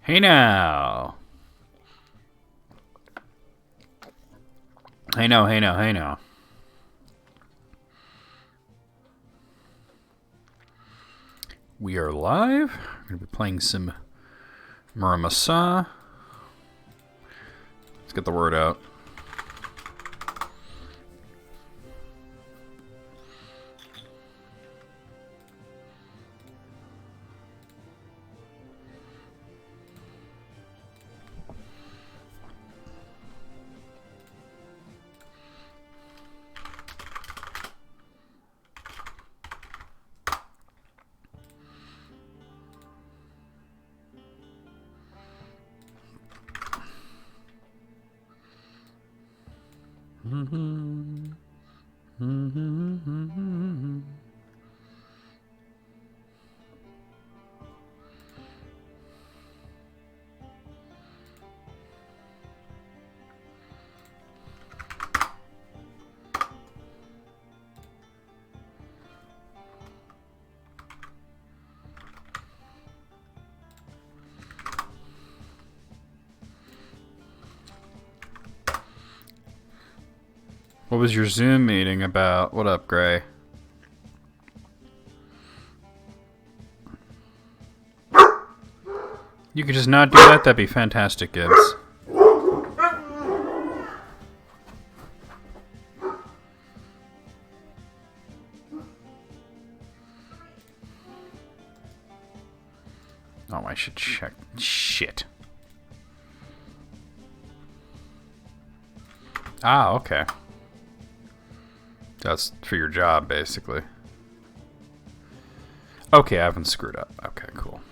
Hey now. Hey now, hey now, hey now. We are live. We're going to be playing some Muramasa. Let's get the word out. What was your Zoom meeting about? What up, Gray? You could just not do that? That'd be fantastic, Gibbs. Oh, I should check. Shit. Ah, okay. That's for your job, basically. Okay, I haven't screwed up. Okay, cool.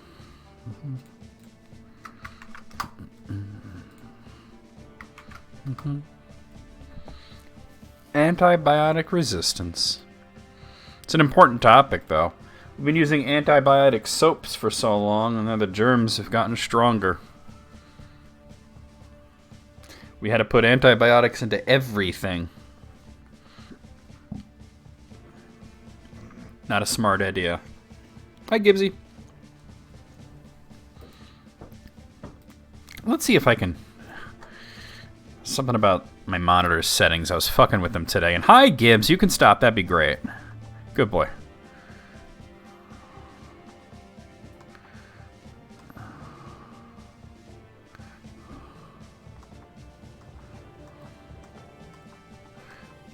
Antibiotic resistance. It's an important topic, though. We've been using antibiotic soaps for so long, and now the germs have gotten stronger. We had to put antibiotics into everything. Not a smart idea. Hi, Gibbsy. Let's see if I can... Something about my monitor settings. I was fucking with them today. And hi, Gibbs. You can stop. That'd be great. Good boy.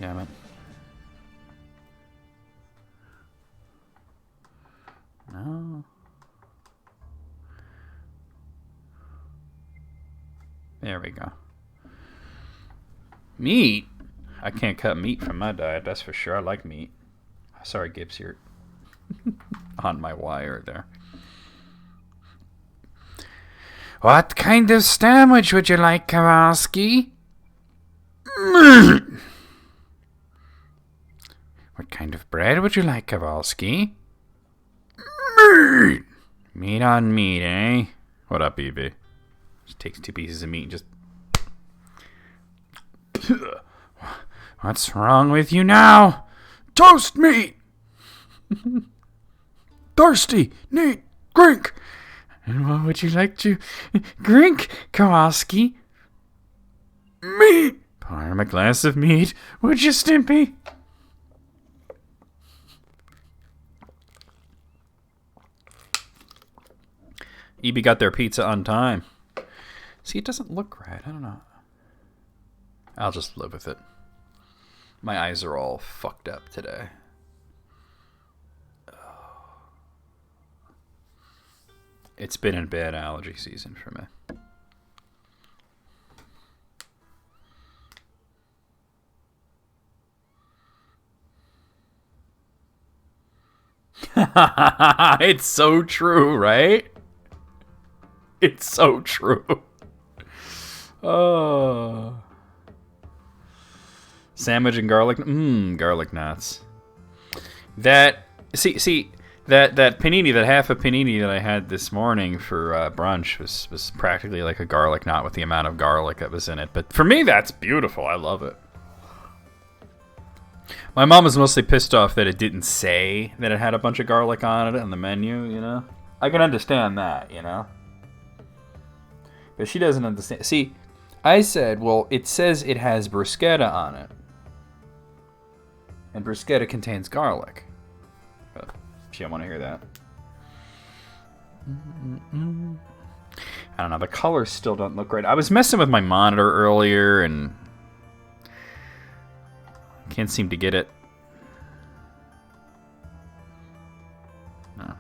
Yeah, man. No. There we go. Meat? I can't cut meat from my diet, that's for sure. I like meat. Sorry, Gibbs, you're on my wire there. What kind of sandwich would you like, Kowalski? What kind of bread would you like, Kowalski? Meat on meat, eh? What up, Evie? Just takes 2 pieces of meat and just... What's wrong with you now? Toast meat! Thirsty! Need drink! And what would you like to drink, Kowalski? Meat! Pour him a glass of meat, would you, Stimpy? EB got their pizza on time. See, it doesn't look right. I don't know. I'll just live with it. My eyes are all fucked up today. It's been a bad allergy season for me. It's so true, right? It's so true. Oh. Sandwich and garlic. Garlic knots. That panini, that half a panini that I had this morning for brunch was practically like a garlic knot with the amount of garlic that was in it. But for me, that's beautiful. I love it. My mom was mostly pissed off that it didn't say that it had a bunch of garlic on it on the menu, you know? I can understand that, you know? But she doesn't understand. See, I said, well, it says it has bruschetta on it. And bruschetta contains garlic. But she don't want to hear that. I don't know, the colors still don't look great. I was messing with my monitor earlier and can't seem to get it. No.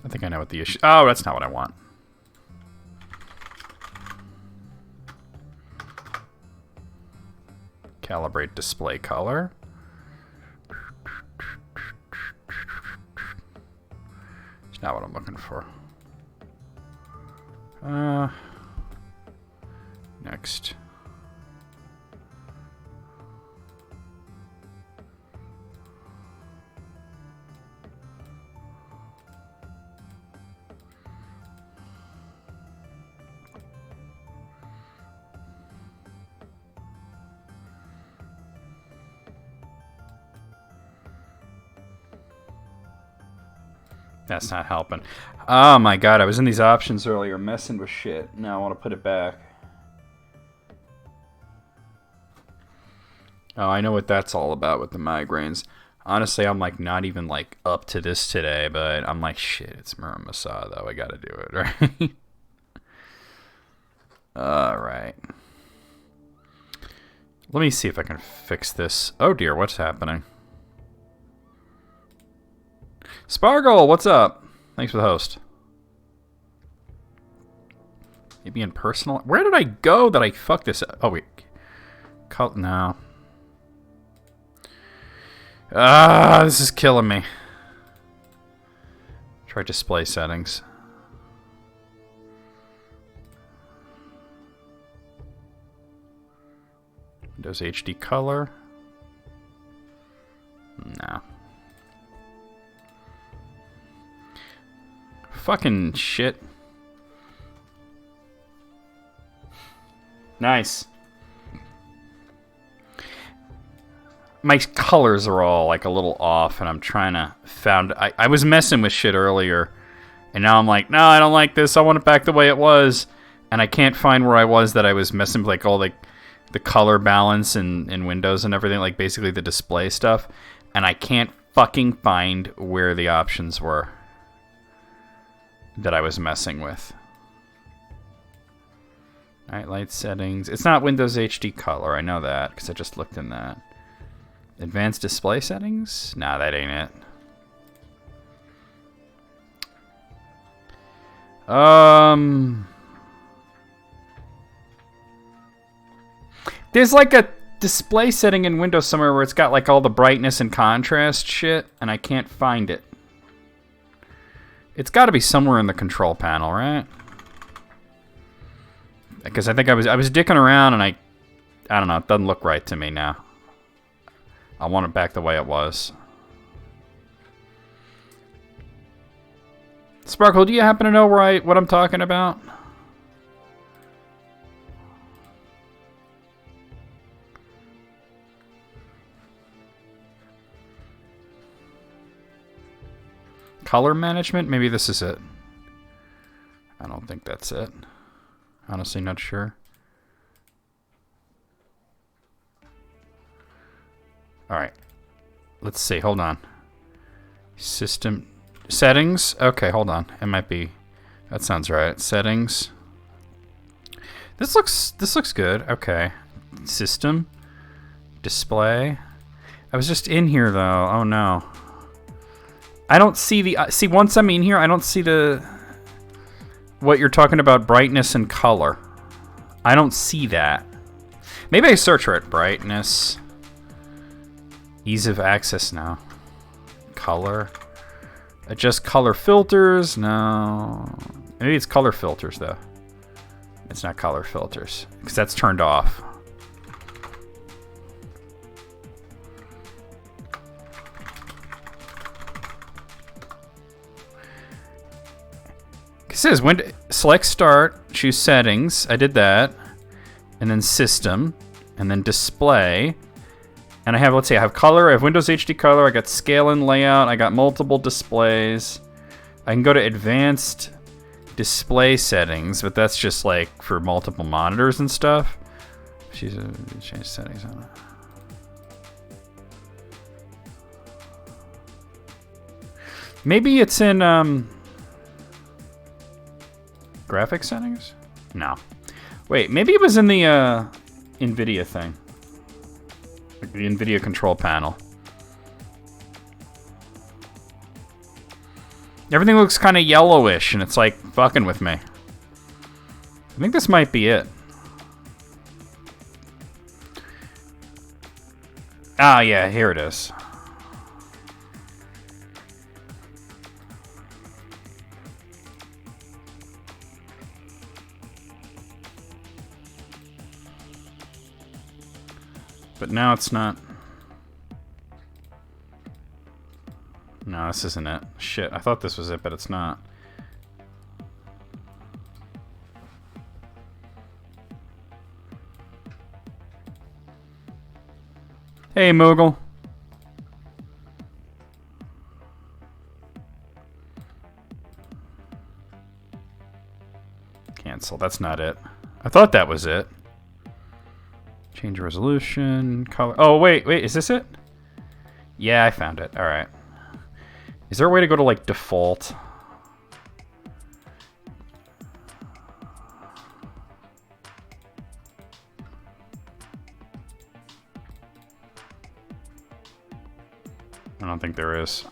I think I know what the issue... Oh, that's not what I want. Calibrate display color. It's not what I'm looking for. Next. That's not helping. Oh my god, I was in these options earlier messing with shit. Now I want to put it back. Oh, I know what that's all about with the migraines. Honestly, I'm like not even like up to this today, but I'm like, shit, it's Muramasa though. I gotta do it, right? Alright. Let me see if I can fix this. Oh dear, what's happening? Sparkle, what's up? Thanks for the host. Maybe in personal... Where did I go that I fucked this up? Oh, wait. No. This is killing me. Try display settings. Windows HD color. No. Fucking shit. Nice. My colors are all like a little off and I'm trying to found... I was messing with shit earlier and now I'm like, no, I don't like this. I want it back the way it was. And I can't find where I was that I was messing with like all the color balance in Windows and everything, like basically the display stuff. And I can't fucking find where the options were that I was messing with. Nightlight settings. It's not Windows HD color. I know that because I just looked in that. Advanced display settings? Nah, that ain't it. There's like a display setting in Windows somewhere where it's got like all the brightness and contrast shit, and I can't find it. It's got to be somewhere in the control panel, right? Because I think I was dicking around and I don't know, it doesn't look right to me now. I want it back the way it was. Sparkle, do you happen to know what I'm talking about? Color management? Maybe this is it. I don't think that's it. Honestly, not sure. Alright. Let's see. Hold on. System... Settings? Okay, hold on. It might be... That sounds right. Settings. This looks good. Okay. System. Display. I was just in here, though. Oh, no. I don't see the... see, once I'm in here, I don't see the... What you're talking about, brightness and color. I don't see that. Maybe I search for it. Brightness. Ease of access now. Color. Adjust color filters. No. Maybe it's color filters, though. It's not color filters. Because that's turned off. It says when select start, choose settings. I did that. and then system, and then display. And I have, let's see, I have color, I have Windows HD color, I got scale and layout, I got multiple displays. I can go to advanced display settings, but that's just like for multiple monitors and stuff. Change settings on it. Maybe it's in graphics settings? No. Wait, maybe it was in the NVIDIA thing. Like the NVIDIA control panel. Everything looks kind of yellowish, and it's like fucking with me. I think this might be it. Ah, yeah, here it is. But now it's not. No, this isn't it. Shit, I thought this was it, but it's not. Hey, Moogle. Cancel, that's not it. I thought that was it. Change resolution, color. Oh, wait, is this it? Yeah, I found it. All right. Is there a way to go to, like, default? I don't think there is.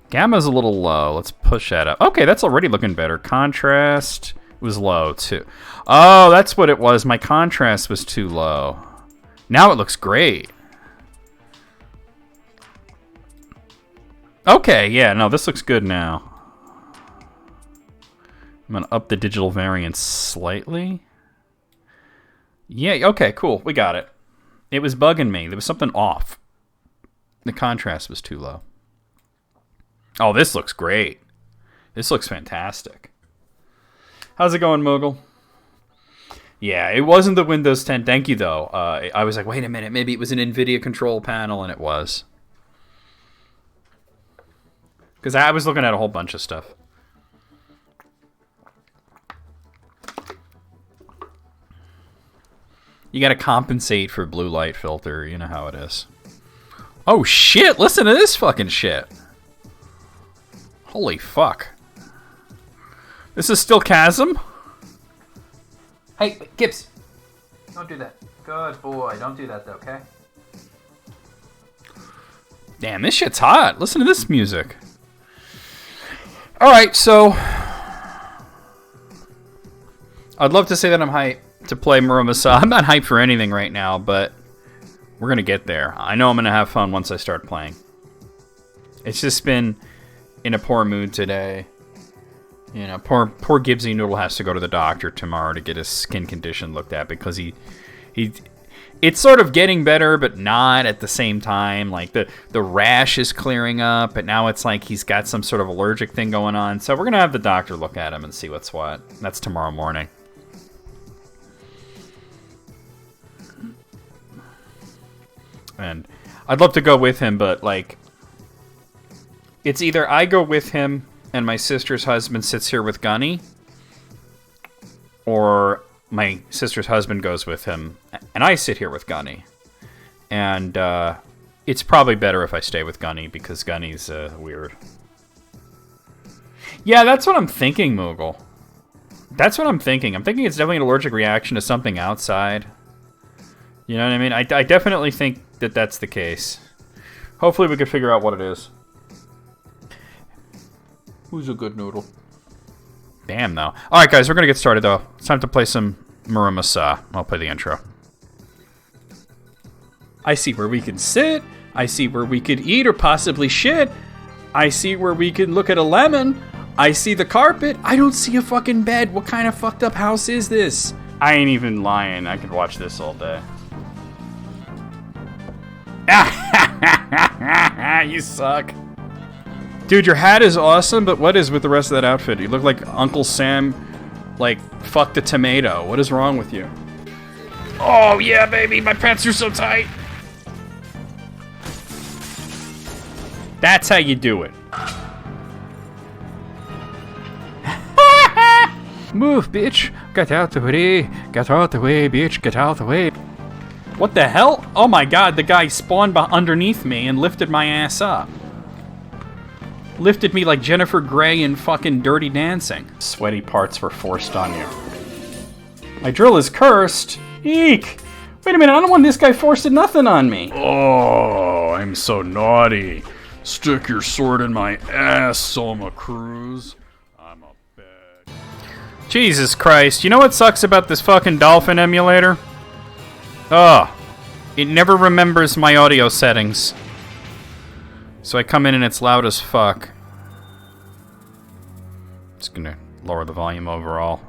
Gamma's a little low. Let's push that up. Okay, that's already looking better. Contrast was low, too. Oh, that's what it was. My contrast was too low. Now it looks great. Okay, yeah, no, this looks good now. I'm going to up the digital variance slightly. Yeah, okay, cool. We got it. It was bugging me. There was something off. The contrast was too low. Oh, this looks great. This looks fantastic. How's it going, Moogle? Yeah, it wasn't the Windows 10. Thank you, though. I was like, wait a minute. Maybe it was an NVIDIA control panel, and it was. Because I was looking at a whole bunch of stuff. You got to compensate for blue light filter. You know how it is. Oh, shit. Listen to this fucking shit. Holy fuck. This is still Chasm? Hey, Gibbs. Don't do that. Good boy. Don't do that, though, okay? Damn, this shit's hot. Listen to this music. Alright, so I'd love to say that I'm hyped to play Muramasa. I'm not hyped for anything right now, but we're going to get there. I know I'm going to have fun once I start playing. It's just been in a poor mood today. You know, poor Gibbsy Noodle has to go to the doctor tomorrow to get his skin condition looked at because it's sort of getting better, but not at the same time. Like the rash is clearing up, but now it's like he's got some sort of allergic thing going on. So we're gonna have the doctor look at him and see what's what. That's tomorrow morning. And I'd love to go with him, but like, it's either I go with him and my sister's husband sits here with Gunny, or my sister's husband goes with him, and I sit here with Gunny. And it's probably better if I stay with Gunny, because Gunny's weird. Yeah, that's what I'm thinking, Moogle. That's what I'm thinking. I'm thinking it's definitely an allergic reaction to something outside. You know what I mean? I definitely think that that's the case. Hopefully we can figure out what it is. Who's a good noodle? Damn, though. Alright, guys, we're going to get started, though. It's time to play some Muramasa. I'll play the intro. I see where we can sit. I see where we could eat or possibly shit. I see where we can look at a lemon. I see the carpet. I don't see a fucking bed. What kind of fucked up house is this? I ain't even lying. I could watch this all day. You suck. Dude, your hat is awesome, but what is with the rest of that outfit? You look like Uncle Sam, like, fucked a tomato. What is wrong with you? Oh, yeah, baby. My pants are so tight. That's how you do it. Move, bitch. Get out the way. Get out the way, bitch. Get out the way. What the hell? Oh my god, the guy spawned underneath me and lifted my ass up. Lifted me like Jennifer Grey in fucking Dirty Dancing. Sweaty parts were forced on you. My drill is cursed. Eek! Wait a minute, I don't want this guy forcing nothing on me. Oh, I'm so naughty. Stick your sword in my ass, Soma Cruz. I'm a bad... Jesus Christ, you know what sucks about this fucking Dolphin emulator? Oh, it never remembers my audio settings. So I come in and it's loud as fuck. Just gonna lower the volume overall.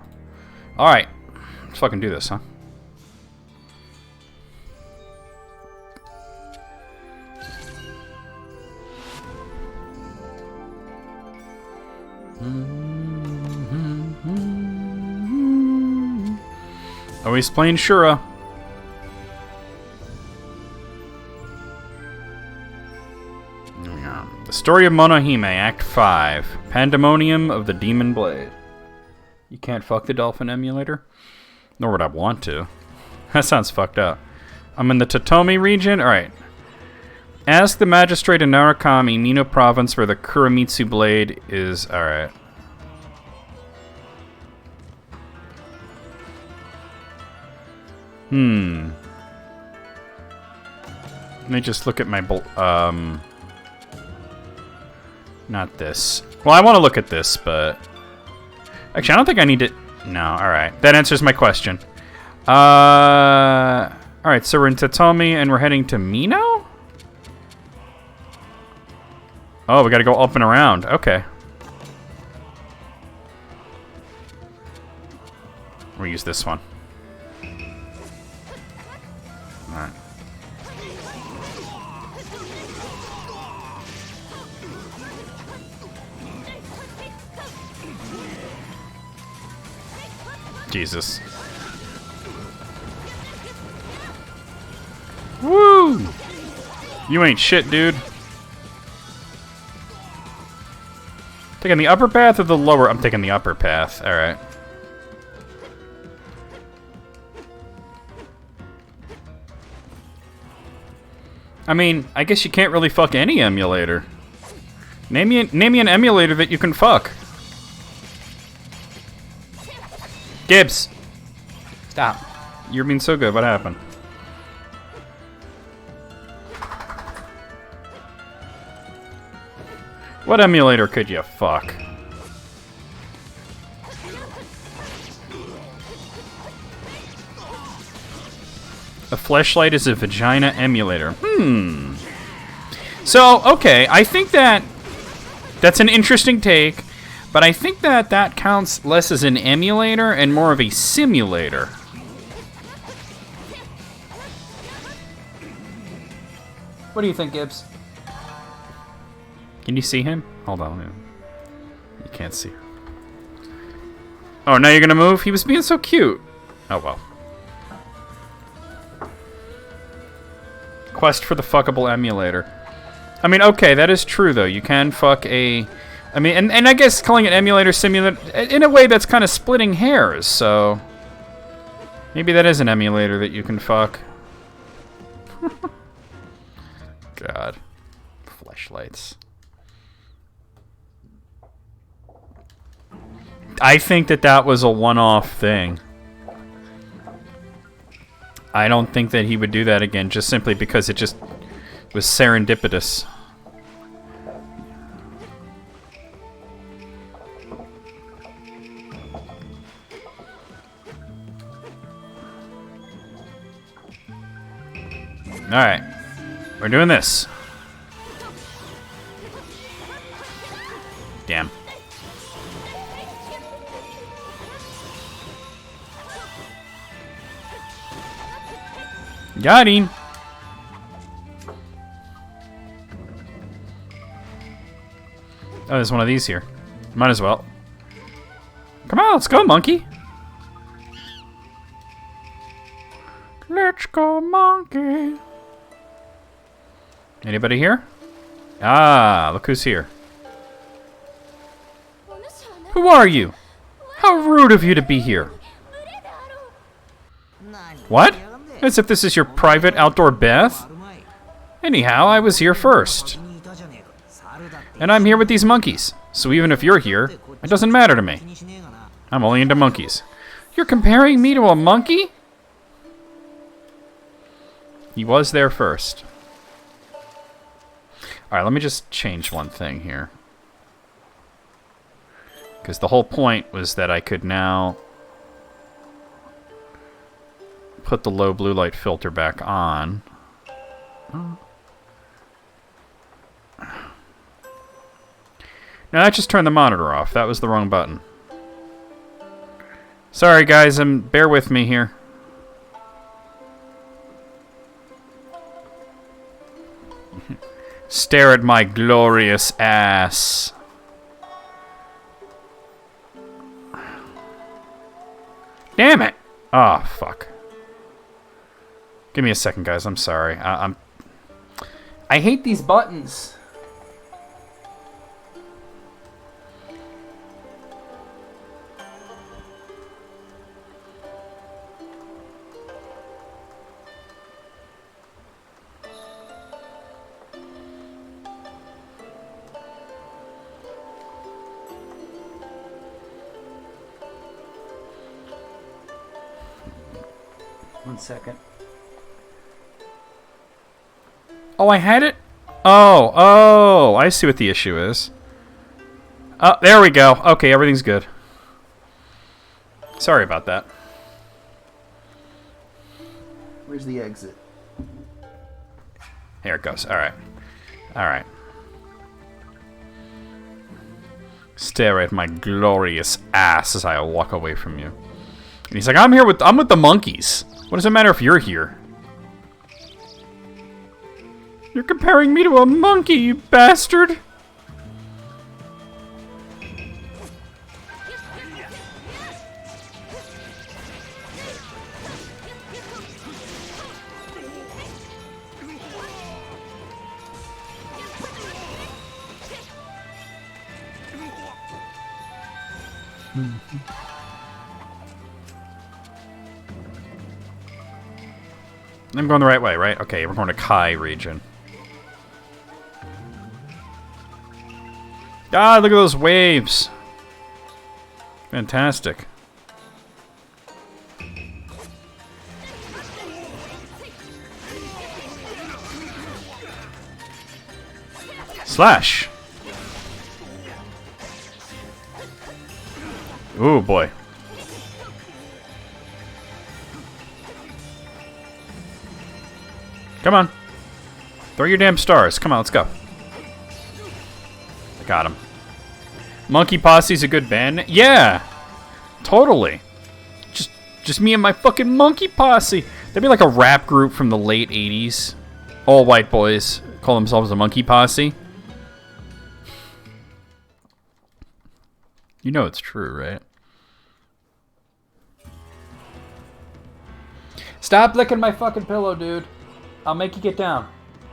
Alright, let's fucking do this, huh? Always playing Shura. The Story of Monohime, Act 5. Pandemonium of the Demon Blade. You can't fuck the Dolphin emulator? Nor would I want to. That sounds fucked up. I'm in the Totomi region? Alright. Ask the magistrate in Narukami, Mino province, where the Kuramitsu blade is... Alright. Let me just look at my... Not this. Well, I want to look at this, but... Actually, I don't think I need to... No, alright. That answers my question. Alright, so we're in Totomi, and we're heading to Mino? Oh, we gotta go up and around. Okay. We'll use this one. Alright. Jesus. Woo! You ain't shit, dude. Taking the upper path or the lower? I'm taking the upper path. Alright. I mean, I guess you can't really fuck any emulator. Name me an emulator that you can fuck. Gibbs! Stop. You're being so good. What happened? What emulator could you fuck? A fleshlight is a vagina emulator. So, okay, I think that's an interesting take. But I think that counts less as an emulator and more of a simulator. What do you think, Gibbs? Can you see him? Hold on. You can't see. Oh, now you're gonna move? He was being so cute. Oh, well. Quest for the fuckable emulator. I mean, okay, that is true, though. You can fuck a... I mean, and I guess calling it emulator, simulator, in a way that's kind of splitting hairs, so... Maybe that is an emulator that you can fuck. God. Fleshlights. I think that was a one-off thing. I don't think that he would do that again, just simply because it just was serendipitous. Alright. We're doing this. Damn. Got him. Oh, there's one of these here. Might as well. Come on, let's go, monkey. Let's go, monkey. Anybody here? Ah, look who's here. Who are you? How rude of you to be here. What? As if this is your private outdoor bath? Anyhow, I was here first. And I'm here with these monkeys. So even if you're here, it doesn't matter to me. I'm only into monkeys. You're comparing me to a monkey? He was there first. Alright, let me just change one thing here. Because the whole point was that I could now put the low blue light filter back on. Oh. Now that just turned the monitor off. That was the wrong button. Sorry guys, bear with me here. Stare at my glorious ass. Damn it! Oh, fuck. Give me a second, guys. I'm sorry. I hate these buttons. One second. Oh, I had it? Oh, I see what the issue is. Oh, there we go. Okay, everything's good. Sorry about that. Where's the exit? Here it goes. Alright. Alright. Stare at my glorious ass as I walk away from you. And he's like, I'm with the monkeys. What does it matter if you're here? You're comparing me to a monkey, you bastard! I'm going the right way, right? Okay, we're going to Kai region. Ah, look at those waves. Fantastic. Slash. Ooh, boy. Come on. Throw your damn stars. Come on, let's go. I got him. Monkey Posse's a good band. Yeah. Totally. Just me and my fucking Monkey Posse. That'd be like a rap group from the late 80s. All white boys call themselves a Monkey Posse. You know it's true, right? Stop licking my fucking pillow, dude. I'll make you get down.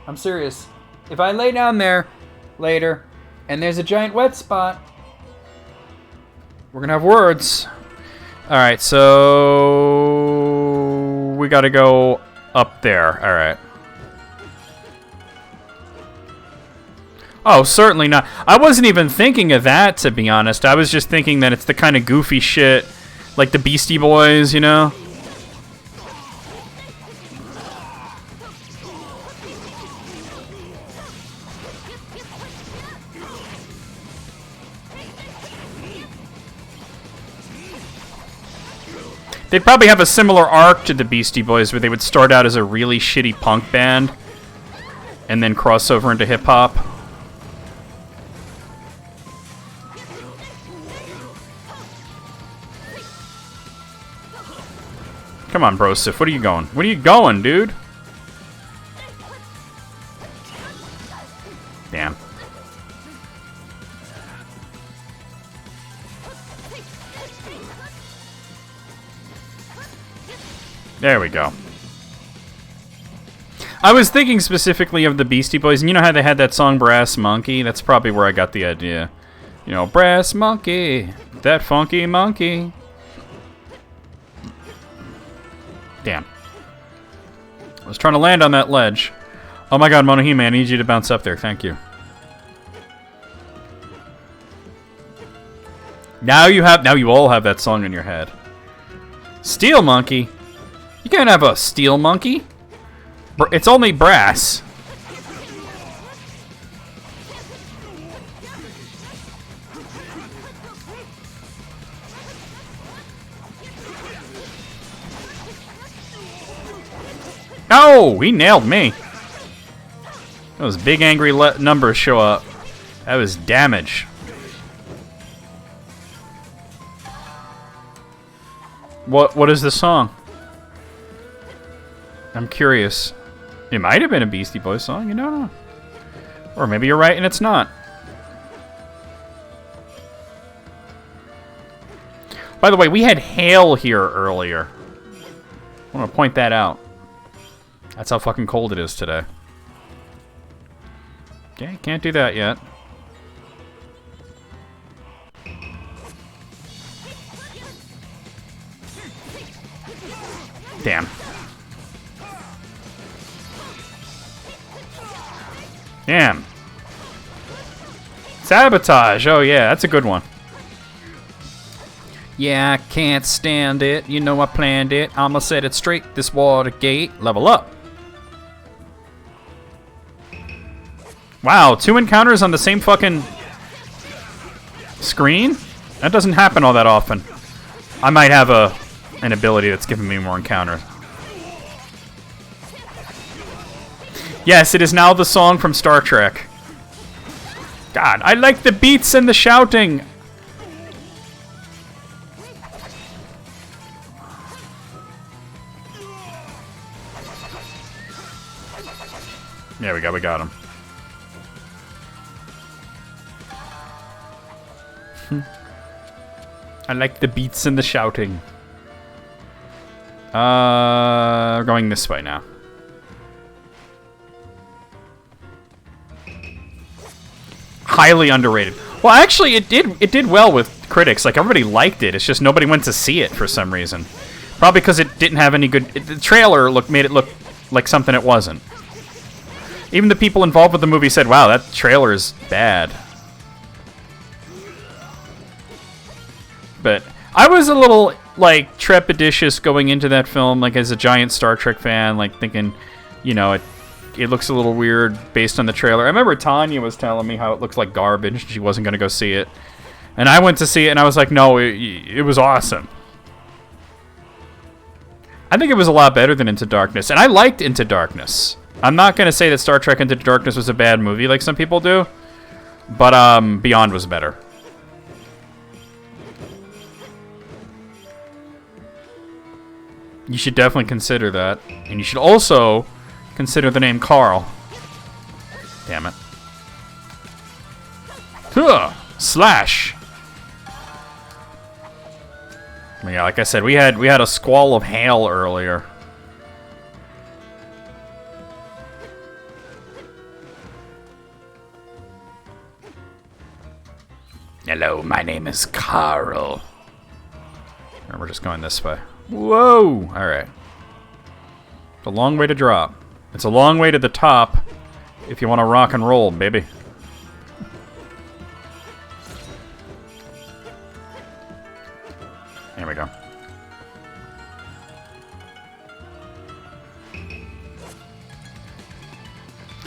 I'm serious. If I lay down there later and there's a giant wet spot, we're gonna have words. Alright, so we gotta go up there. Alright. Oh, certainly not. I wasn't even thinking of that, to be honest. I was just thinking that it's the kind of goofy shit like the Beastie Boys, you know? They'd probably have a similar arc to the Beastie Boys where they would start out as a really shitty punk band and then cross over into hip-hop. Come on, Brosif. What are you going? What are you going, dude? Damn. There we go. I was thinking specifically of the Beastie Boys, and you know how they had that song Brass Monkey? That's probably where I got the idea. You know, Brass Monkey, that funky monkey. Damn. I was trying to land on that ledge. Oh my god, Monohime, I need you to bounce up there. Thank you. Now you all have that song in your head. Steel monkey? You can't have a steel monkey. It's only brass. Oh, he nailed me. Those big angry numbers show up. That was damage. What is the song? I'm curious. It might have been a Beastie Boys song, you don't know. Or maybe you're right and it's not. By the way, we had hail here earlier. I want to point that out. That's how fucking cold it is today. Okay, can't do that yet. Damn. Damn. Sabotage. Oh, yeah, that's a good one. Yeah, I can't stand it. You know I planned it. I'ma set it straight. This water gate. Level up. Wow, 2 encounters on the same fucking screen? That doesn't happen all that often. I might have an ability that's giving me more encounters. Yes, it is now the song from Star Trek. God, I like the beats and the shouting. There we go, we got him. I like the beats and the shouting. We're going this way now. Highly underrated. Well, actually, it did well with critics. Like, everybody liked it. It's just nobody went to see it for some reason. Probably because it didn't have any good... The trailer made it look like something it wasn't. Even the people involved with the movie said, wow, that trailer is bad. But I was a little, like, trepidatious going into that film, like, as a giant Star Trek fan, like, thinking, you know, it looks a little weird based on the trailer. I remember Tanya was telling me how it looks like garbage, she wasn't going to go see it. And I went to see it, and I was like, no, it was awesome. I think it was a lot better than Into Darkness, and I liked Into Darkness. I'm not going to say that Star Trek Into Darkness was a bad movie like some people do, but Beyond was better. You should definitely consider that. And you should also consider the name Carl. Damn it. Huh! Slash! Yeah, like I said, we had a squall of hail earlier. Hello, my name is Carl. And we're just going this way. Whoa! Alright. It's a long way to drop. It's a long way to the top if you want to rock and roll, baby. There we go.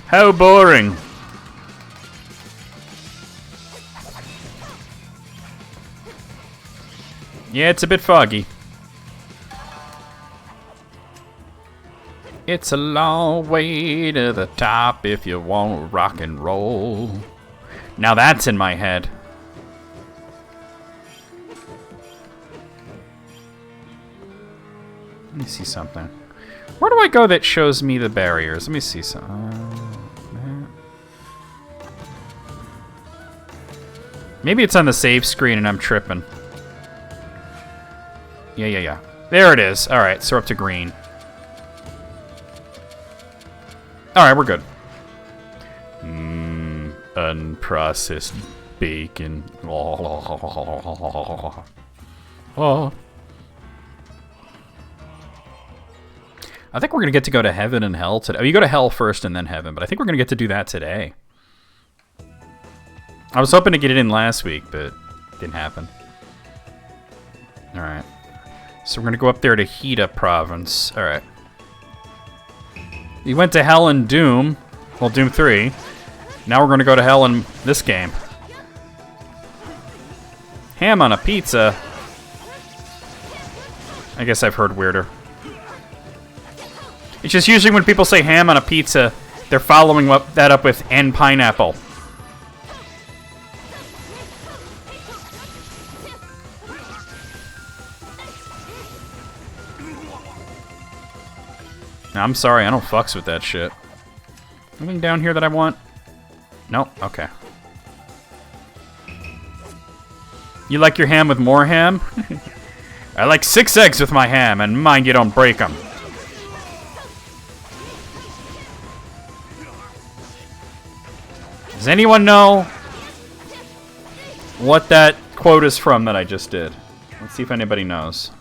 How boring! Yeah, it's a bit foggy. It's a long way to the top if you want to rock and roll. Now that's in my head. Let me see something. Where do I go that shows me the barriers? Let me see some. Maybe it's on the save screen and I'm tripping. Yeah. There it is. Alright, so we're up to green. Alright, we're good. Unprocessed bacon. Oh. I think we're going to get to go to heaven and hell today. Oh, you go to hell first and then heaven, but I think we're going to get to do that today. I was hoping to get it in last week, but it didn't happen. Alright. So we're going to go up there to Hida province. Alright. We went to hell in Doom. Well, Doom 3. Now we're going to go to hell in this game. Ham on a pizza. I guess I've heard weirder. It's just usually when people say ham on a pizza, they're following that up with and pineapple. I'm sorry, I don't fucks with that shit. Anything down here that I want? Nope, okay. You like your ham with more ham? I like 6 eggs with my ham, and mind you don't break them. Does anyone know what that quote is from that I just did? Let's see if anybody knows.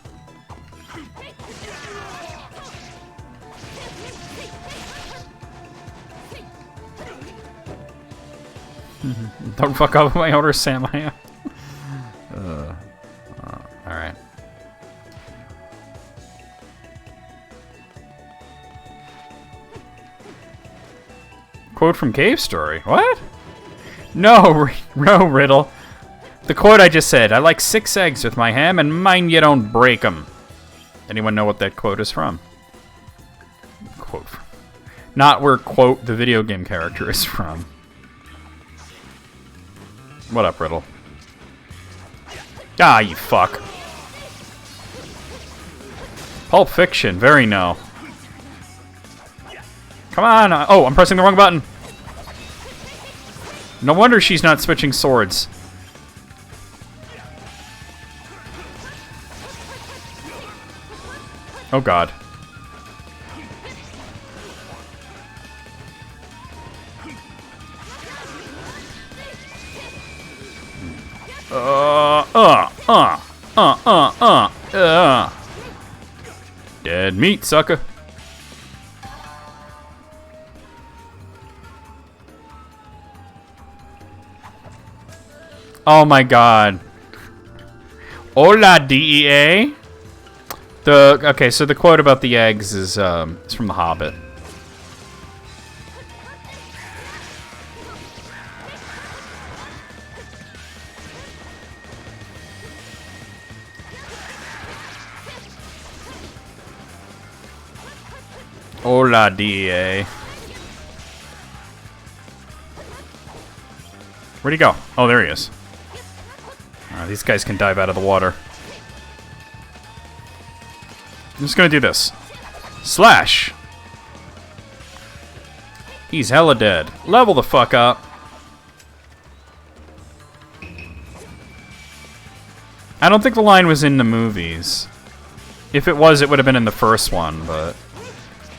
Don't fuck up with my order, Sam. I am. Alright. Quote from Cave Story. What? No, Riddle. The quote I just said. I like 6 eggs with my ham, and mind you don't break them. Anyone know what that quote is from? Quote. Not where, quote, the video game character is from. What up, Riddle? Ah, you fuck. Pulp Fiction, very no. Come on! Oh, I'm pressing the wrong button. No wonder she's not switching swords. Oh god. Dead meat, sucker. Oh my god. Hola, DEA. Okay, so the quote about the eggs is it's from The Hobbit. Hola, DEA. Where'd he go? Oh, there he is. These guys can dive out of the water. I'm just gonna do this. Slash! He's hella dead. Level the fuck up. I don't think the line was in the movies. If it was, it would have been in the first one, but...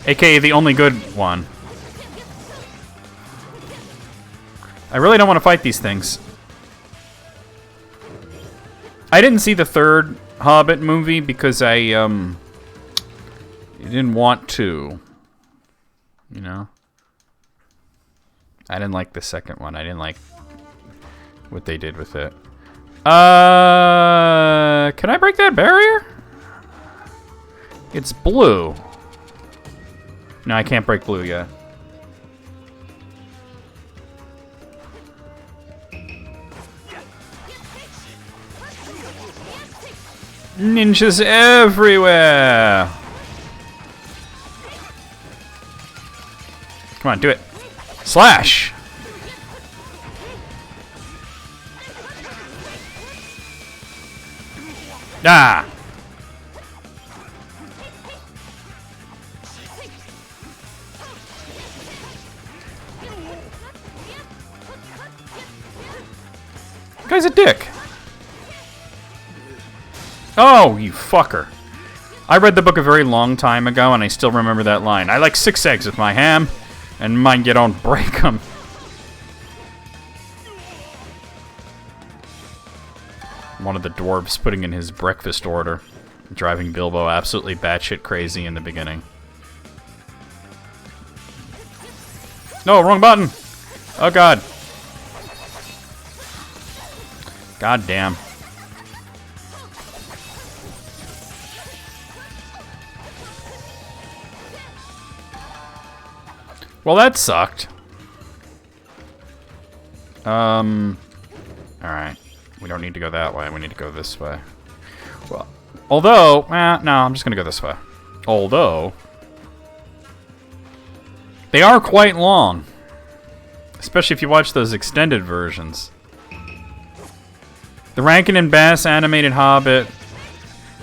AKA the only good one. I really don't want to fight these things. I didn't see the third Hobbit movie because I didn't want to. You know? I didn't like the second one. I didn't like what they did with it. Can I break that barrier? It's blue. No, I can't break blue yet. Ninjas everywhere! Come on, do it. Slash! Ah! Guy's a dick. Oh, you fucker. I read the book a very long time ago, and I still remember that line. I like 6 eggs with my ham, And mind you don't break them. One of the dwarves putting in his breakfast order, driving Bilbo absolutely batshit crazy in the beginning. No, wrong button! Oh god. God damn. Well, that sucked. Alright. We don't need to go that way. We need to go this way. Well, although... no, I'm just going to go this way. Although... they are quite long. Especially if you watch those extended versions. The Rankin and Bass animated Hobbit...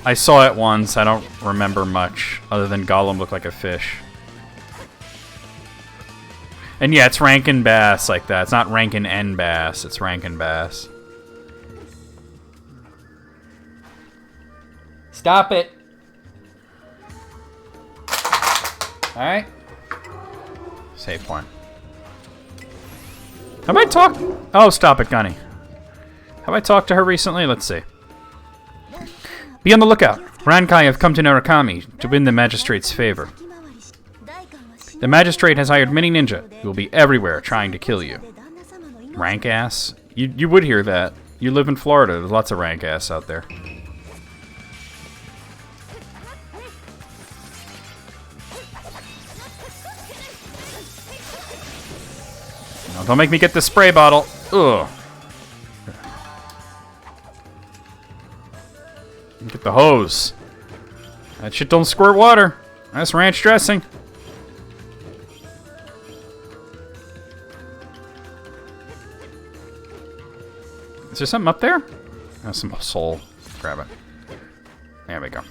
I saw it once. I don't remember much. Other than Gollum looked like a fish. And yeah, it's Rankin Bass like that. It's not Rankin and Bass. It's Rankin Bass. Stop it. Alright. Save point. Have I talked... oh, stop it, Gunny. Have I talked to her recently? Let's see. Be on the lookout. Rankai have come to Narukami to win the magistrate's favor. The magistrate has hired many ninja who will be everywhere trying to kill you. Rank ass? You would hear that. You live in Florida. There's lots of rank ass out there. No, don't make me get the spray bottle. Ugh. Get the hose. That shit don't squirt water. That's ranch dressing. Is there something up there? Oh, some soul. Grab it. There we go.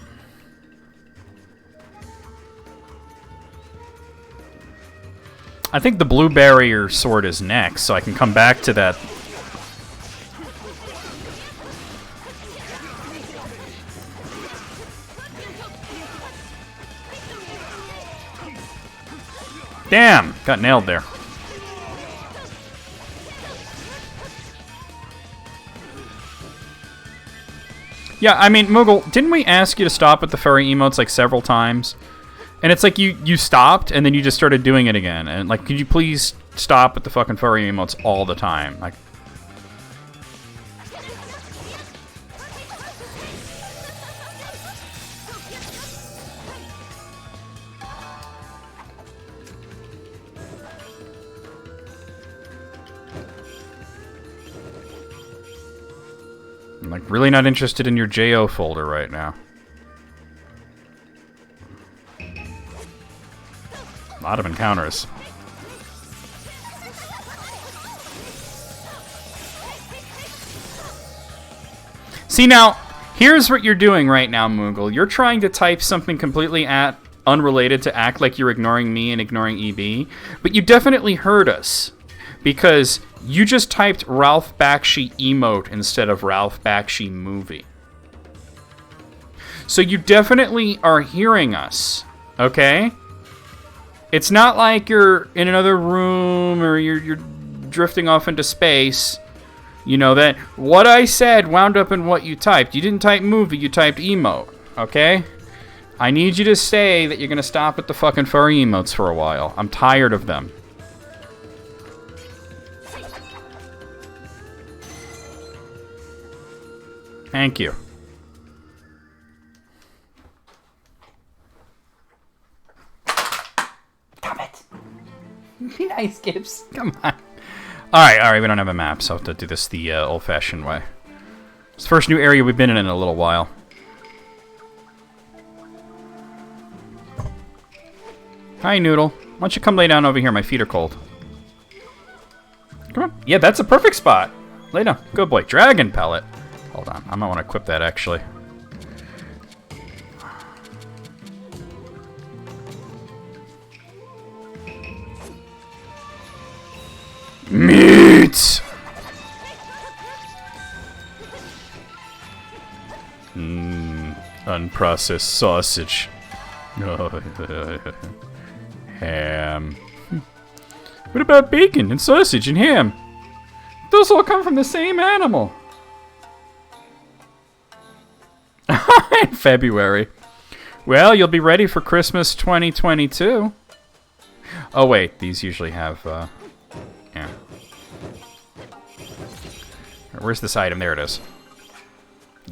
I think the blue barrier sword is next, so I can come back to that. Damn! Got nailed there. Yeah, I mean, Moogle, didn't we ask you to stop at the furry emotes like several times? And it's like you stopped and then you just started doing it again. And like, could you please stop at the fucking furry emotes all the time? Like, I'm like really not interested in your JO folder right now. A lot of encounters. See now, here's what you're doing right now, Moogle. You're trying to type something completely unrelated to act like you're ignoring me and ignoring EB, but you definitely heard us. Because you just typed Ralph Bakshi emote instead of Ralph Bakshi movie. So you definitely are hearing us, okay? It's not like you're in another room or you're drifting off into space. You know that what I said wound up in what you typed. You didn't type movie, you typed emote, okay? I need you to say that you're going to stop at the fucking furry emotes for a while. I'm tired of them. Thank you. Damn it. Be nice, Gibbs. Come on. Alright, we don't have a map, so I'll have to do this the old-fashioned way. It's the first new area we've been in a little while. Hi, Noodle. Why don't you come lay down over here? My feet are cold. Come on. Yeah, that's a perfect spot. Lay down. Good boy. Dragon Pellet. Hold on, I might want to equip that, actually. Meat! Unprocessed sausage. Ham. What about bacon and sausage and ham? Those all come from the same animal. In February. Well, you'll be ready for Christmas 2022. Oh, wait. These usually have, yeah. Where's this item? There it is.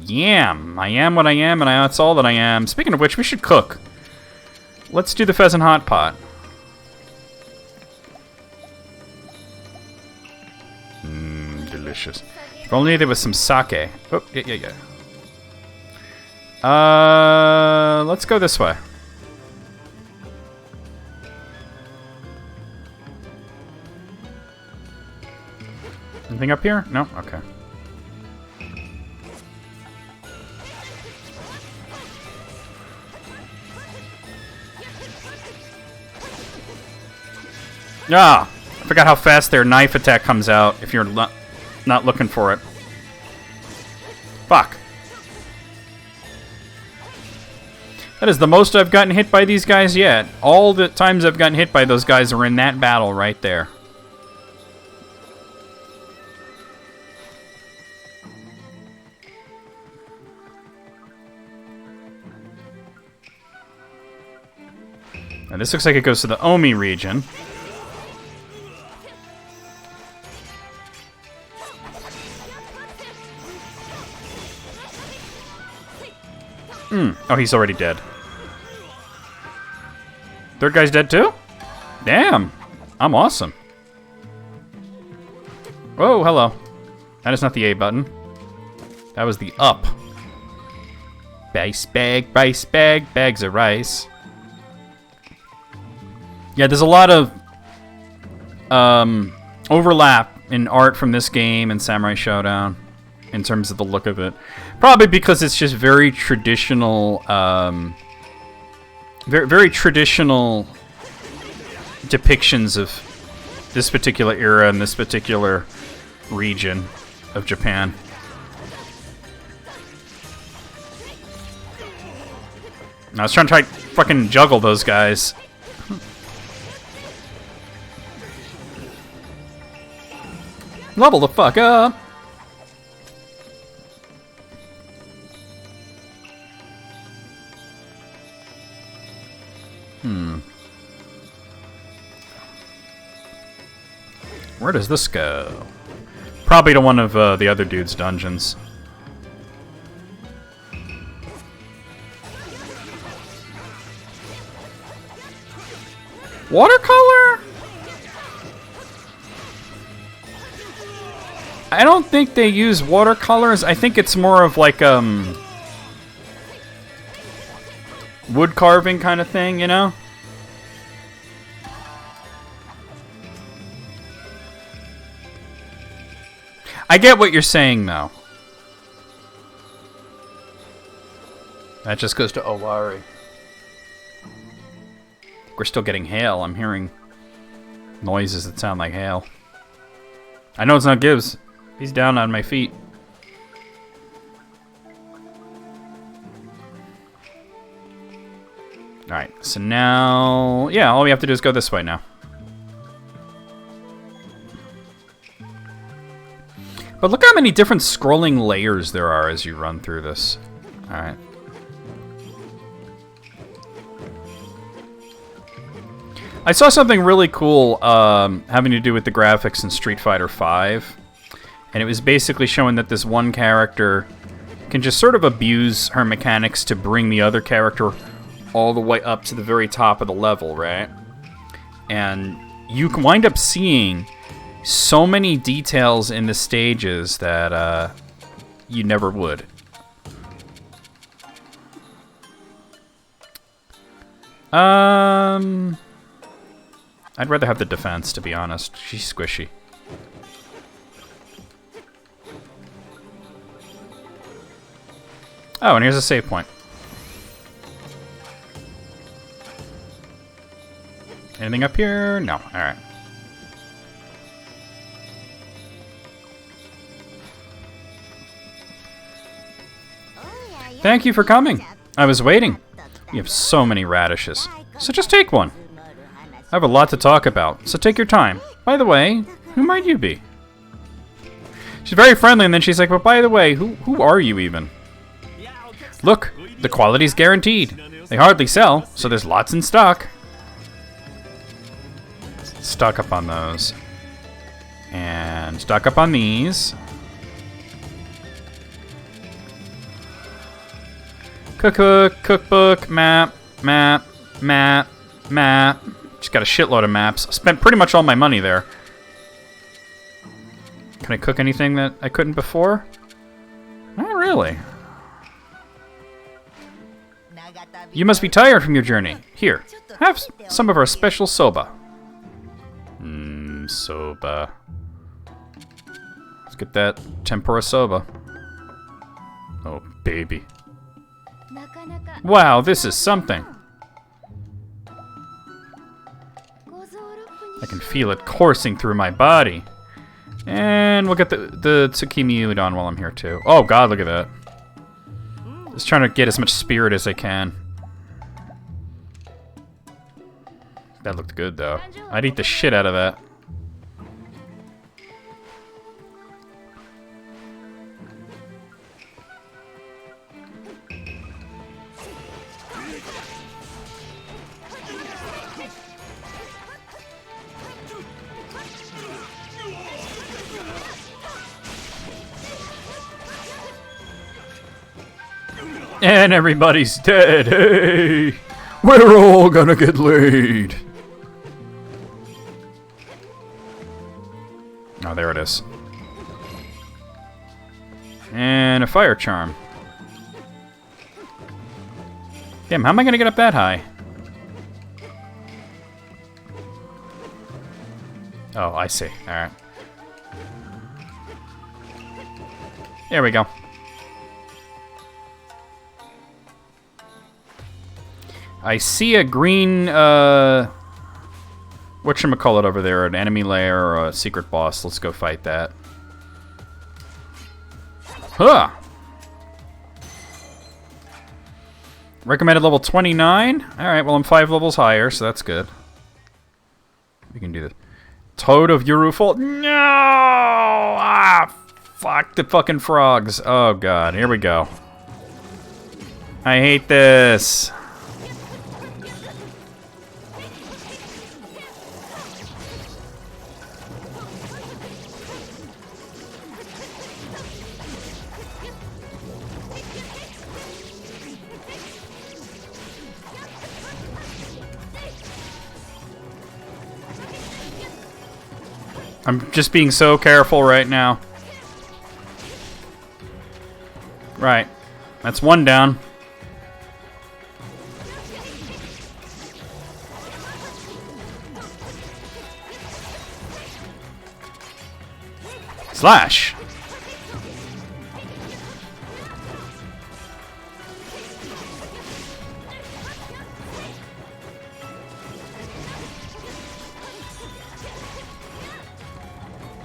Yam. I am what I am, and that's all that I am. Speaking of which, we should cook. Let's do the pheasant hot pot. Delicious. If only there was some sake. Oh, yeah. Let's go this way. Anything up here? No? Okay. Ah! I forgot how fast their knife attack comes out if you're not looking for it. Fuck. That is the most I've gotten hit by these guys yet. All the times I've gotten hit by those guys are in that battle right there. Now this looks like it goes to the Omi region. Oh, he's already dead. Third guy's dead too? Damn. I'm awesome. Whoa, hello. That is not the A button. That was the up. Rice bag, bags of rice. Yeah, there's a lot of overlap in art from this game and Samurai Showdown in terms of the look of it. Probably because it's just very traditional, very traditional depictions of this particular era and this particular region of Japan. I was trying to fucking juggle those guys. Level the fuck up! Where does this go? Probably to one of the other dude's dungeons. Watercolor? I don't think they use watercolors. I think it's more of like wood carving kind of thing, you know? I get what you're saying, though. That just goes to Owari. We're still getting hail. I'm hearing noises that sound like hail. I know it's not Gibbs. He's down on my feet. Alright, so now... yeah, all we have to do is go this way now. But look how many different scrolling layers there are as you run through this. Alright. I saw something really cool having to do with the graphics in Street Fighter V. And it was basically showing that this one character can just sort of abuse her mechanics to bring the other character all the way up to the very top of the level, right? And you can wind up seeing so many details in the stages that you never would. I'd rather have the defense, to be honest. She's squishy. Oh, and here's a save point. Anything up here? No. Alright. Thank you for coming. I was waiting. You have so many radishes. So just take one. I have a lot to talk about, so take your time. By the way, who might you be? She's very friendly, and then she's like, but by the way, who are you even? Look, the quality's guaranteed. They hardly sell, so there's lots in stock. Stock up on those. And stock up on these. Cookbook, map. Just got a shitload of maps. Spent pretty much all my money there. Can I cook anything that I couldn't before? Not really. You must be tired from your journey. Here, have some of our special soba. Soba. Let's get that tempura soba. Oh, baby. Wow, this is something. I can feel it coursing through my body. And we'll get the tsukimi udon while I'm here too. Oh god, look at that. Just trying to get as much spirit as I can. That looked good though. I'd eat the shit out of that. And everybody's dead. Hey, we're all gonna get laid. Oh, there it is. And a fire charm. Damn, how am I gonna get up that high? Oh, I see. Alright. There we go. I see a green, whatchamacallit over there, an enemy lair or a secret boss. Let's go fight that. Huh! Recommended level 29? Alright, well I'm 5 levels higher, so that's good. We can do this. Toad of Uruful. No! Ah! Fuck the fucking frogs. Oh god, here we go. I hate this. I'm just being so careful right now. Right. That's one down. Slash.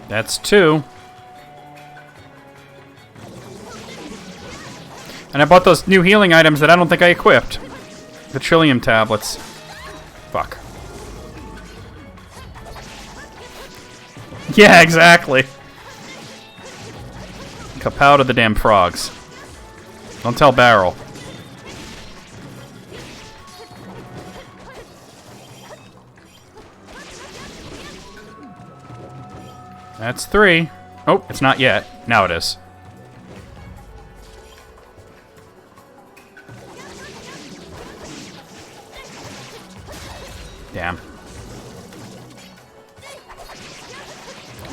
That's 2. And I bought those new healing items that I don't think I equipped. The Trillium tablets. Fuck. Yeah, exactly. Kapow to the damn frogs. Don't tell Barrel. That's 3. Oh, it's not yet. Now it is. Damn.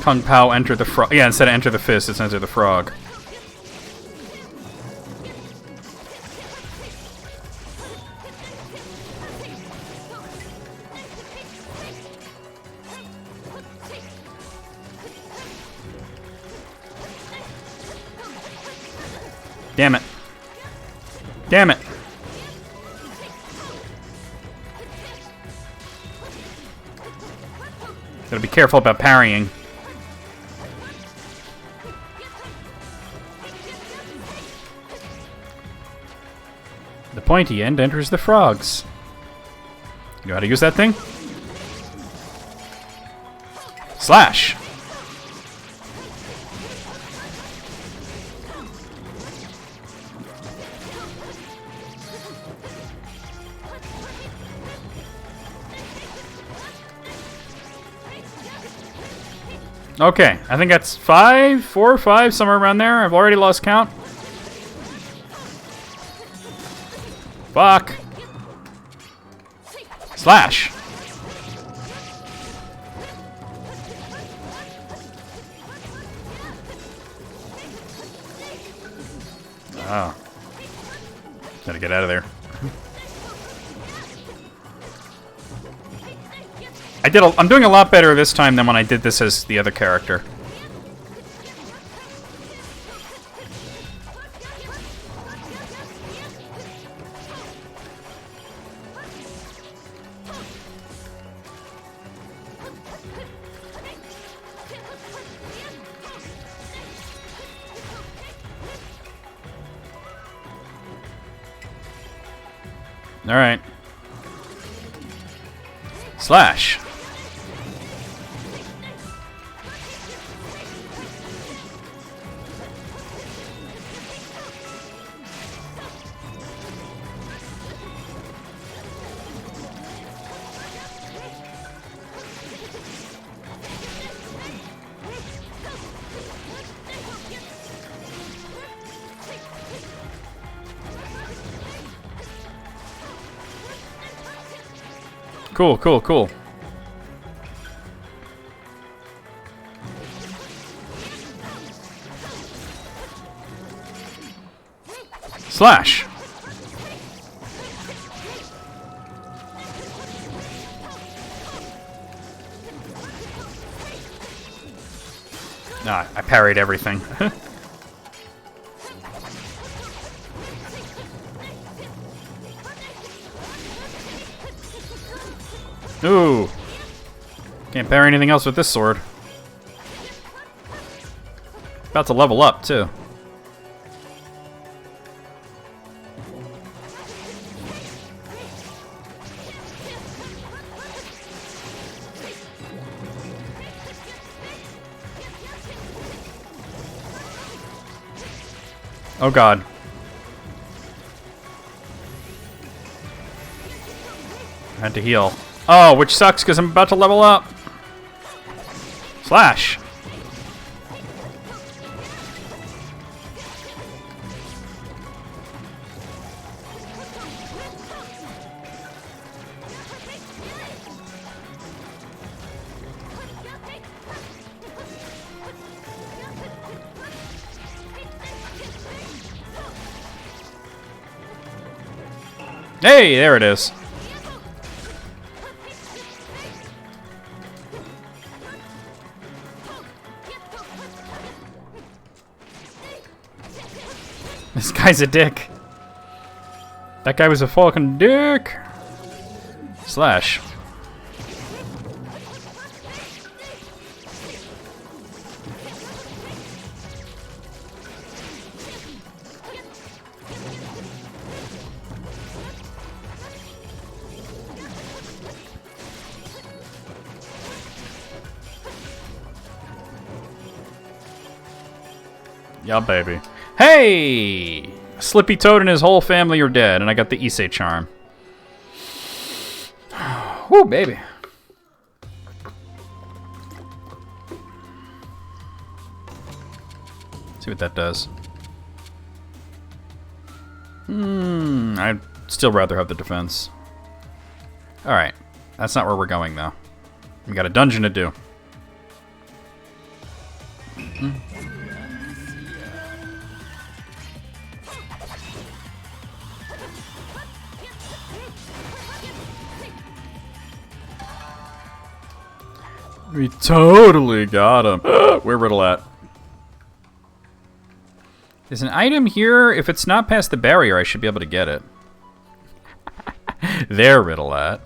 Kung Pao enter the frog. Yeah, instead of enter the fist, it's enter the frog. Damn it. Damn it. Gotta be careful about parrying. The pointy end enters the frogs. You know how to use that thing? Slash. Okay, I think that's 4 or 5, somewhere around there. I've already lost count. Fuck. Slash. Oh. Gotta get out of there. I'm doing a lot better this time than when I did this as the other character. All right. Slash. Cool, cool, cool. Slash. Ah, I parried everything. Ooh. Can't parry anything else with this sword. About to level up, too. Oh god. I had to heal. Oh, which sucks because I'm about to level up. Slash. Hey, there it is. This guy's a dick. That guy was a fucking dick. Slash. Yeah, baby. Hey! Slippy Toad and his whole family are dead, and I got the Issei charm. Woo, baby. See what that does. I'd still rather have the defense. Alright. That's not where we're going, though. We got a dungeon to do. We totally got him. Where Riddle at? There's an item here. If it's not past the barrier, I should be able to get it. There, Riddle at.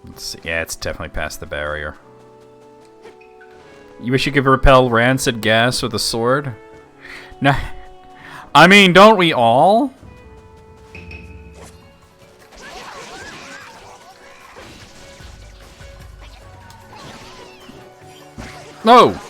Let's see. Yeah, it's definitely past the barrier. You wish you could repel rancid gas with a sword? No. I mean, don't we all? No!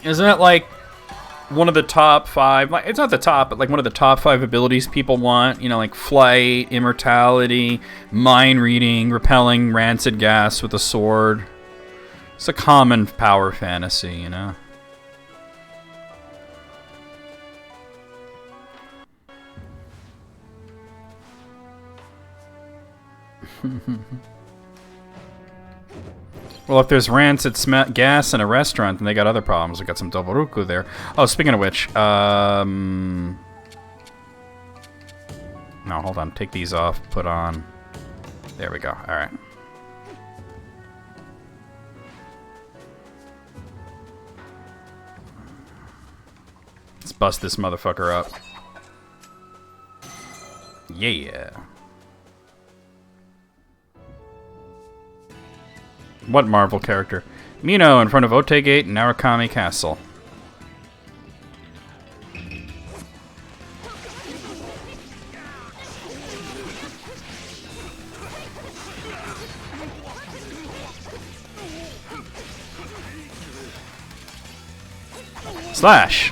Isn't it like one of the top 5, like, it's not the top, but like one of the top 5 abilities people want, you know, like flight, immortality, mind reading, repelling rancid gas with a sword. It's a common power fantasy, you know. Well, if there's rancid gas in a restaurant, then they got other problems. We got some Doboruku there. Oh, speaking of which, no, hold on. Take these off. Put on. There we go. All right. Let's bust this motherfucker up. Yeah. What Marvel character? Mino in front of Ote Gate and Narukami Castle. Slash!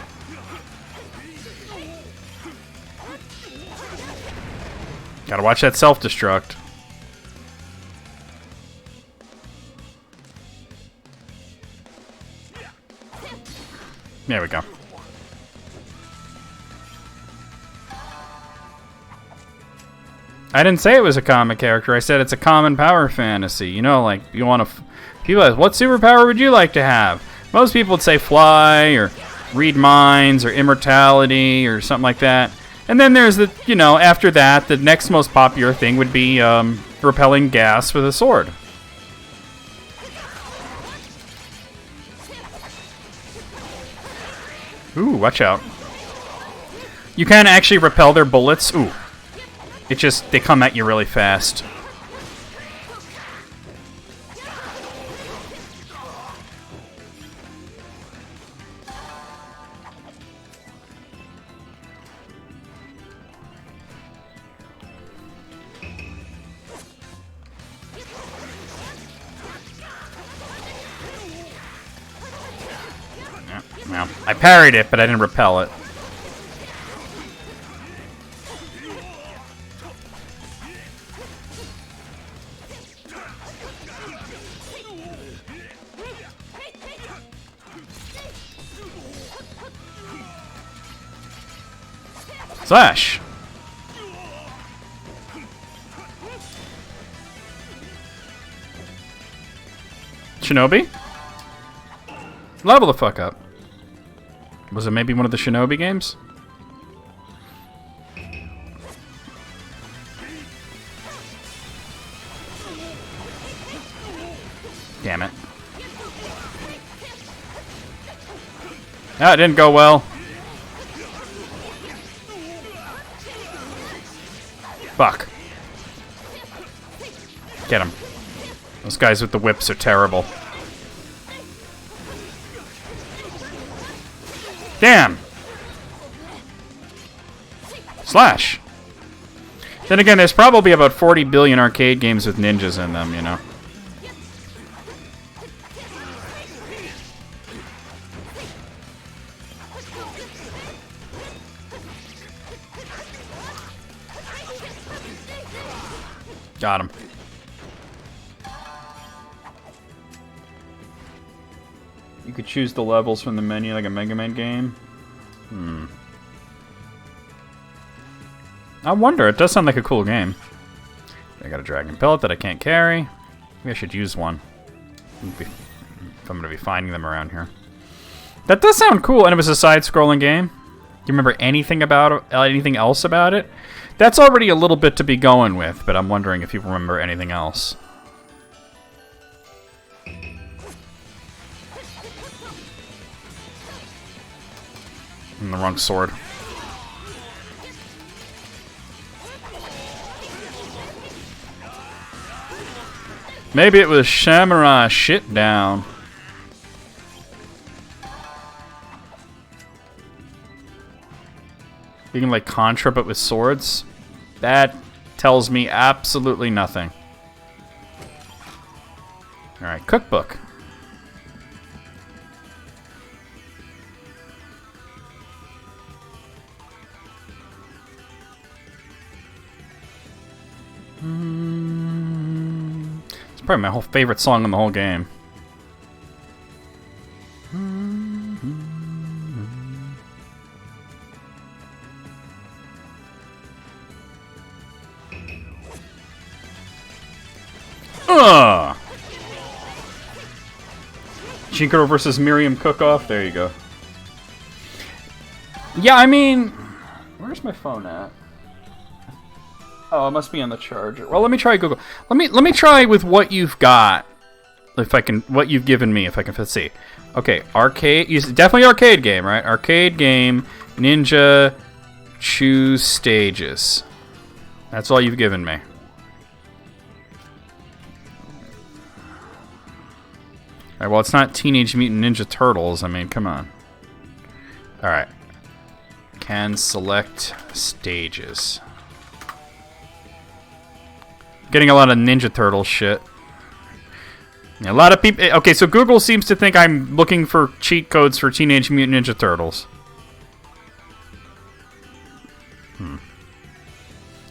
Gotta watch that self-destruct. There we go. I didn't say it was a comic character. I said it's a common power fantasy. You know, like, you want to... People ask, what superpower would you like to have? Most people would say fly, or read minds, or immortality, or something like that. And then there's the, you know, after that, the next most popular thing would be repelling gas with a sword. Ooh, watch out. You can actually repel their bullets. Ooh. It just, they come at you really fast. Well, I parried it, but I didn't repel it. Slash! Shinobi? Level the fuck up. Was it maybe one of the Shinobi games? Damn it. Ah, it didn't go well. Fuck. Get him. Those guys with the whips are terrible. Damn! Slash! Then again, there's probably about 40 billion arcade games with ninjas in them, you know. Got him. You could choose the levels from the menu like a Mega Man game. I wonder. It does sound like a cool game. I got a Dragon Pellet that I can't carry. Maybe I should use one. If I'm going to be finding them around here. That does sound cool, and it was a side-scrolling game. Do you remember anything else about it? That's already a little bit to be going with, but I'm wondering if you remember anything else. The wrong sword. Maybe it was Samurai shit down. Being like Contra but with swords? That tells me absolutely nothing. Alright, cookbook. It's probably my whole favorite song in the whole game. Jinkaro versus Miriam Cook-Off. There you go. Yeah, I mean, where's my phone at? Oh, it must be on the charger. Well, let me try Google. Let me try with what you've got. If I can, what you've given me, if I can, let's see. Okay, arcade, definitely arcade game, right? Arcade game, ninja, choose stages. That's all you've given me. Alright, well, it's not Teenage Mutant Ninja Turtles. I mean, come on. Alright. Can select stages. Getting a lot of Ninja Turtles shit. A lot of people... Okay, so Google seems to think I'm looking for cheat codes for Teenage Mutant Ninja Turtles.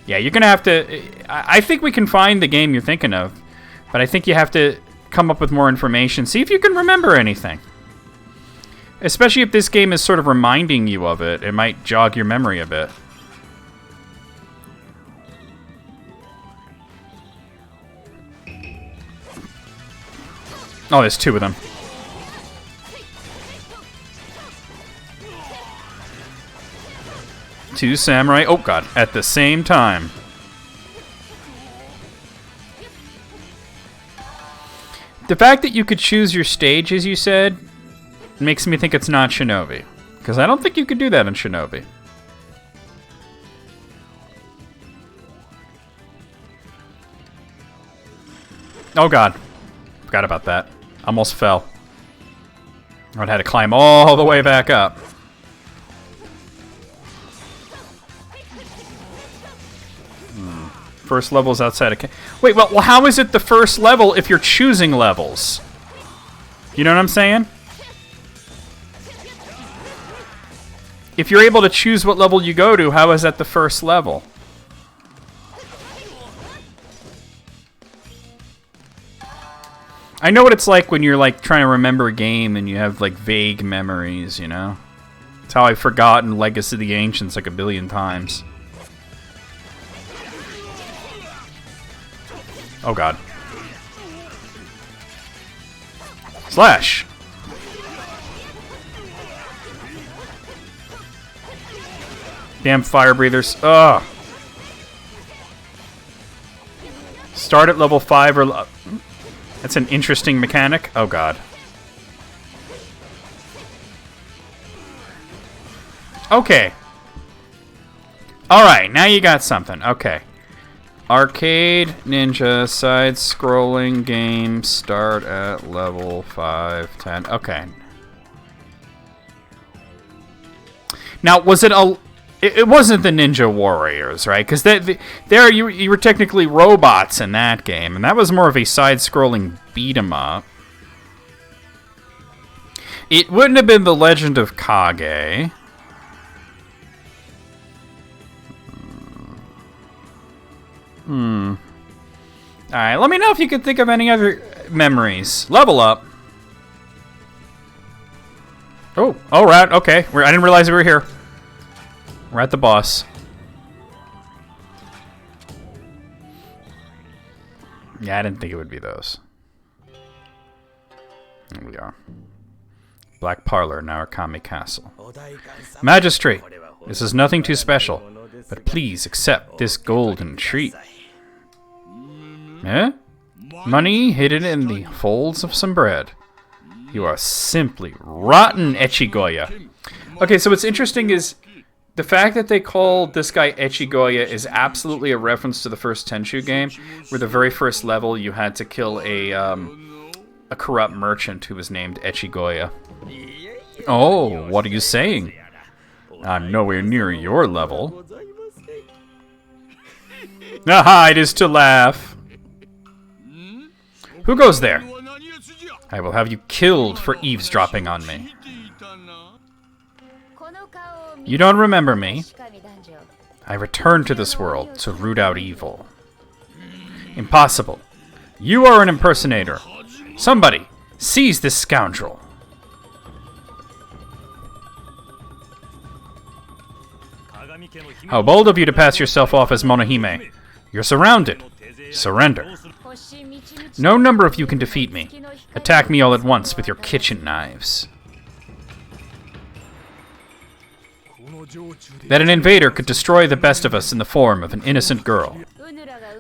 Yeah, you're gonna have to... I think we can find the game you're thinking of, but I think you have to come up with more information. See if you can remember anything. Especially if this game is sort of reminding you of it. It might jog your memory a bit. Oh, there's two of them. Two samurai. Oh, God. At the same time. The fact that you could choose your stage, as you said, makes me think it's not Shinobi. Because I don't think you could do that in Shinobi. Oh, God. Forgot about that. Almost fell. I'd had to climb all the way back up. First level's outside of... Wait, well, how is it the first level if you're choosing levels? You know what I'm saying? If you're able to choose what level you go to, how is that the first level? I know what it's like when you're like trying to remember a game and you have like vague memories, you know? It's how I've forgotten Legacy of the Ancients like a billion times. Oh, God. Slash! Damn fire breathers. Ugh! Start at level 5 or... That's an interesting mechanic. Oh, God. Okay. Alright, now you got something. Okay. Arcade, ninja, side-scrolling game, start at level 5, 10. Okay. Now, was it a... It wasn't the Ninja Warriors, right? Because there you were technically robots in that game, and that was more of a side-scrolling beat-em-up. It wouldn't have been The Legend of Kage. Alright, let me know if you can think of any other memories. Level up. Oh, right, okay. I didn't realize we were here. We're at the boss. Yeah, I didn't think it would be those. Here we are. Black Parlor, Narukami Castle. Magistrate, this is nothing too special, but please accept this golden treat. Eh? Money hidden in the folds of some bread. You are simply rotten, Echigoya. Okay, so what's interesting is the fact that they called this guy Echigoya is absolutely a reference to the first Tenchu game, where the very first level you had to kill a corrupt merchant who was named Echigoya. Oh, what are you saying? I'm nowhere near your level. Aha, it is to laugh. Who goes there? I will have you killed for eavesdropping on me. You don't remember me. I returned to this world to root out evil. Impossible. You are an impersonator. Somebody, seize this scoundrel. How bold of you to pass yourself off as Monohime. You're surrounded. Surrender. No number of you can defeat me. Attack me all at once with your kitchen knives. That an invader could destroy the best of us in the form of an innocent girl.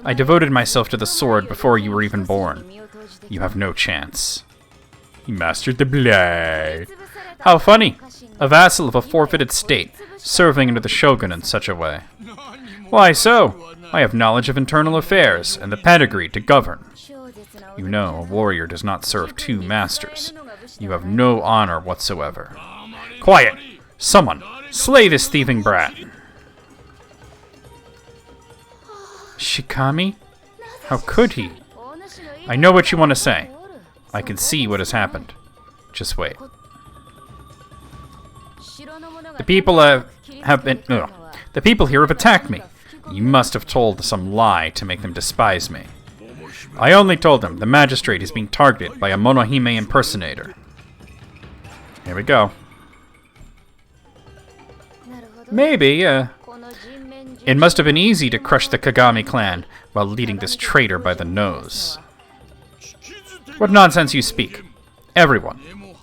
I devoted myself to the sword before you were even born. You have no chance. He mastered the blade. How funny! A vassal of a forfeited state, serving under the shogun in such a way. Why so? I have knowledge of internal affairs and the pedigree to govern. You know, a warrior does not serve two masters. You have no honor whatsoever. Quiet! Someone, slay this thieving brat! Shikami? How could he? I know what you want to say. I can see what has happened. Just wait. The people the people here have attacked me. You must have told some lie to make them despise me. I only told them the magistrate is being targeted by a Monohime impersonator. Here we go. Maybe, it must have been easy to crush the Kagami clan while leading this traitor by the nose. What nonsense you speak. Everyone,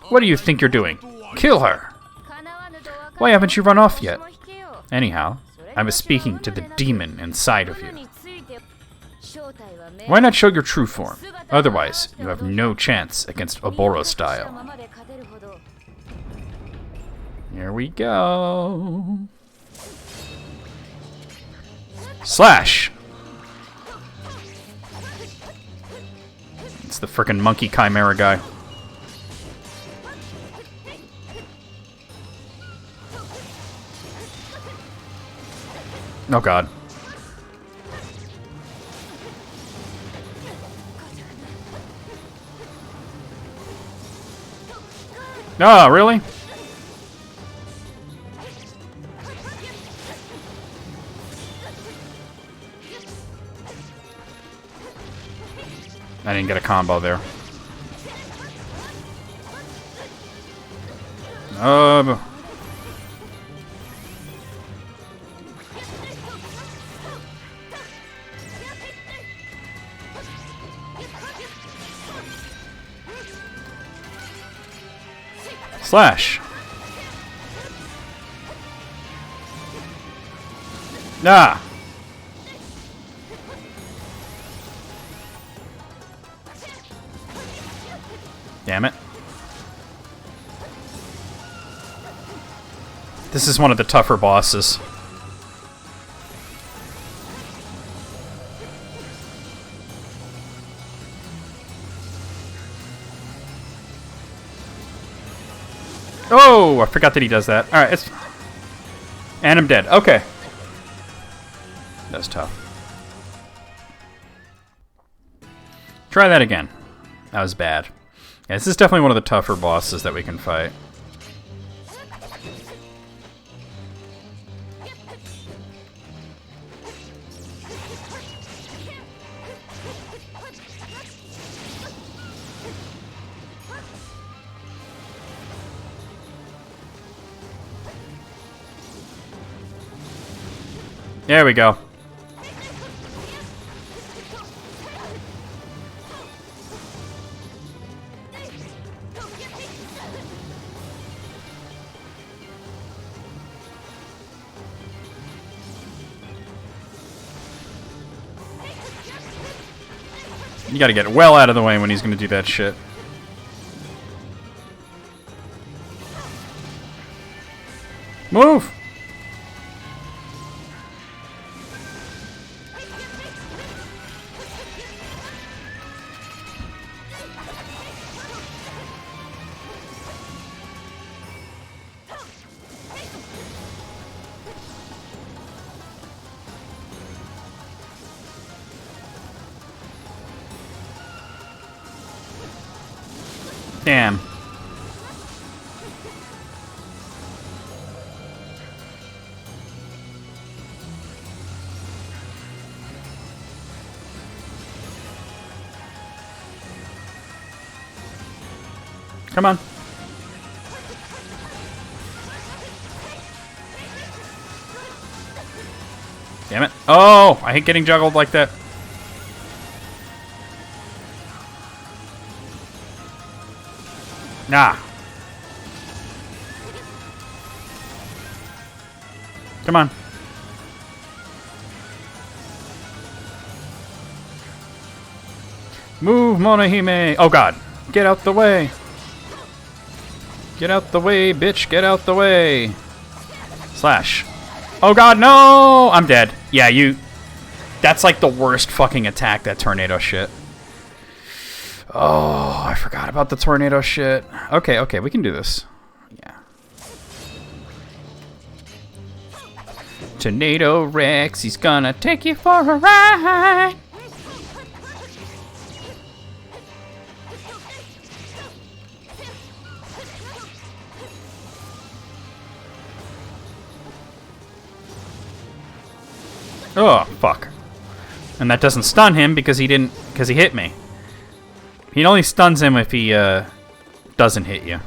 what do you think you're doing? Kill her! Why haven't you run off yet? Anyhow, I was speaking to the demon inside of you. Why not show your true form? Otherwise, you have no chance against Oboro style. Here we go. Slash! It's the frickin' monkey chimera guy. Oh god. Oh, really? I didn't get a combo there. Slash. Ah. Damn it. This is one of the tougher bosses. Oh, I forgot that he does that. Alright, it's... And I'm dead. Okay. That was tough. Try that again. That was bad. Yeah, this is definitely one of the tougher bosses that we can fight. There we go. You gotta get well out of the way when he's gonna do that shit. Move! Damn. Come on. Damn it. Oh, I hate getting juggled like that. Nah. Come on. Move, Monohime. Oh, God. Get out the way. Get out the way, bitch. Get out the way. Slash. Oh, God, no. I'm dead. Yeah, you... That's like the worst fucking attack, that tornado shit. Oh, I forgot about the tornado shit. Okay, okay, we can do this. Yeah. Tornado Rex, he's gonna take you for a ride. Oh, fuck. And that doesn't stun him because he hit me. He only stuns him if he doesn't hit you.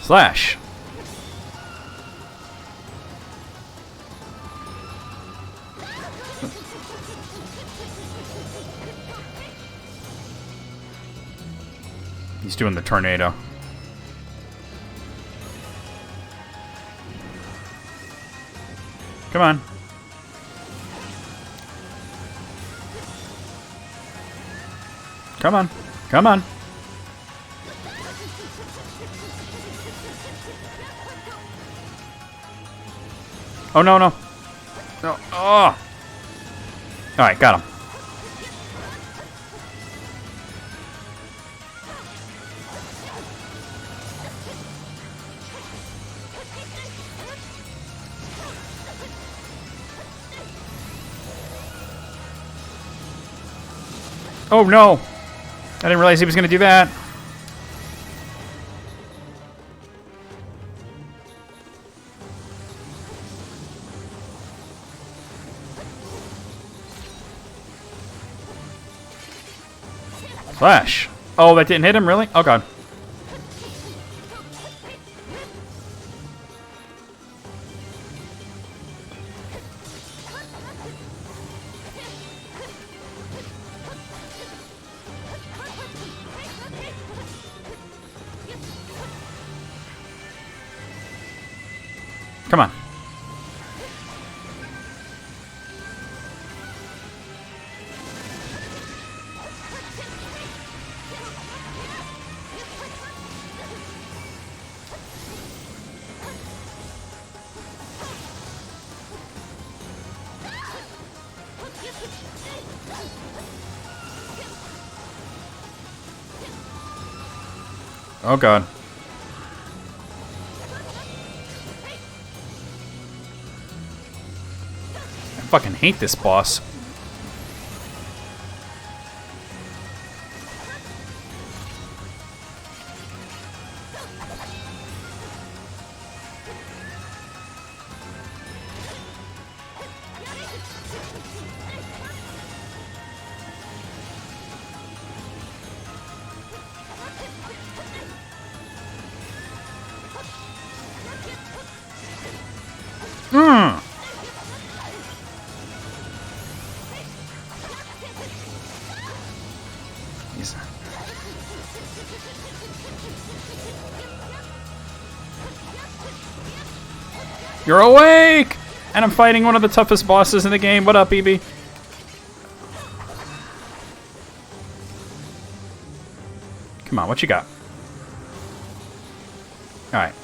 Slash. He's doing the tornado. Come on. Come on. Come on. Oh, no, no. No. Oh. Alright, got him. Oh, no. I didn't realize he was going to do that. Flash. Oh, that didn't hit him, really? Oh, God. Come on. Oh, God. I fucking hate this boss. You're awake! And I'm fighting one of the toughest bosses in the game. What up, BB? Come on, what you got? Alright.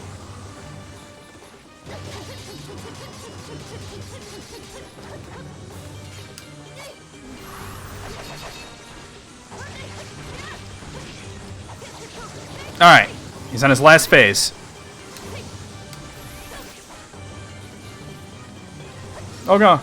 Alright. He's on his last phase. Oh god.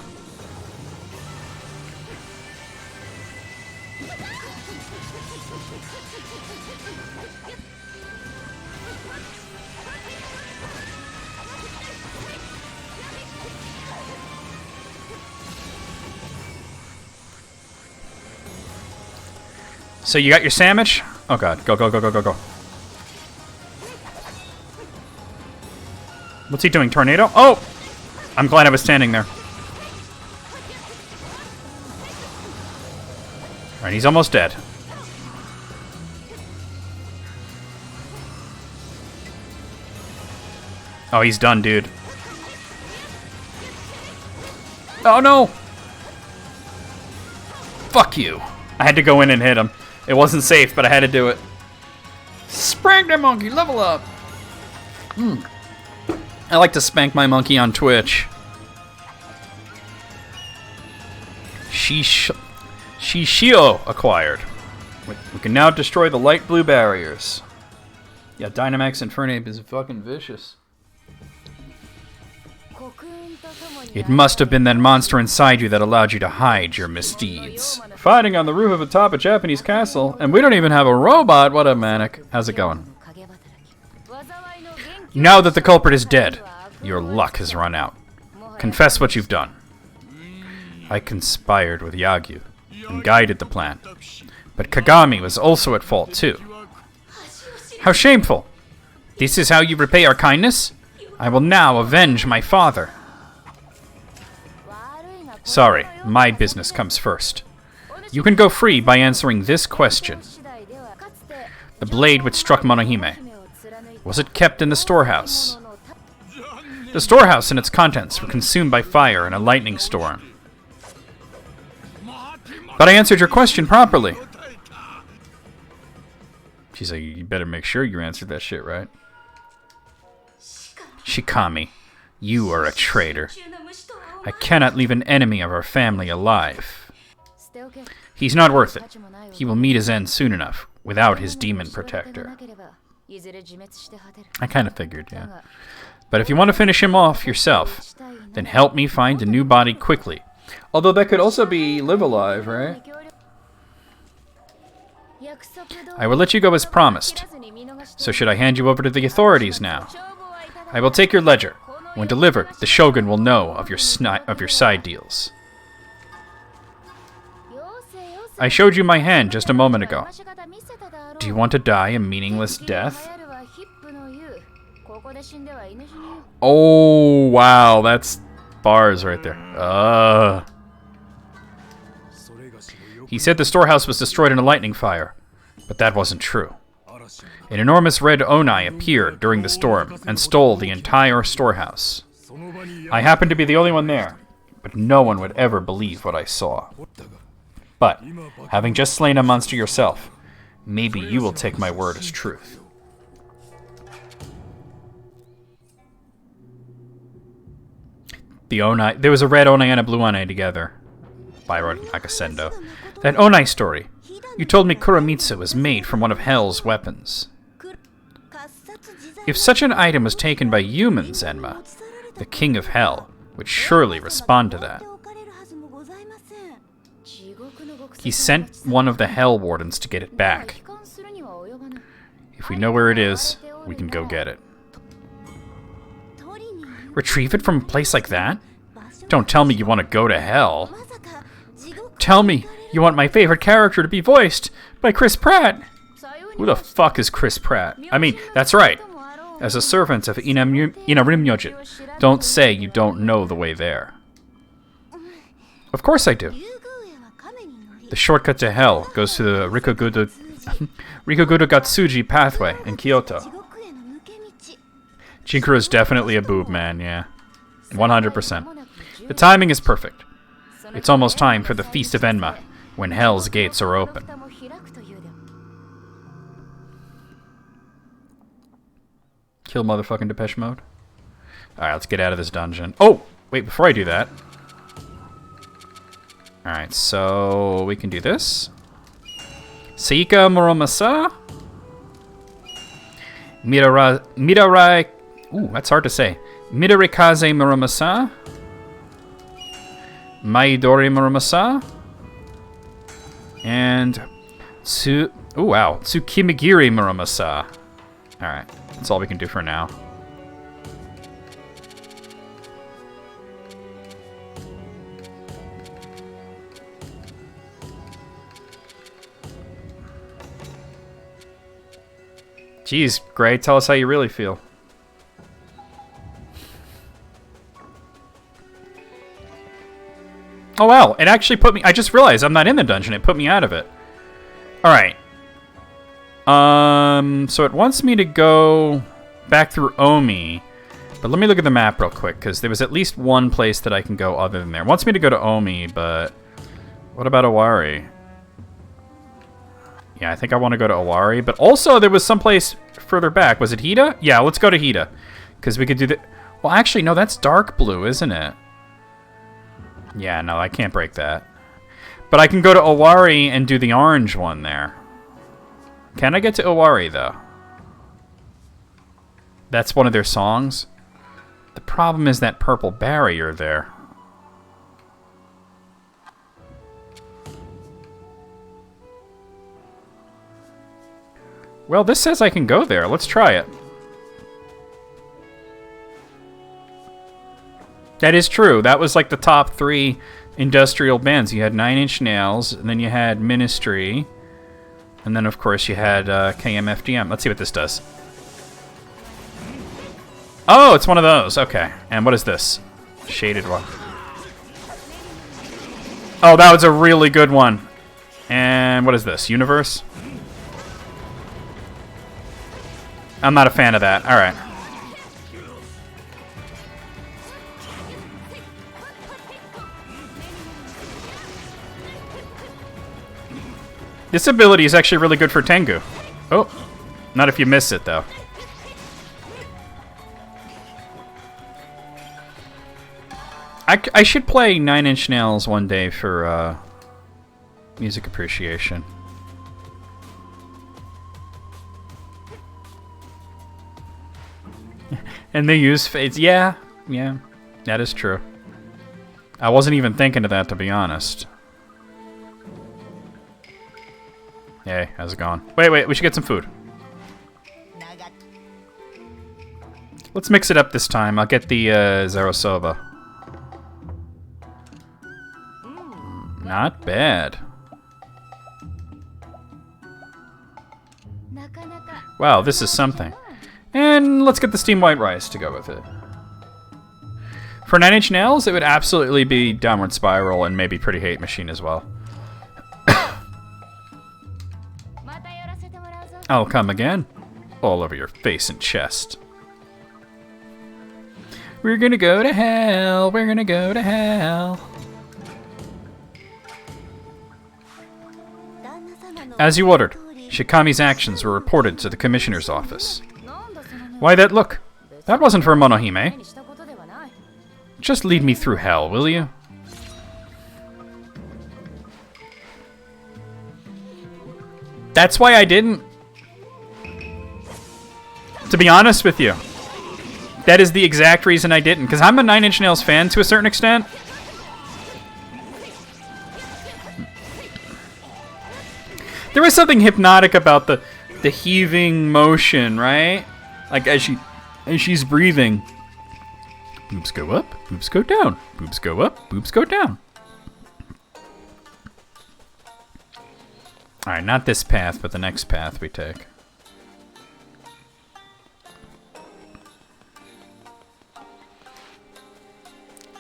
So you got your sandwich? Oh god, go, go, go, go, go, go. What's he doing, tornado? Oh! I'm glad I was standing there. Alright, he's almost dead. Oh, he's done, dude. Oh no! Fuck you. I had to go in and hit him. It wasn't safe, but I had to do it. Spank that monkey, level up! I like to spank my monkey on Twitch. Shishio acquired. We can now destroy the light blue barriers. Yeah, Dynamax Infernape is fucking vicious. It must have been that monster inside you that allowed you to hide your misdeeds. Fighting on the roof of a Japanese castle, and we don't even have a robot. What up, Manic? How's it going? Now that the culprit is dead, your luck has run out. Confess what you've done. I conspired with Yagyu and guided the plan. But Kagami was also at fault, too. How shameful! This is how you repay our kindness? I will now avenge my father. Sorry, my business comes first. You can go free by answering this question. The blade which struck Monohime, was it kept in the storehouse? The storehouse and its contents were consumed by fire in a lightning storm. But I answered your question properly. She's like, you better make sure you answered that shit right. Shikami, you are a traitor. I cannot leave an enemy of our family alive. He's not worth it. He will meet his end soon enough, without his demon protector. I kind of figured, yeah. But if you want to finish him off yourself, then help me find a new body quickly. Although that could also be live alive, right? I will let you go as promised. So should I hand you over to the authorities now? I will take your ledger. When delivered, the Shogun will know of your side deals. I showed you my hand just a moment ago. Do you want to die a meaningless death? Oh, wow, that's bars right there. He said the storehouse was destroyed in a lightning fire, but that wasn't true. An enormous red Onai appeared during the storm and stole the entire storehouse. I happened to be the only one there, but no one would ever believe what I saw. But, having just slain a monster yourself, maybe you will take my word as truth. The Onai, there was a red Onai and a blue Onai together. Byron Akasendo. That Onai story. You told me Kuramitsu was made from one of Hell's weapons. If such an item was taken by humans, Enma, the King of Hell would surely respond to that. He sent one of the Hell Wardens to get it back. If we know where it is, we can go get it. Retrieve it from a place like that? Don't tell me you want to go to hell. Tell me you want my favorite character to be voiced by Chris Pratt. Who the fuck is Chris Pratt? I mean, that's right. As a servant of Inarimyojin, don't say you don't know the way there. Of course I do. The shortcut to hell goes to the Rikugudo Gatsuji pathway in Kyoto. Jinkuro's definitely a boob man, yeah. 100%. The timing is perfect. It's almost time for the Feast of Enma, when Hell's gates are open. Kill motherfucking Depeche Mode. Alright, let's get out of this dungeon. Oh! Wait, before I do that. Alright, so we can do this. Seika Muramasa. Mirarai. Ooh, that's hard to say. Midarikaze Muramasa. Maidori Muramasa. And Tsukimigiri Muramasa. Alright, that's all we can do for now. Jeez, Gray, tell us how you really feel. Oh wow, it actually put me... I just realized I'm not in the dungeon. It put me out of it. Alright. So it wants me to go back through Omi. But let me look at the map real quick, because there was at least one place that I can go other than there. It wants me to go to Omi, but... What about Owari? Yeah, I think I want to go to Owari, but also there was someplace further back. Was it Hida? Yeah, let's go to Hida, because we could do the... Well, actually, no, that's dark blue, isn't it? Yeah, no, I can't break that. But I can go to Owari and do the orange one there. Can I get to Owari, though? That's one of their songs? The problem is that purple barrier there. Well, this says I can go there. Let's try it. That is true. That was like the top 3 industrial bands. You had Nine Inch Nails, and then you had Ministry, and then of course you had KMFDM. Let's see what this does. Oh, it's one of those. Okay. And what is this? Shaded one. Oh, that was a really good one. And what is this? Universe? I'm not a fan of that. Alright. This ability is actually really good for Tengu. Oh, not if you miss it, though. I should play Nine Inch Nails one day for music appreciation. And they use fades. Yeah, that is true. I wasn't even thinking of that, to be honest. Hey, how's it going? Wait, we should get some food. Let's mix it up this time. I'll get the Zarosoba. Not bad. Wow, this is something. And let's get the steamed white rice to go with it. For Nine Inch Nails, it would absolutely be Downward Spiral and maybe Pretty Hate Machine as well. I'll come again. All over your face and chest. We're gonna go to hell. We're gonna go to hell. As you ordered, Shikami's actions were reported to the Commissioner's office. Why that look? That wasn't for Monohime. Just lead me through hell, will you? That's why I didn't. To be honest with you, that is the exact reason I didn't. Because I'm a Nine Inch Nails fan to a certain extent. There was something hypnotic about the heaving motion, right? Like as she's breathing. Boobs go up, boobs go down. Boobs go up, boobs go down. Alright, not this path, but the next path we take.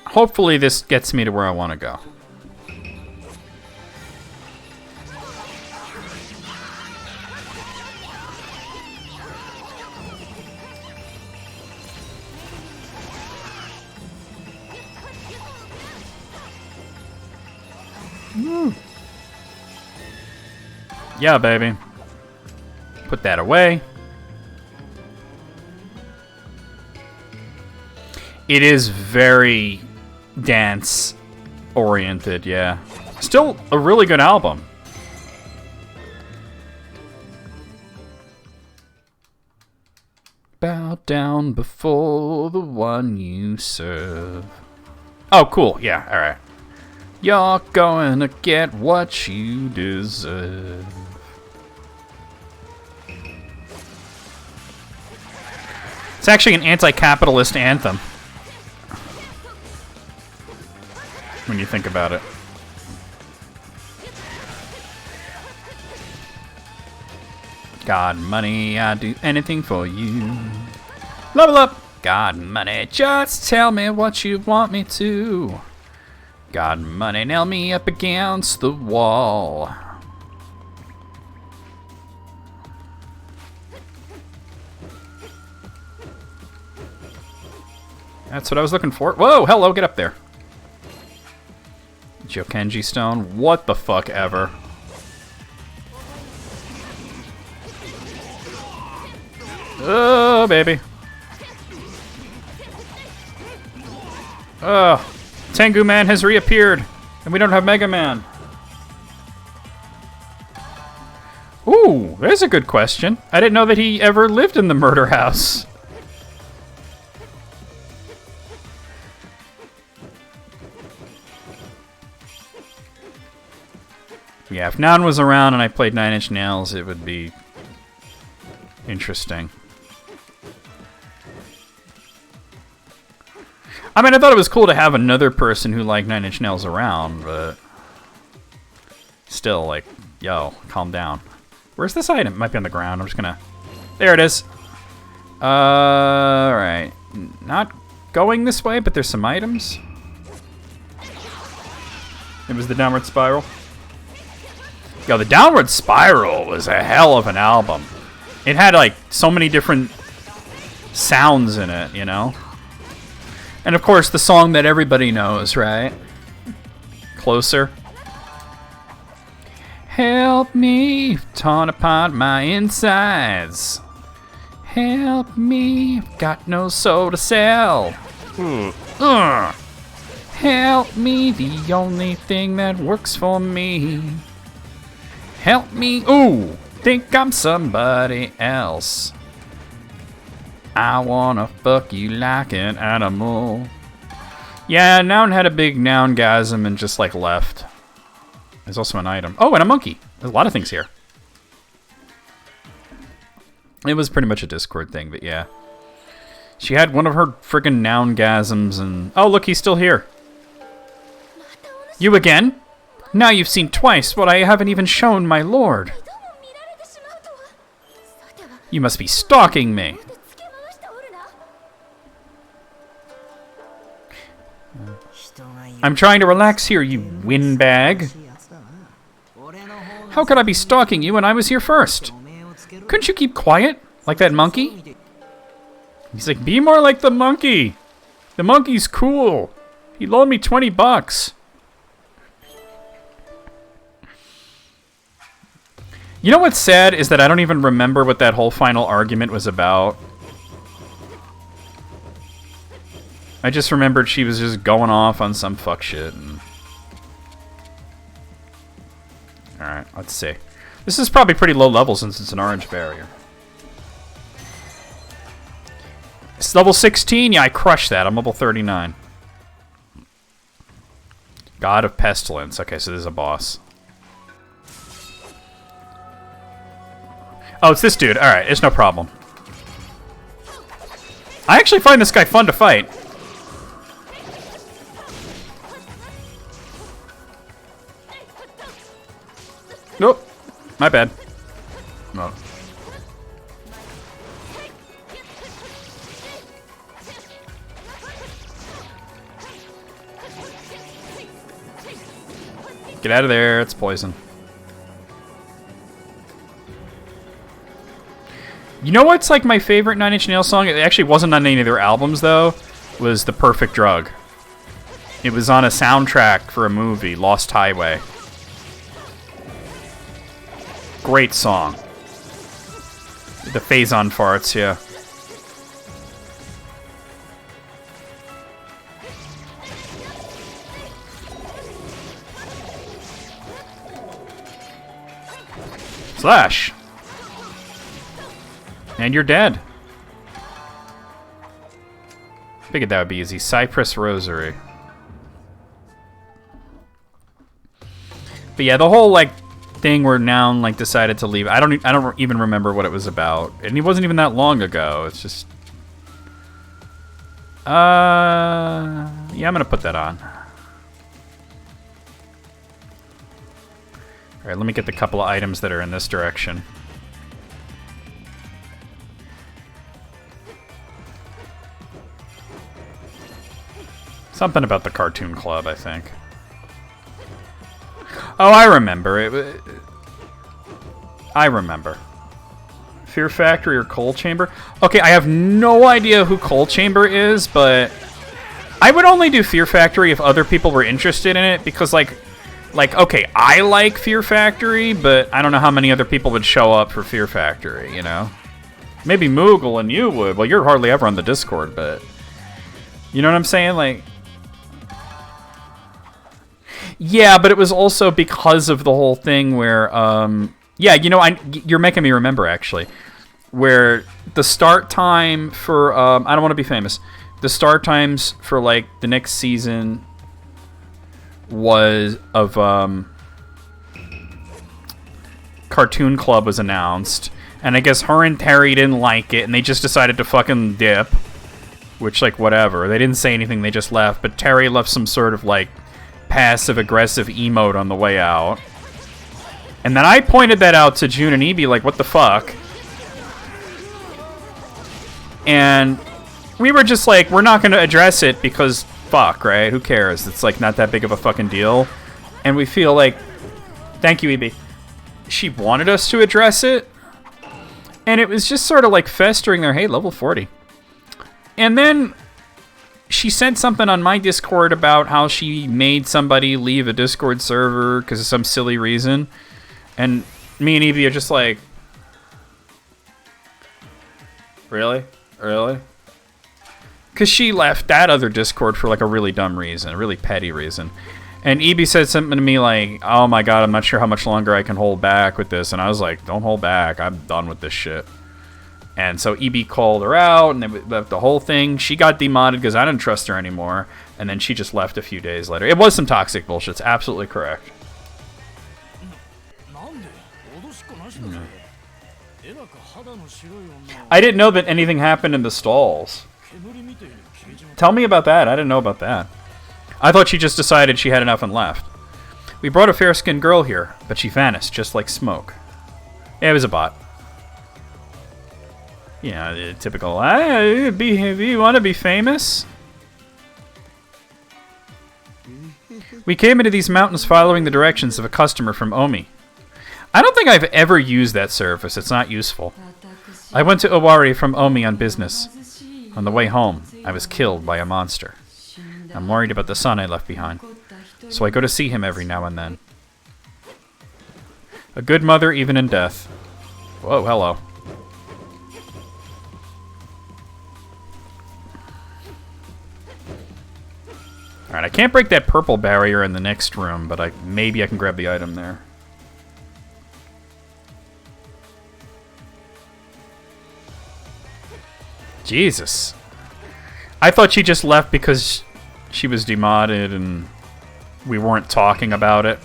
Hopefully this gets me to where I want to go. Yeah, baby. Put that away. It is very dance-oriented, yeah. Still a really good album. Bow down before the one you serve. Oh, cool. Yeah, alright. You're going to get what you deserve. It's actually an anti-capitalist anthem. When you think about it. God, money, I'd do anything for you. Level up! God, money, just tell me what you want me to. God, money, nail me up against the wall. That's what I was looking for. Whoa, hello, get up there. Jokenji Stone, what the fuck ever. Oh, baby. Oh, Tengu Man has reappeared, and we don't have Mega Man. Ooh, there's a good question. I didn't know that he ever lived in the murder house. Yeah, if Nan was around and I played 9 Inch Nails, it would be interesting. I mean, I thought it was cool to have another person who liked 9 Inch Nails around, but still, like, yo, calm down. Where's this item? It might be on the ground. I'm just gonna... There it is. Alright. Not going this way, but there's some items. It was the Downward Spiral. Yo, the Downward Spiral was a hell of an album. It had, like, so many different sounds in it, you know? And, of course, the song that everybody knows, right? Closer. Help me, torn apart my insides. Help me, got no soul to sell. Help me, the only thing that works for me. Help me, ooh, think I'm somebody else. I wanna fuck you like an animal. Yeah, Noun had a big noun-gasm and just, like, left. There's also an item. Oh, and a monkey. There's a lot of things here. It was pretty much a Discord thing, but yeah. She had one of her friggin' noun-gasms and... Oh, look, he's still here. You again? Now you've seen twice what I haven't even shown my lord. You must be stalking me. I'm trying to relax here, you windbag. How could I be stalking you when I was here first? Couldn't you keep quiet, like that monkey? He's like, be more like the monkey. The monkey's cool. He loaned me $20. You know what's sad is that I don't even remember what that whole final argument was about. I just remembered she was just going off on some fuck shit. And... Alright, let's see. This is probably pretty low level since it's an orange barrier. It's level 16? Yeah, I crushed that. I'm level 39. God of Pestilence. Okay, so this is a boss. Oh, it's this dude. Alright, it's no problem. I actually find this guy fun to fight. Nope. My bad. No. Get out of there. It's poison. You know what's like my favorite 9 Inch Nails song? It actually wasn't on any of their albums, though. Was The Perfect Drug. It was on a soundtrack for a movie, Lost Highway. Great song. The Phazon farts, yeah. Slash. And you're dead. Figured that would be easy. Cypress Rosary. But yeah, the whole like thing where Noun like decided to leave. I don't even remember what it was about, and it wasn't even that long ago. It's just, yeah, I'm gonna put that on. All right, let me get the couple of items that are in this direction. Something about the Cartoon Club, I think. Oh, I remember. I remember. Fear Factory or Coal Chamber? Okay, I have no idea who Coal Chamber is, but I would only do Fear Factory if other people were interested in it, because, like, okay, I like Fear Factory, but I don't know how many other people would show up for Fear Factory, you know? Maybe Moogle and you would. Well, you're hardly ever on the Discord, but... You know what I'm saying? Like... Yeah, but it was also because of the whole thing where, yeah, you know, you're making me remember, actually, where the start time for, I don't want to be famous, the start times for, like, the next season was of, Cartoon Club was announced, and I guess her and Terry didn't like it, and they just decided to fucking dip, which, like, whatever. They didn't say anything, they just left, but Terry left some sort of, like, passive-aggressive emote on the way out. And then I pointed that out to June and Evie, like, what the fuck? And we were just like, we're not going to address it because, fuck, right? Who cares? It's, like, not that big of a fucking deal. And we feel like, thank you, Evie. She wanted us to address it. And it was just sort of, like, festering there. Hey, level 40. And then... she sent something on my Discord about how she made somebody leave a Discord server because of some silly reason. And me and Evie are just like... Really? Really? Because she left that other Discord for like a really dumb reason, a really petty reason. And Evie said something to me like, oh my god, I'm not sure how much longer I can hold back with this. And I was like, don't hold back. I'm done with this shit. And so EB called her out, and they left the whole thing. She got demodded because I didn't trust her anymore. And then she just left a few days later. It was some toxic bullshit. It's absolutely correct. I didn't know that anything happened in the stalls. Tell me about that. I didn't know about that. I thought she just decided she had enough and left. We brought a fair-skinned girl here, but she vanished just like smoke. Yeah, it was a bot. Yeah, typical. You want to be famous? We came into these mountains following the directions of a customer from Omi. I don't think I've ever used that service. It's not useful. I went to Owari from Omi on business. On the way home, I was killed by a monster. I'm worried about the son I left behind, so I go to see him every now and then. A good mother even in death. Whoa, hello. Alright, I can't break that purple barrier in the next room, but maybe I can grab the item there. Jesus. I thought she just left because she was demodded and we weren't talking about it.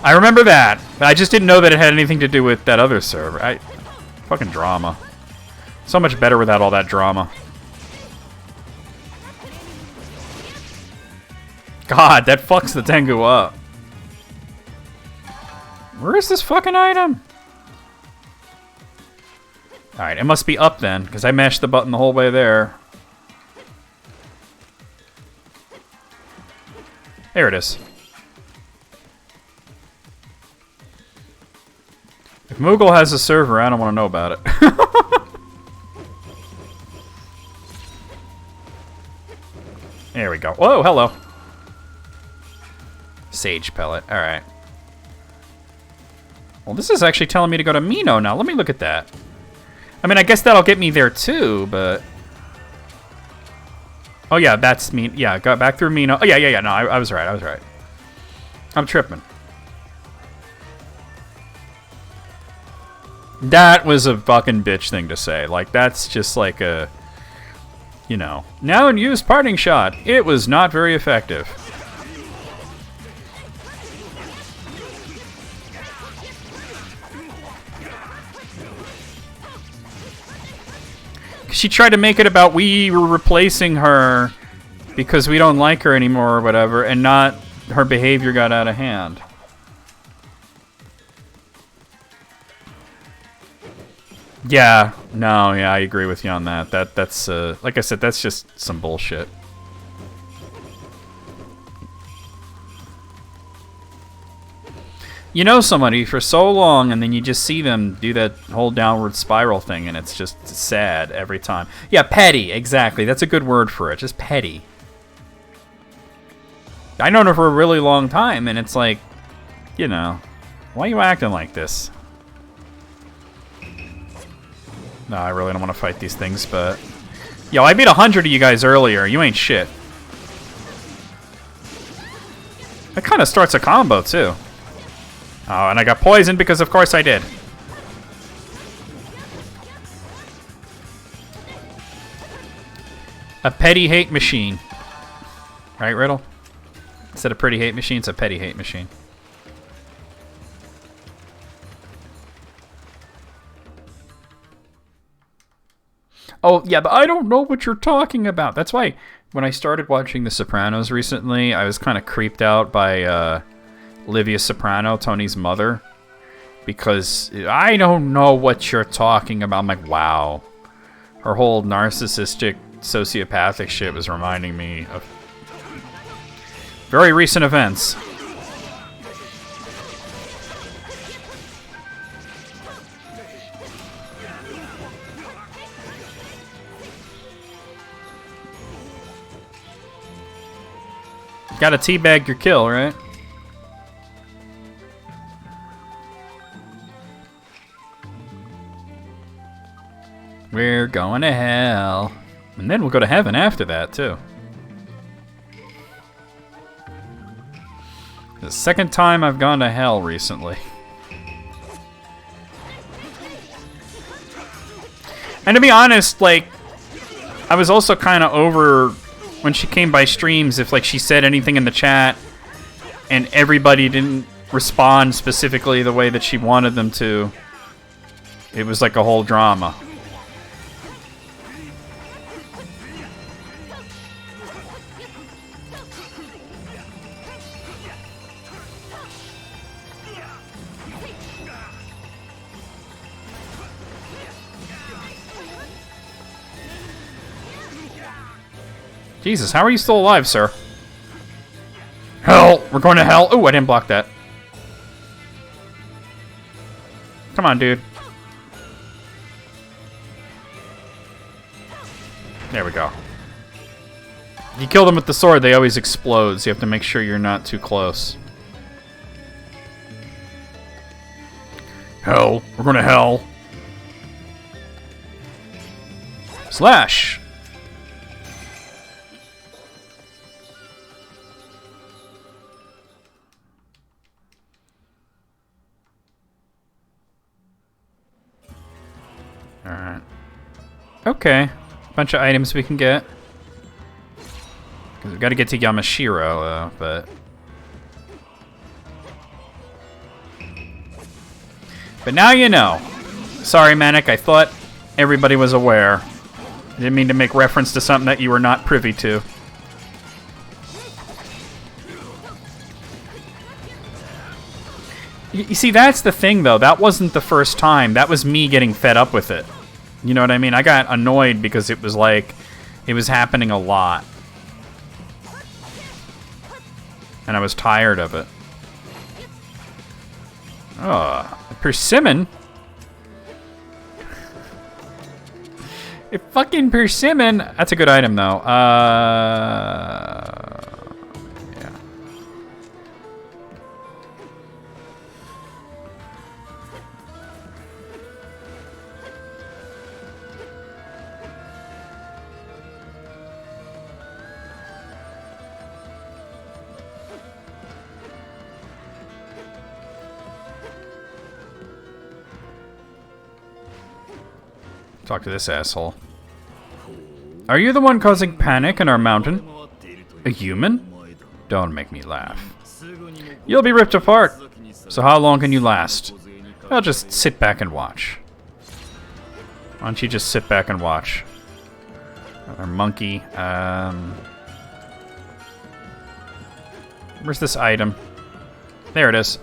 I remember that. I just didn't know that it had anything to do with that other server. Fucking drama. So much better without all that drama. God, that fucks the Tengu up. Where is this fucking item? Alright, it must be up then, because I mashed the button the whole way there. There it is. If Moogle has a server, I don't want to know about it. There we go. Whoa, hello. Sage Pellet. Alright. Well, this is actually telling me to go to Mino now. Let me look at that. I mean, I guess that'll get me there too, but... Oh, yeah, that's me. Yeah, got back through Mino. Oh, yeah. No, I was right. I'm tripping. That was a fucking bitch thing to say. Like, that's just like a... You know. Now in use parting shot. It was not very effective. She tried to make it about we were replacing her because we don't like her anymore or whatever, and not her behavior got out of hand. Yeah, no, yeah, I agree with you on that. That's like I said, that's just some bullshit. You know somebody for so long, and then you just see them do that whole downward spiral thing, and it's just sad every time. Yeah, petty, exactly. That's a good word for it. Just petty. I known her for a really long time, and it's like, you know, why are you acting like this? No, I really don't want to fight these things, but... Yo, I beat 100 of you guys earlier. You ain't shit. That kind of starts a combo, too. Oh, and I got poisoned because of course I did. A petty hate machine. Right, Riddle? Instead of pretty hate machine, it's a petty hate machine. Oh, yeah, but I don't know what you're talking about. That's why when I started watching The Sopranos recently, I was kind of creeped out by... Livia Soprano, Tony's mother, because I don't know what you're talking about. I'm like, wow. Her whole narcissistic, sociopathic shit was reminding me of very recent events. Gotta teabag your kill, right? We're going to hell. And then we'll go to heaven after that, too. The second time I've gone to hell recently. And to be honest, like, I was also kind of over when she came by streams if, like, she said anything in the chat and everybody didn't respond specifically the way that she wanted them to. It was like a whole drama. Jesus, how are you still alive, sir? Hell! We're going to hell! Ooh, I didn't block that. Come on, dude. There we go. If you kill them with the sword, they always explode, so you have to make sure you're not too close. Hell! We're going to hell! Slash! Alright. Okay. Bunch of items we can get. Because we've got to get to Yamashiro, but... But now you know. Sorry, Manic, I thought everybody was aware. I didn't mean to make reference to something that you were not privy to. You see, that's the thing, though. That wasn't the first time. That was me getting fed up with it. You know what I mean? I got annoyed because it was like, it was happening a lot. And I was tired of it. Oh, a persimmon? A fucking persimmon? That's a good item, though. Yeah. Talk to this asshole. Are you the one causing panic in our mountain? A human? Don't make me laugh. You'll be ripped apart. So how long can you last? I'll just sit back and watch. Why don't you just sit back and watch? Another monkey. Where's this item? There it is.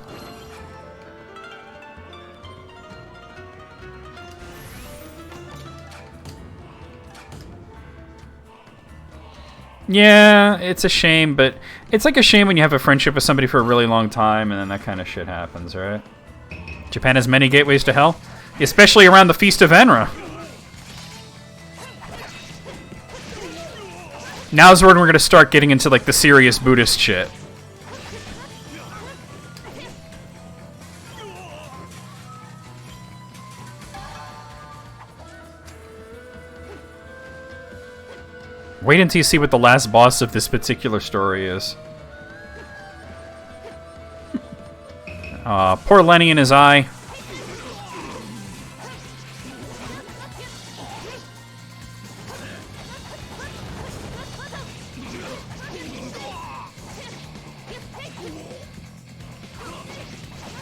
Yeah, it's a shame, but it's like a shame when you have a friendship with somebody for a really long time and then that kind of shit happens, right? Japan has many gateways to hell, especially around the Feast of Enra. Now's when we're going to start getting into like the serious Buddhist shit. Wait until you see what the last boss of this particular story is. Poor Lenny in his eye.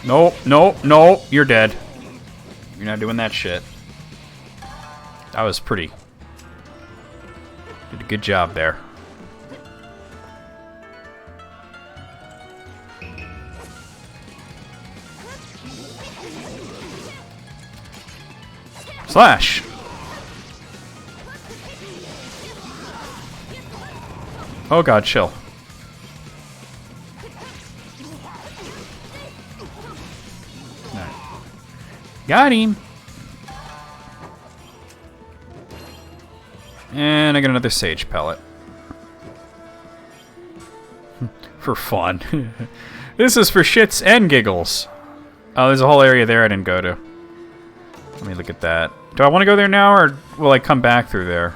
No, no, no, you're dead. You're not doing that shit. That was pretty. Did a good job there. Slash. Oh god, chill. Right. Got him. And I got another sage pellet. For fun. This is for shits and giggles. Oh, there's a whole area there I didn't go to. Let me look at that. Do I want to go there now, or will I come back through there?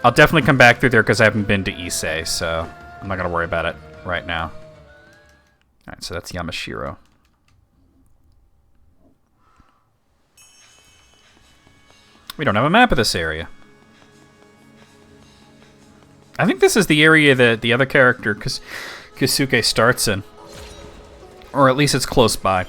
I'll definitely come back through there because I haven't been to Issei, so I'm not going to worry about it right now. Alright, so that's Yamashiro. We don't have a map of this area. I think this is the area that the other character, Kisuke, starts in. Or at least it's close by.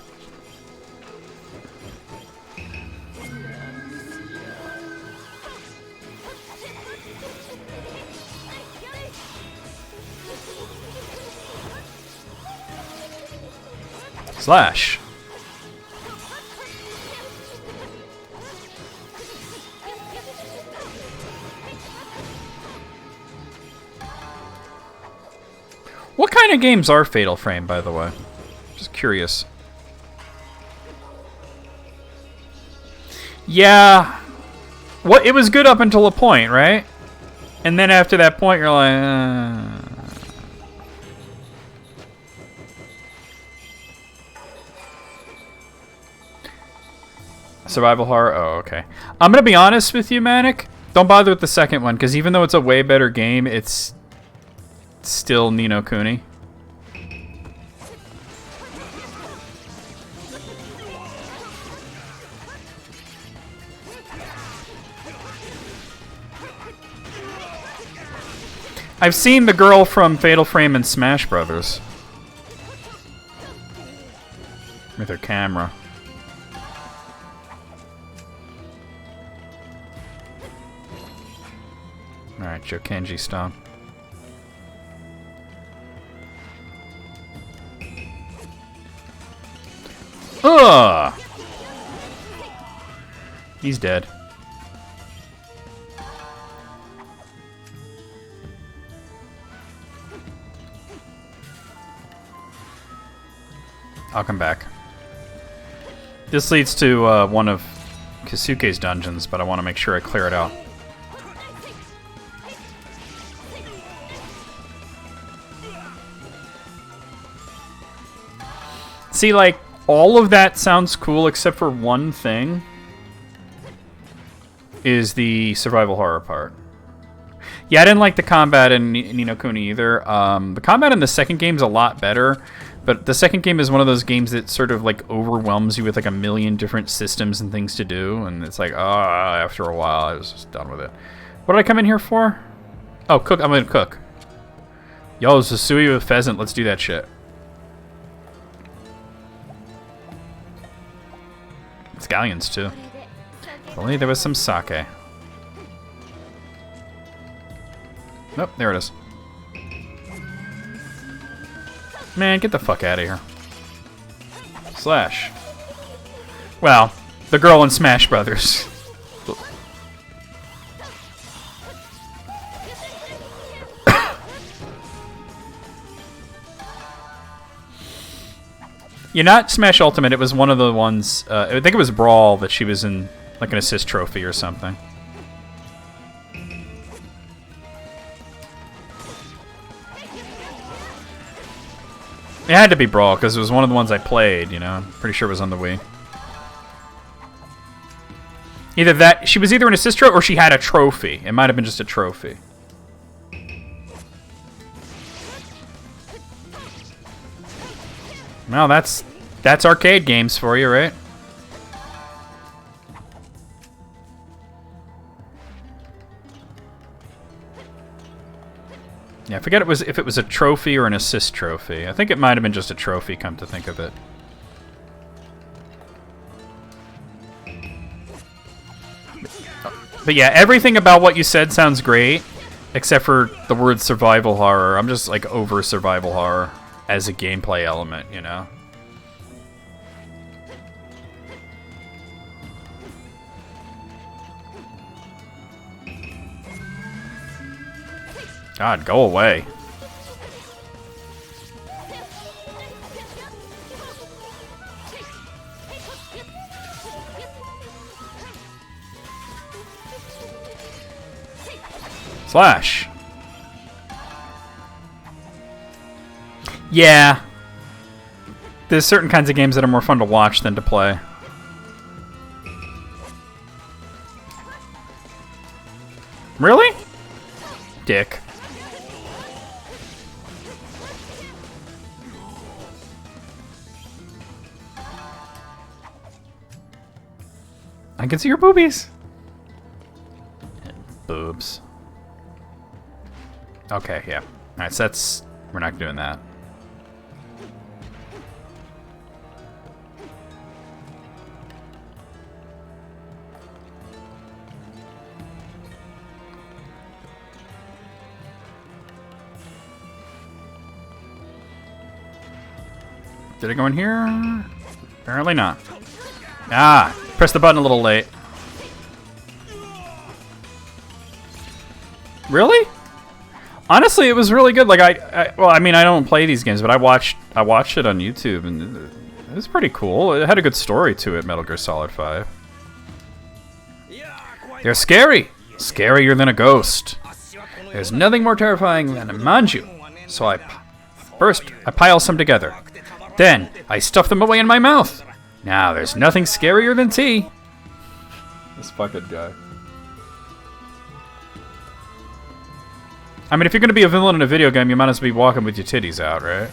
Slash. What kind of games are Fatal Frame, by the way? Just curious. Yeah. It was good up until a point, right? And then after that point, you're like... Survival horror? Oh, okay. I'm going to be honest with you, Manic. Don't bother with the second one, because even though it's a way better game, it's still Ni no Kuni. I've seen the girl from Fatal Frame and Smash Brothers. With her camera. Alright, Jokenji Stone. Ugh! He's dead. I'll come back. This leads to one of Kisuke's dungeons, but I want to make sure I clear it out. See, like, all of that sounds cool except for one thing. Is the survival horror part. Yeah, I didn't like the combat in Ni no Kuni either. The combat in the second game is a lot better, But the second game is one of those games that sort of like overwhelms you with like a million different systems and things to do, and it's like, after a while, I was just done with it. What did I come in here for? Oh, cook. I'm gonna cook. Yo, Susui with pheasant. Let's do that shit. Scallions too. If only there was some sake. Nope, there it is. Man, get the fuck out of here. Slash. Well, the girl in Smash Brothers. Yeah, not Smash Ultimate. It was one of the ones. I think it was Brawl that she was in, like an assist trophy or something. It had to be Brawl because it was one of the ones I played. You know, I'm pretty sure it was on the Wii. Either that, she was either an assist trophy or she had a trophy. It might have been just a trophy. Well, that's arcade games for you, right? Yeah, I forget if it was a trophy or an assist trophy. I think it might have been just a trophy, come to think of it. But yeah, everything about what you said sounds great, except for the word survival horror. I'm just like over survival horror as a gameplay element, you know? God, go away. Slash. Yeah. There's certain kinds of games that are more fun to watch than to play. Really? Dick. I can see your boobies. Boobs. Okay, yeah. Alright, so that's... We're not doing that. Did it go in here? Apparently not. Ah! Press the button a little late. Really? Honestly, it was really good. Like well, I mean, I don't play these games, but I watched it on YouTube, and it was pretty cool. It had a good story to it. Metal Gear Solid 5. They're scary, scarier than a ghost. There's nothing more terrifying than a manju. So first I pile some together, then I stuff them away in my mouth. Now there's nothing scarier than tea. This fucking guy. I mean, if you're going to be a villain in a video game, you might as well be walking with your titties out, right?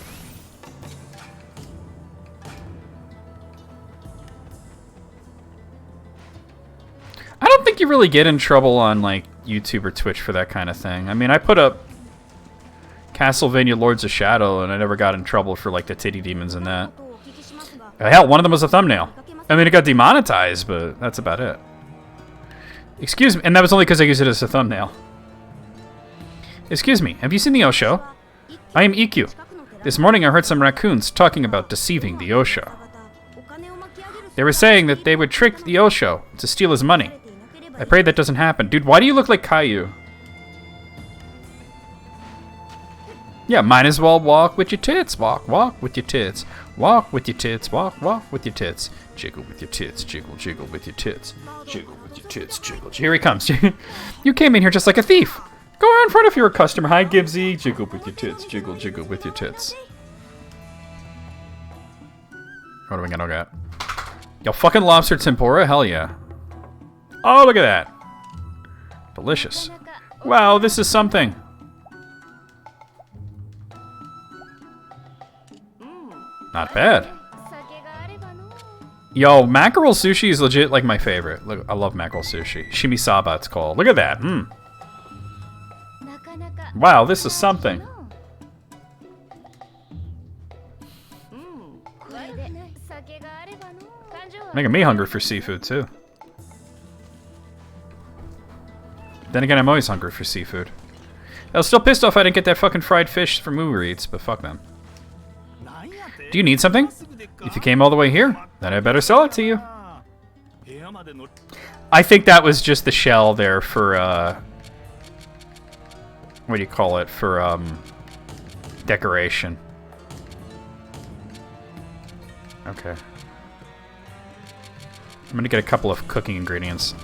I don't think you really get in trouble on, like, YouTube or Twitch for that kind of thing. I mean, I put up Castlevania Lords of Shadow, and I never got in trouble for, like, the titty demons and that. Hell, one of them was a thumbnail. I mean, it got demonetized, but that's about it. Excuse me, and that was only because I used it as a thumbnail. Excuse me, have you seen the Osho? I am EQ. This morning I heard some raccoons talking about deceiving the Osho. They were saying that they would trick the Osho to steal his money. I pray that doesn't happen. Dude, why do you look like Caillou? Yeah, might as well walk with your tits. Walk with your tits. Walk with your tits. Walk with your tits. Jiggle with your tits. Jiggle with your tits. Jiggle with your tits. Jiggle. Here he comes. You came in here just like a thief. Go around in front if you're a customer. Hi, Gibbsy. Jiggle with your tits. Jiggle with your tits. What are we gonna get? Yo, fucking lobster tempura? Hell yeah. Oh, look at that. Delicious. Wow, this is something. Not bad. Yo, mackerel sushi is legit like my favorite. Look, I love mackerel sushi. Shimisaba it's called. Look at that. Wow, this is something. Making me hungry for seafood too. Then again, I'm always hungry for seafood. I was still pissed off I didn't get that fucking fried fish from Uber Eats, but fuck them. Do you need something? If you came all the way here, then I better sell it to you. I think that was just the shell there for, what do you call it? For, decoration. Okay. I'm gonna get a couple of cooking ingredients.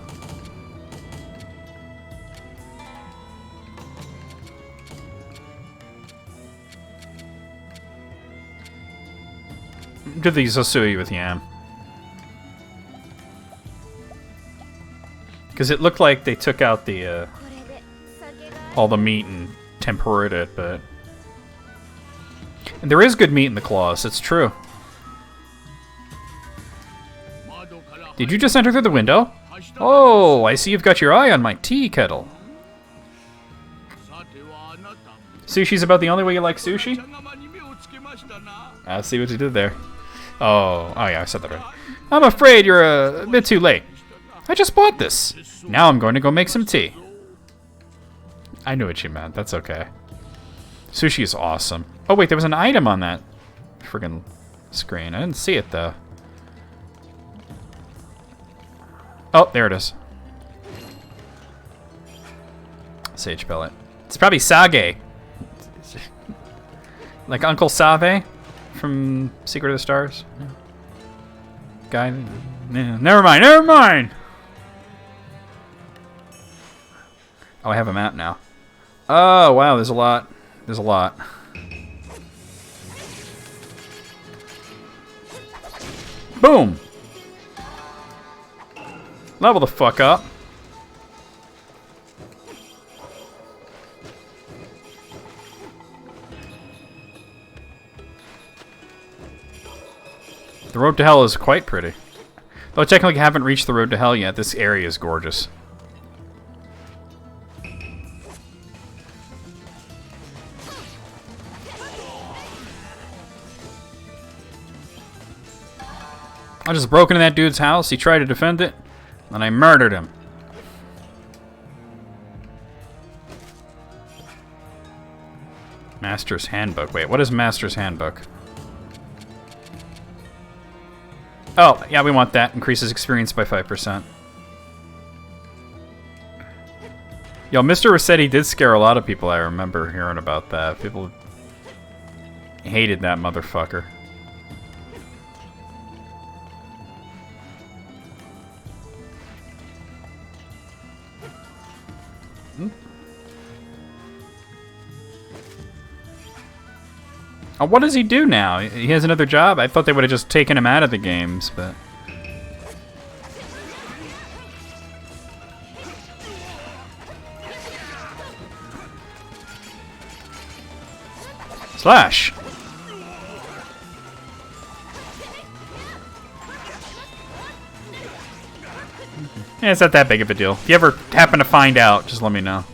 Do these osui with yam. Because it looked like they took out the, all the meat and tempered it, but... And there is good meat in the claws, it's true. Did you just enter through the window? Oh, I see you've got your eye on my tea kettle. Sushi's about the only way you like sushi? I see what you did there. Oh yeah, I said that right. I'm afraid you're a bit too late. I just bought this. Now I'm going to go make some tea. I knew what you meant. That's okay. Sushi is awesome. Oh wait, there was an item on that friggin' screen. I didn't see it though. Oh, there it is. Sage pellet. It's probably sage. Like Uncle Save from Secret of the Stars. Yeah. Guy. Yeah. Never mind, never mind! Oh, I have a map now. Oh, wow, there's a lot. There's a lot. Boom! Level the fuck up. The road to hell is quite pretty. Though I technically haven't reached the road to hell yet, this area is gorgeous. I just broke into that dude's house, he tried to defend it, and I murdered him. Master's Handbook. Wait, what is Master's Handbook? Oh, yeah, we want that. Increases experience by 5%. Yo, Mr. Rossetti did scare a lot of people, I remember hearing about that. People hated that motherfucker. Oh, what does he do now? He has another job? I thought they would have just taken him out of the games, but... Slash! Yeah, it's not that big of a deal. If you ever happen to find out, just let me know.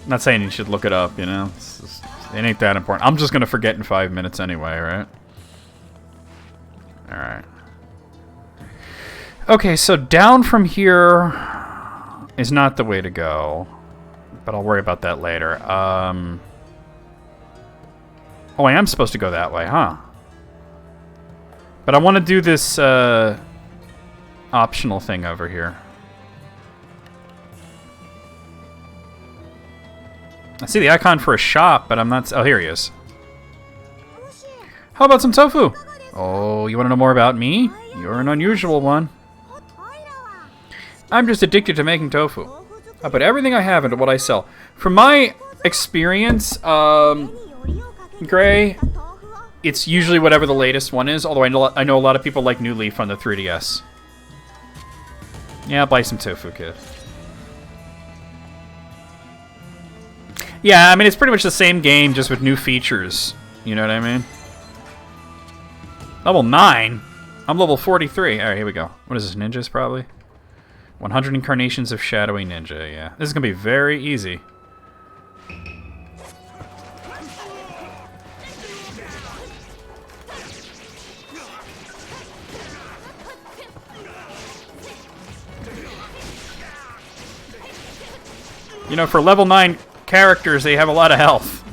I'm not saying you should look it up, you know? It ain't that important. I'm just gonna forget in 5 minutes anyway, right? Alright. Okay, so down from here is not the way to go. But I'll worry about that later. Oh, I am supposed to go that way, huh? But I want to do this optional thing over here. I see the icon for a shop, but I'm not... Oh, here he is. How about some tofu? Oh, you want to know more about me? You're an unusual one. I'm just addicted to making tofu. I put everything I have into what I sell. From my experience, Gray, it's usually whatever the latest one is, although I know a lot of people like New Leaf on the 3DS. Yeah, buy some tofu, kid. Yeah, I mean, it's pretty much the same game, just with new features. You know what I mean? Level 9? I'm level 43. Alright, here we go. What is this, ninjas probably? 100 incarnations of Shadowy Ninja, yeah. This is going to be very easy. You know, for level 9 characters, they have a lot of health.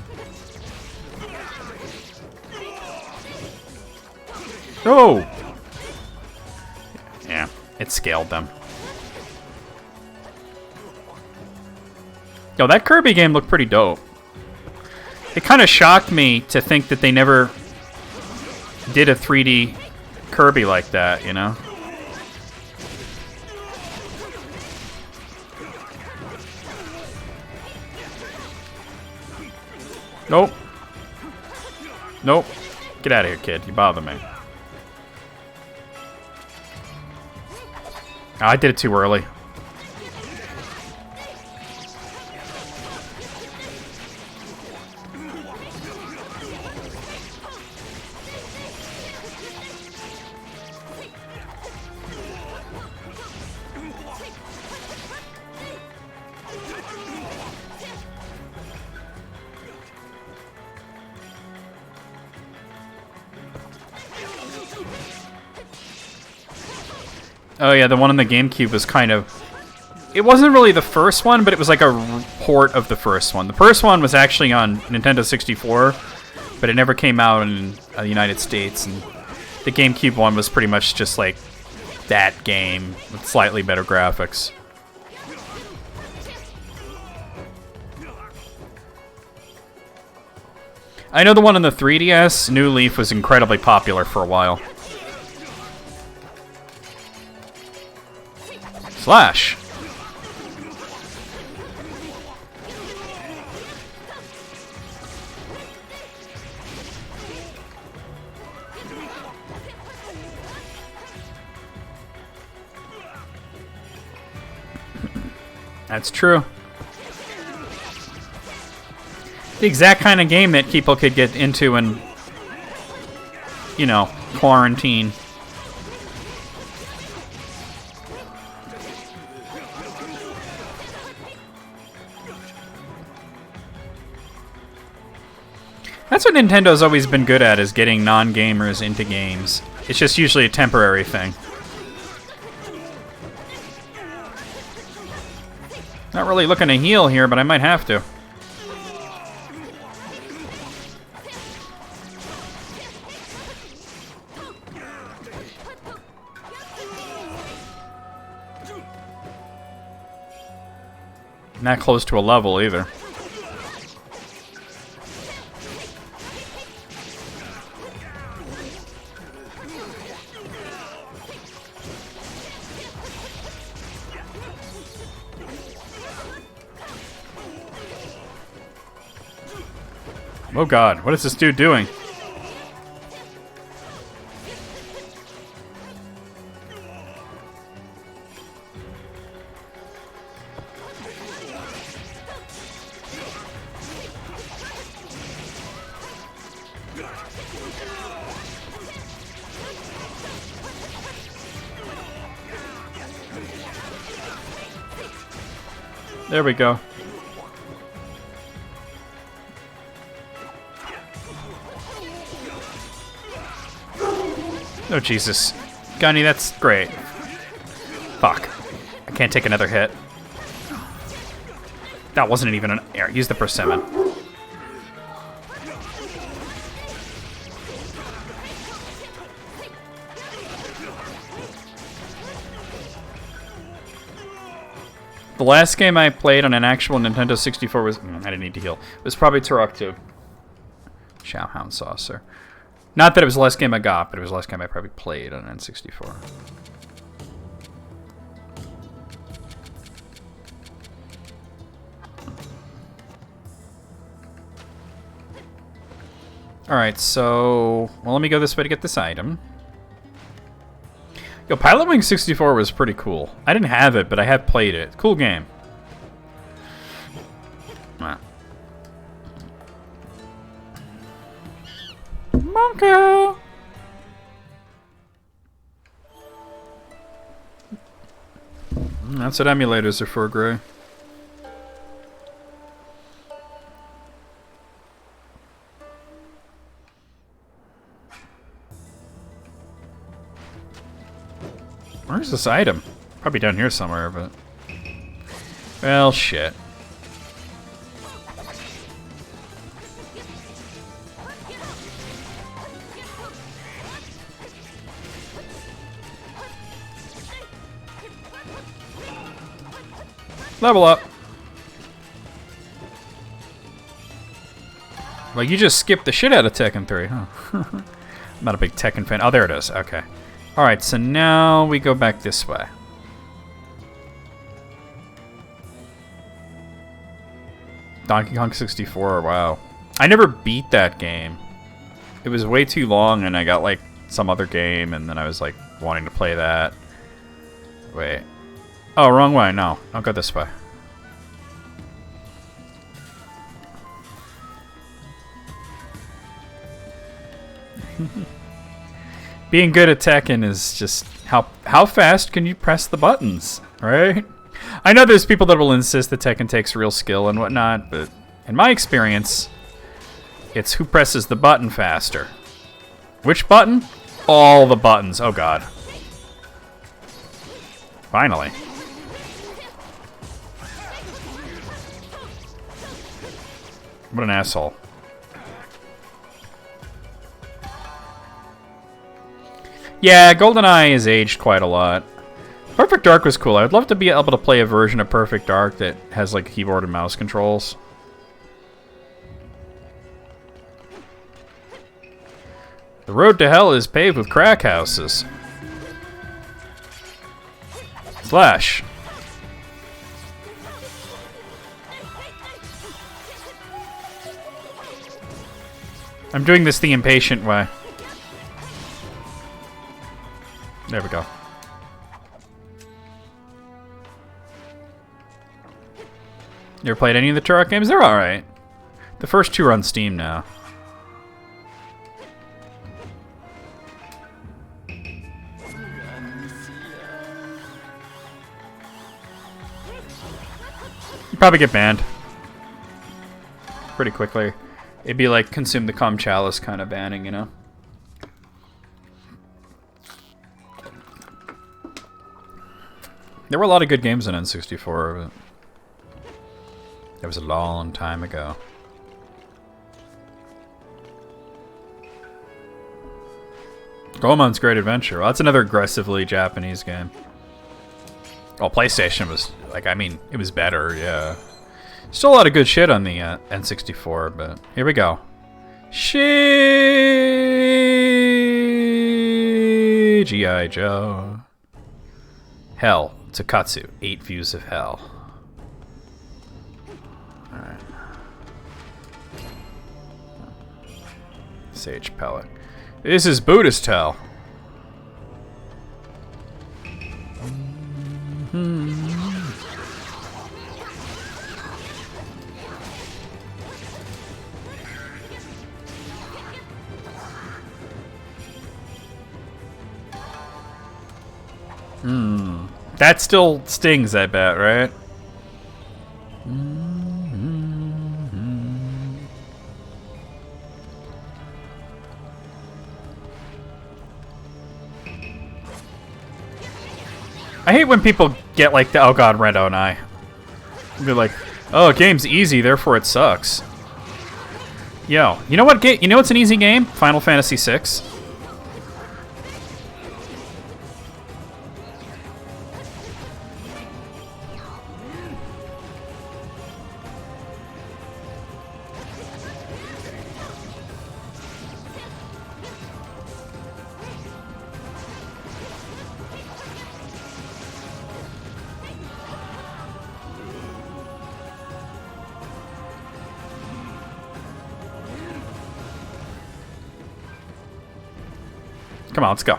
Oh! Yeah, it scaled them. Yo, that Kirby game looked pretty dope. It kind of shocked me to think that they never did a 3D Kirby like that, you know? Nope. Nope. Get out of here, kid. You bother me. I did it too early. Oh yeah, the one on the GameCube was kind of... It wasn't really the first one, but it was like a port of the first one. The first one was actually on Nintendo 64, but it never came out in the United States. And the GameCube one was pretty much just like that game with slightly better graphics. I know the one on the 3DS, New Leaf, was incredibly popular for a while. Slash. That's true. The exact kind of game that people could get into in, you know, quarantine. That's what Nintendo's always been good at, is getting non-gamers into games. It's just usually a temporary thing. Not really looking to heal here, but I might have to. Not close to a level either. Oh god, what is this dude doing? There we go. Oh, Jesus. Gunny, that's great. Fuck. I can't take another hit. That wasn't even an air. Use the persimmon. The last game I played on an actual Nintendo 64 was... I didn't need to heal. It was probably Turok 2. Chowhound Saucer. Not that it was the last game I got, but it was the last game I probably played on an N64. Alright, so... Well, let me go this way to get this item. Yo, Pilot Wing 64 was pretty cool. I didn't have it, but I have played it. Cool game. Ah. Monkey! That's what emulators are for, Gray. Where's this item? Probably down here somewhere, but... Well, shit. Level up. Well, you just skipped the shit out of Tekken 3, huh? I'm not a big Tekken fan. Oh, there it is. Okay. Alright, so now we go back this way. Donkey Kong 64, wow. I never beat that game. It was way too long, and I got, like, some other game, and then I was, like, wanting to play that. Wait. Oh, wrong way. No, I'll go this way. Being good at Tekken is just how fast can you press the buttons, right? I know there's people that will insist that Tekken takes real skill and whatnot, but in my experience, it's who presses the button faster. Which button? All the buttons. Oh god. Finally. What an asshole. Yeah, GoldenEye has aged quite a lot. Perfect Dark was cool. I'd love to be able to play a version of Perfect Dark that has like keyboard and mouse controls. The road to hell is paved with crack houses. Slash. I'm doing this the impatient way. There we go. You ever played any of the Turok games? They're alright. The first two are on Steam now. You'd probably get banned. Pretty quickly. It'd be like consume the cum chalice kind of banning, you know? There were a lot of good games on N64, but that was a long time ago. Goemon's Great Adventure. Well, that's another aggressively Japanese game. Well, PlayStation was, like, I mean, it was better, yeah. Still a lot of good shit on the N64, but here we go. G.I. Joe. Hell. Takatsu. 8 Views of Hell. Alright. Sage Pellet. This is Buddhist Hell. That still stings, I bet, right? I hate when people get like the, oh god, Red and I. They're like, oh, game's easy, therefore it sucks. Yo, you know what? You know what's an easy game? Final Fantasy VI. Come on, let's go.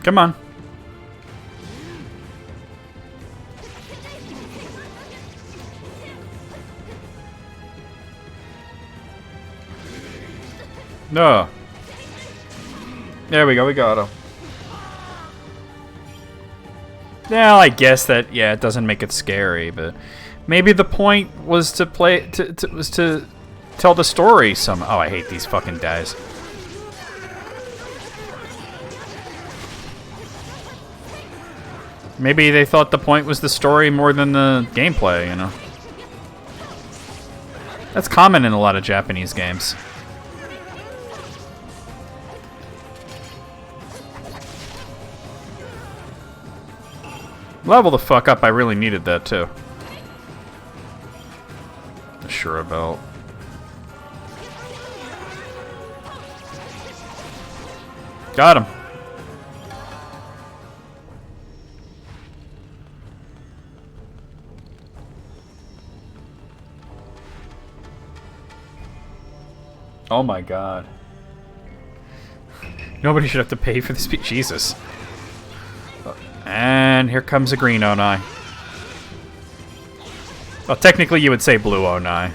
Come on. No. There we go, we got him. Well, I guess that, yeah, it doesn't make it scary, but maybe the point was to play, was to tell the story some. Oh, I hate these fucking guys. Maybe they thought the point was the story more than the gameplay, you know? That's common in a lot of Japanese games. Level the fuck up, I really needed that too. The Shura belt. Got him. Oh my god. Nobody should have to pay for this. Jesus. And here comes a green Onai. Well, technically you would say blue Onai.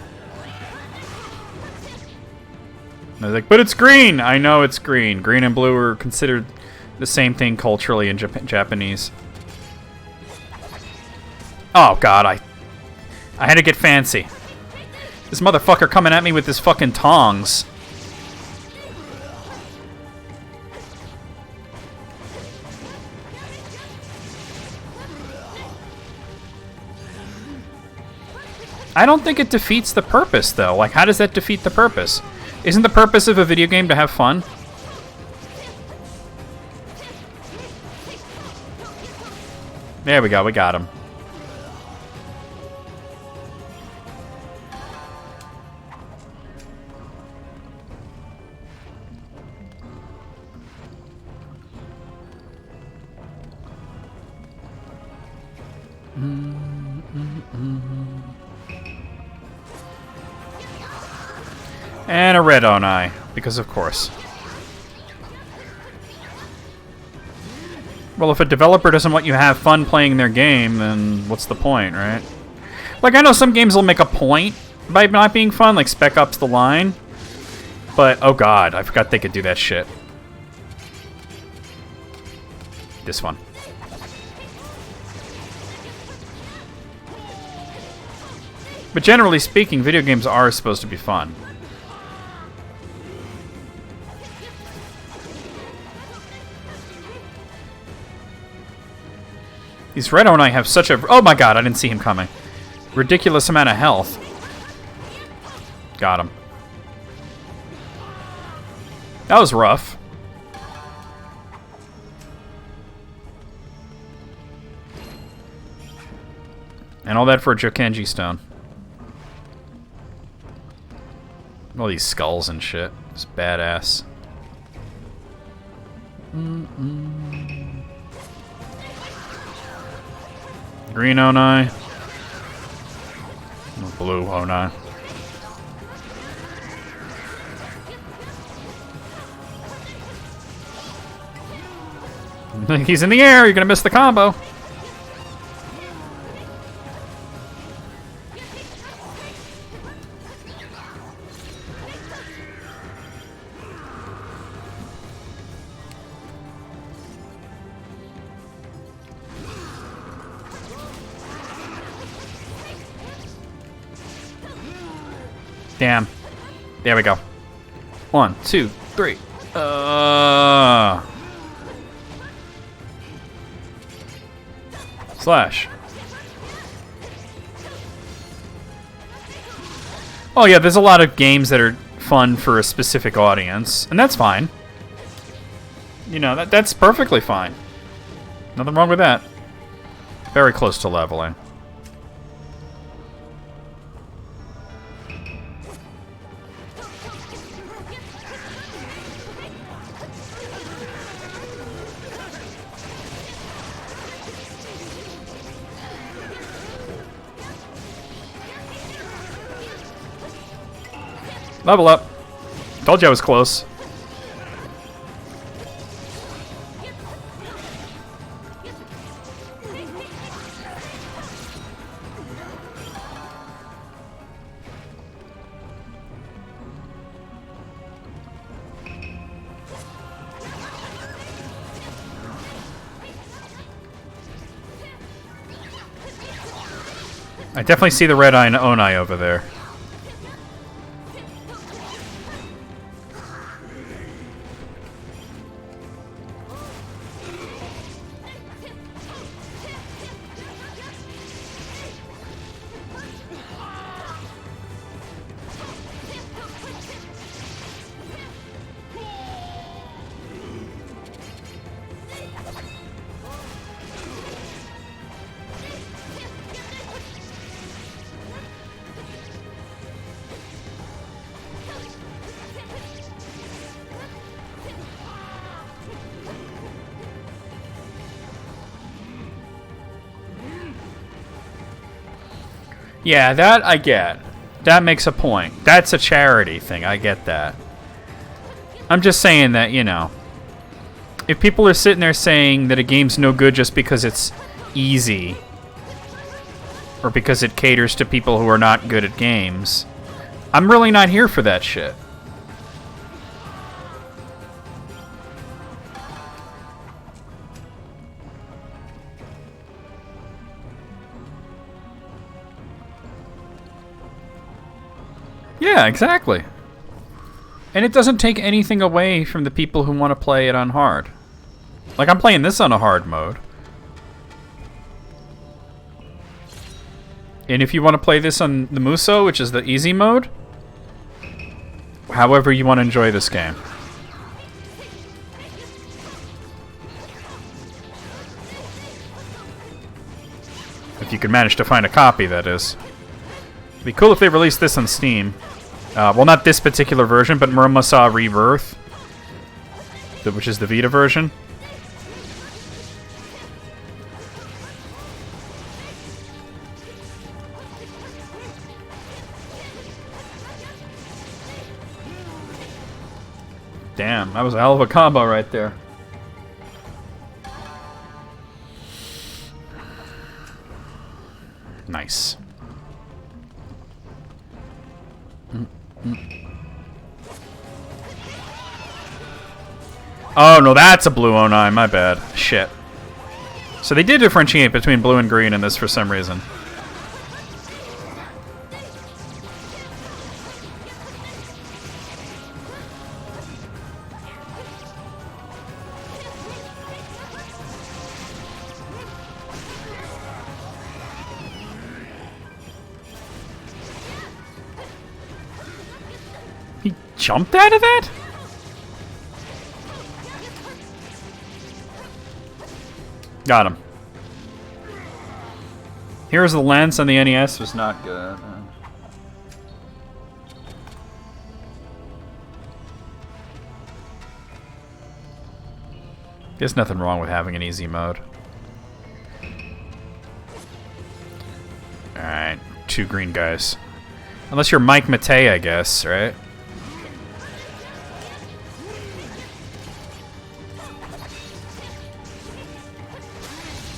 I was like, but it's green! I know it's green. Green and blue are considered the same thing culturally in Japanese. Oh god, I had to get fancy. This motherfucker coming at me with his fucking tongs. I don't think it defeats the purpose, though. Like, how does that defeat the purpose? Isn't the purpose of a video game to have fun? There we go, we got him. And a red Onai, because of course. Well, if a developer doesn't want you to have fun playing their game, then what's the point, right? Like, I know some games will make a point by not being fun, like Spec Ops The Line. But, oh god, I forgot they could do that shit. This one. But generally speaking, video games are supposed to be fun. These red Onai have such a... Oh my god, I didn't see him coming. Ridiculous amount of health. Got him. That was rough. And all that for a Jokenji stone. All these skulls and shit. It's badass. Green Onai. Blue Onai. He's in the air, you're gonna miss the combo. Damn. There we go. 1, 2, 3. Slash. Oh yeah, there's a lot of games that are fun for a specific audience, and that's fine. You know, that's perfectly fine. Nothing wrong with that. Very close to leveling. Level up. Told you I was close. I definitely see the red eye and Onai over there. Yeah, that I get. That makes a point. That's a charity thing. I get that. I'm just saying that, you know, if people are sitting there saying that a game's no good just because it's easy, or because it caters to people who are not good at games, I'm really not here for that shit. Yeah, exactly. And it doesn't take anything away from the people who want to play it on hard. Like, I'm playing this on a hard mode. And if you want to play this on the Muso, which is the easy mode, however you want to enjoy this game. If you could manage to find a copy, that is. It'd be cool if they released this on Steam. Well, not this particular version, but Muramasa Rebirth, which is the Vita version. Damn, that was a hell of a combo right there. Nice. Oh, no, that's a blue Onai. My bad. Shit. So they did differentiate between blue and green in this for some reason. He jumped out of that? Got him. Here's the lens on the NES. Was not good. There's nothing wrong with having an easy mode. Alright, 2 green guys. Unless you're Mike Matei, I guess, right?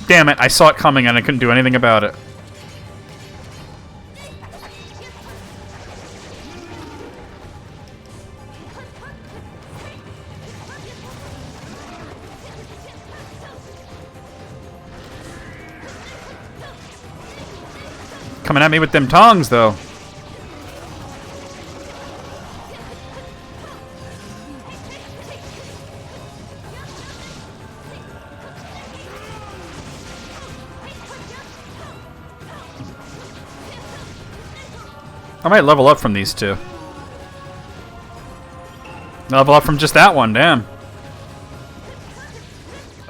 Damn it, I saw it coming and I couldn't do anything about it. Coming at me with them tongs, though. I might level up from these two. Level up from just that one, damn.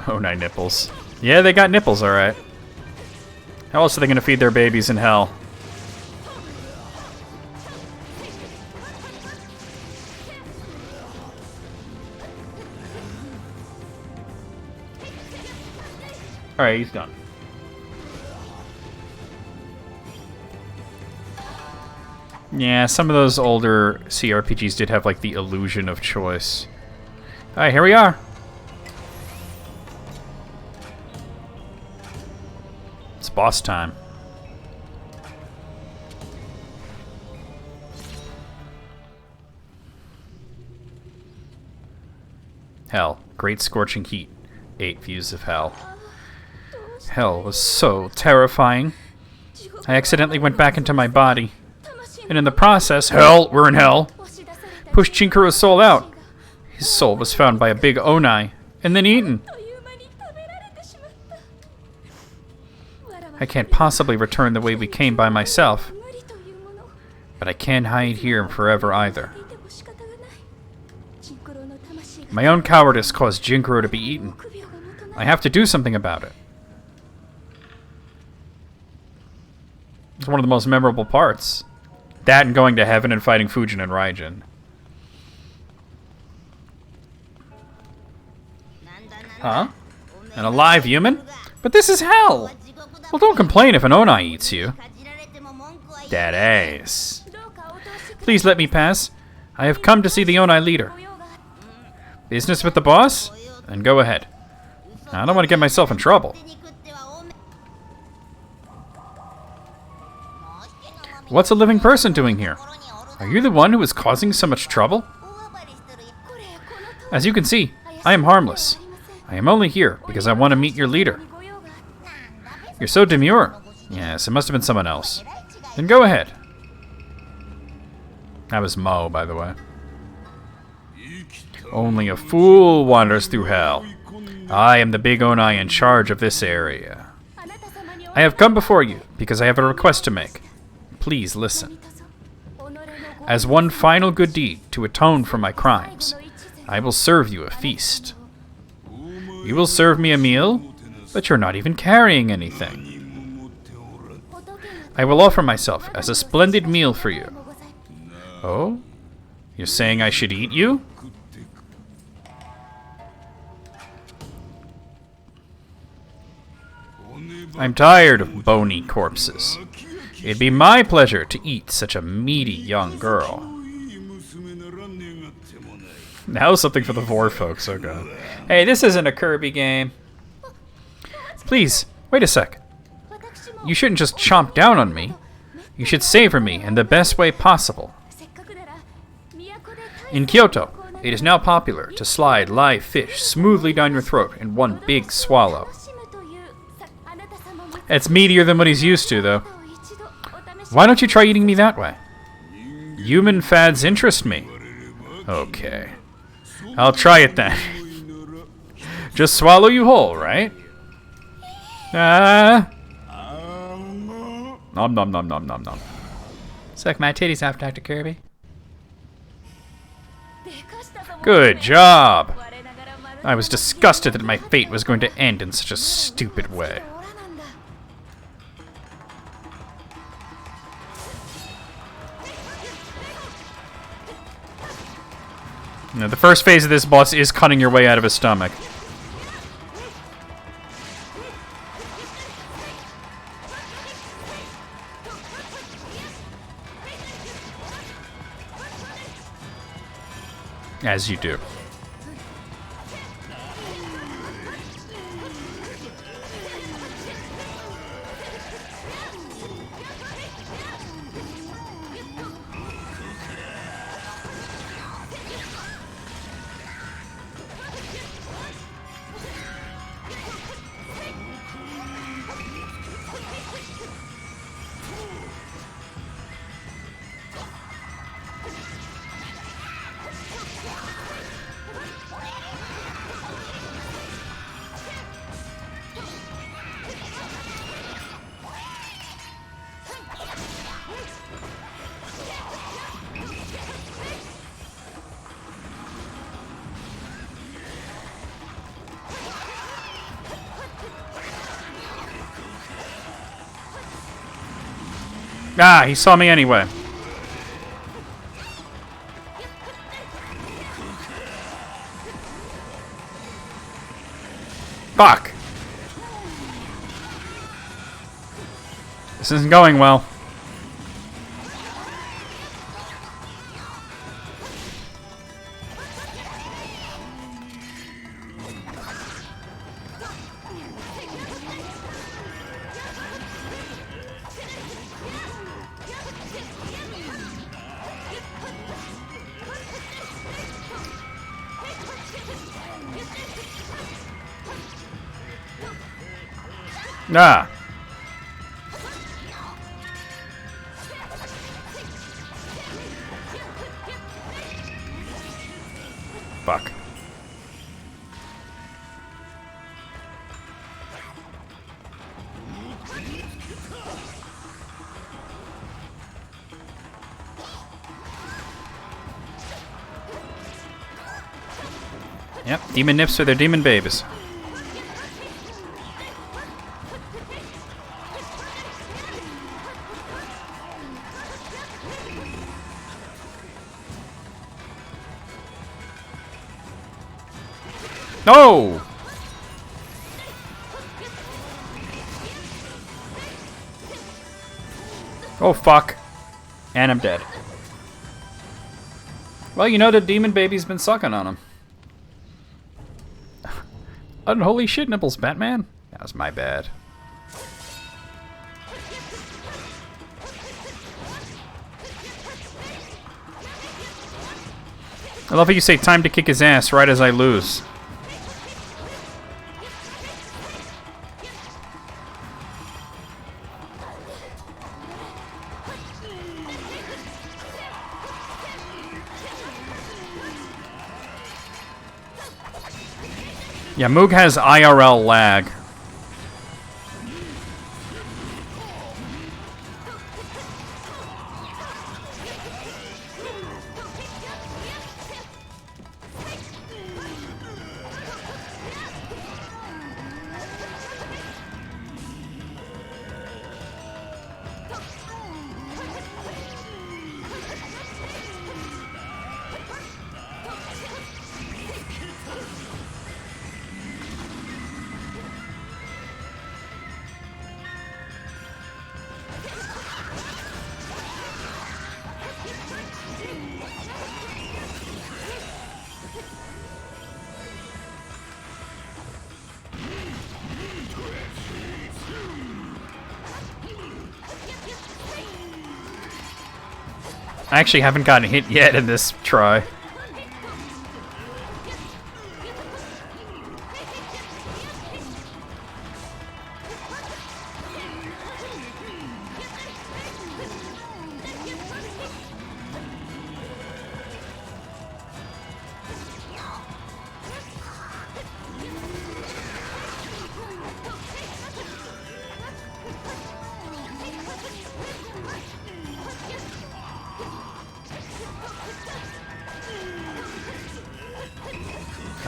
Oh, night nipples. Yeah, they got nipples, alright. How else are they gonna feed their babies in hell? Alright, he's done. Yeah, some of those older CRPGs did have, like, the illusion of choice. Alright, here we are. It's boss time. Hell. Great scorching heat. 8 views of hell. Hell was so terrifying. I accidentally went back into my body. And in the process, hell, we're in hell, pushed Jinkuro's soul out. His soul was found by a big Onai, and then eaten. I can't possibly return the way we came by myself. But I can't hide here forever either. My own cowardice caused Jinkuro to be eaten. I have to do something about it. It's one of the most memorable parts. That and going to heaven and fighting Fujin and Raijin. Huh? An alive human? But this is hell! Well, don't complain if an Onai eats you. Dead ass. Please let me pass. I have come to see the Onai leader. Business with the boss? Then go ahead. I don't want to get myself in trouble. What's a living person doing here? Are you the one who is causing so much trouble? As you can see, I am harmless. I am only here because I want to meet your leader. You're so demure. Yes, it must have been someone else. Then go ahead. That was Mo, by the way. Only a fool wanders through hell. I am the big Onai in charge of this area. I have come before you because I have a request to make. Please listen. As one final good deed to atone for my crimes, I will serve you a feast. You will serve me a meal, but you're not even carrying anything. I will offer myself as a splendid meal for you. Oh? You're saying I should eat you? I'm tired of bony corpses. It'd be my pleasure to eat such a meaty young girl. Now something for the Vor folks, oh god. Hey, this isn't a Kirby game. Please, wait a sec. You shouldn't just chomp down on me. You should savor me in the best way possible. In Kyoto, it is now popular to slide live fish smoothly down your throat in one big swallow. It's meatier than what he's used to, though. Why don't you try eating me that way? Human fads interest me. Okay. I'll try it then. Just swallow you whole, right? Nom nom nom nom nom nom. Suck my titties off, Dr. Kirby. Good job! I was disgusted that my fate was going to end in such a stupid way. Now, the first phase of this boss is cutting your way out of his stomach. As you do. Ah, he saw me anyway. Fuck. This isn't going well. Ah. Yep, demon nips are their demon babies. No! Oh, fuck. And I'm dead. Well, you know the demon baby's been sucking on him. Unholy shit nipples, Batman. That was my bad. I love how you say time to kick his ass right as I lose. Yeah, Moog has IRL lag. I actually haven't gotten hit yet in this try.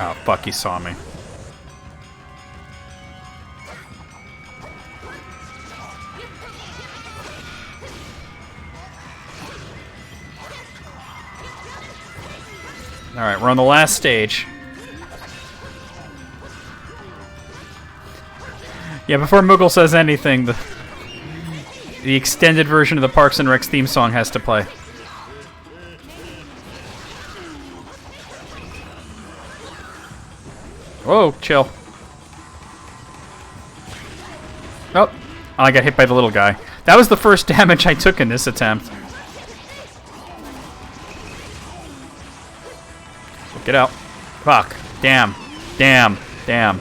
Oh, fuck, he saw me. Alright, we're on the last stage. Yeah, before Moogle says anything, the extended version of the Parks and Recs theme song has to play. Whoa, chill. Oh, I got hit by the little guy. That was the first damage I took in this attempt. Get out. Fuck. Damn. Damn. Damn.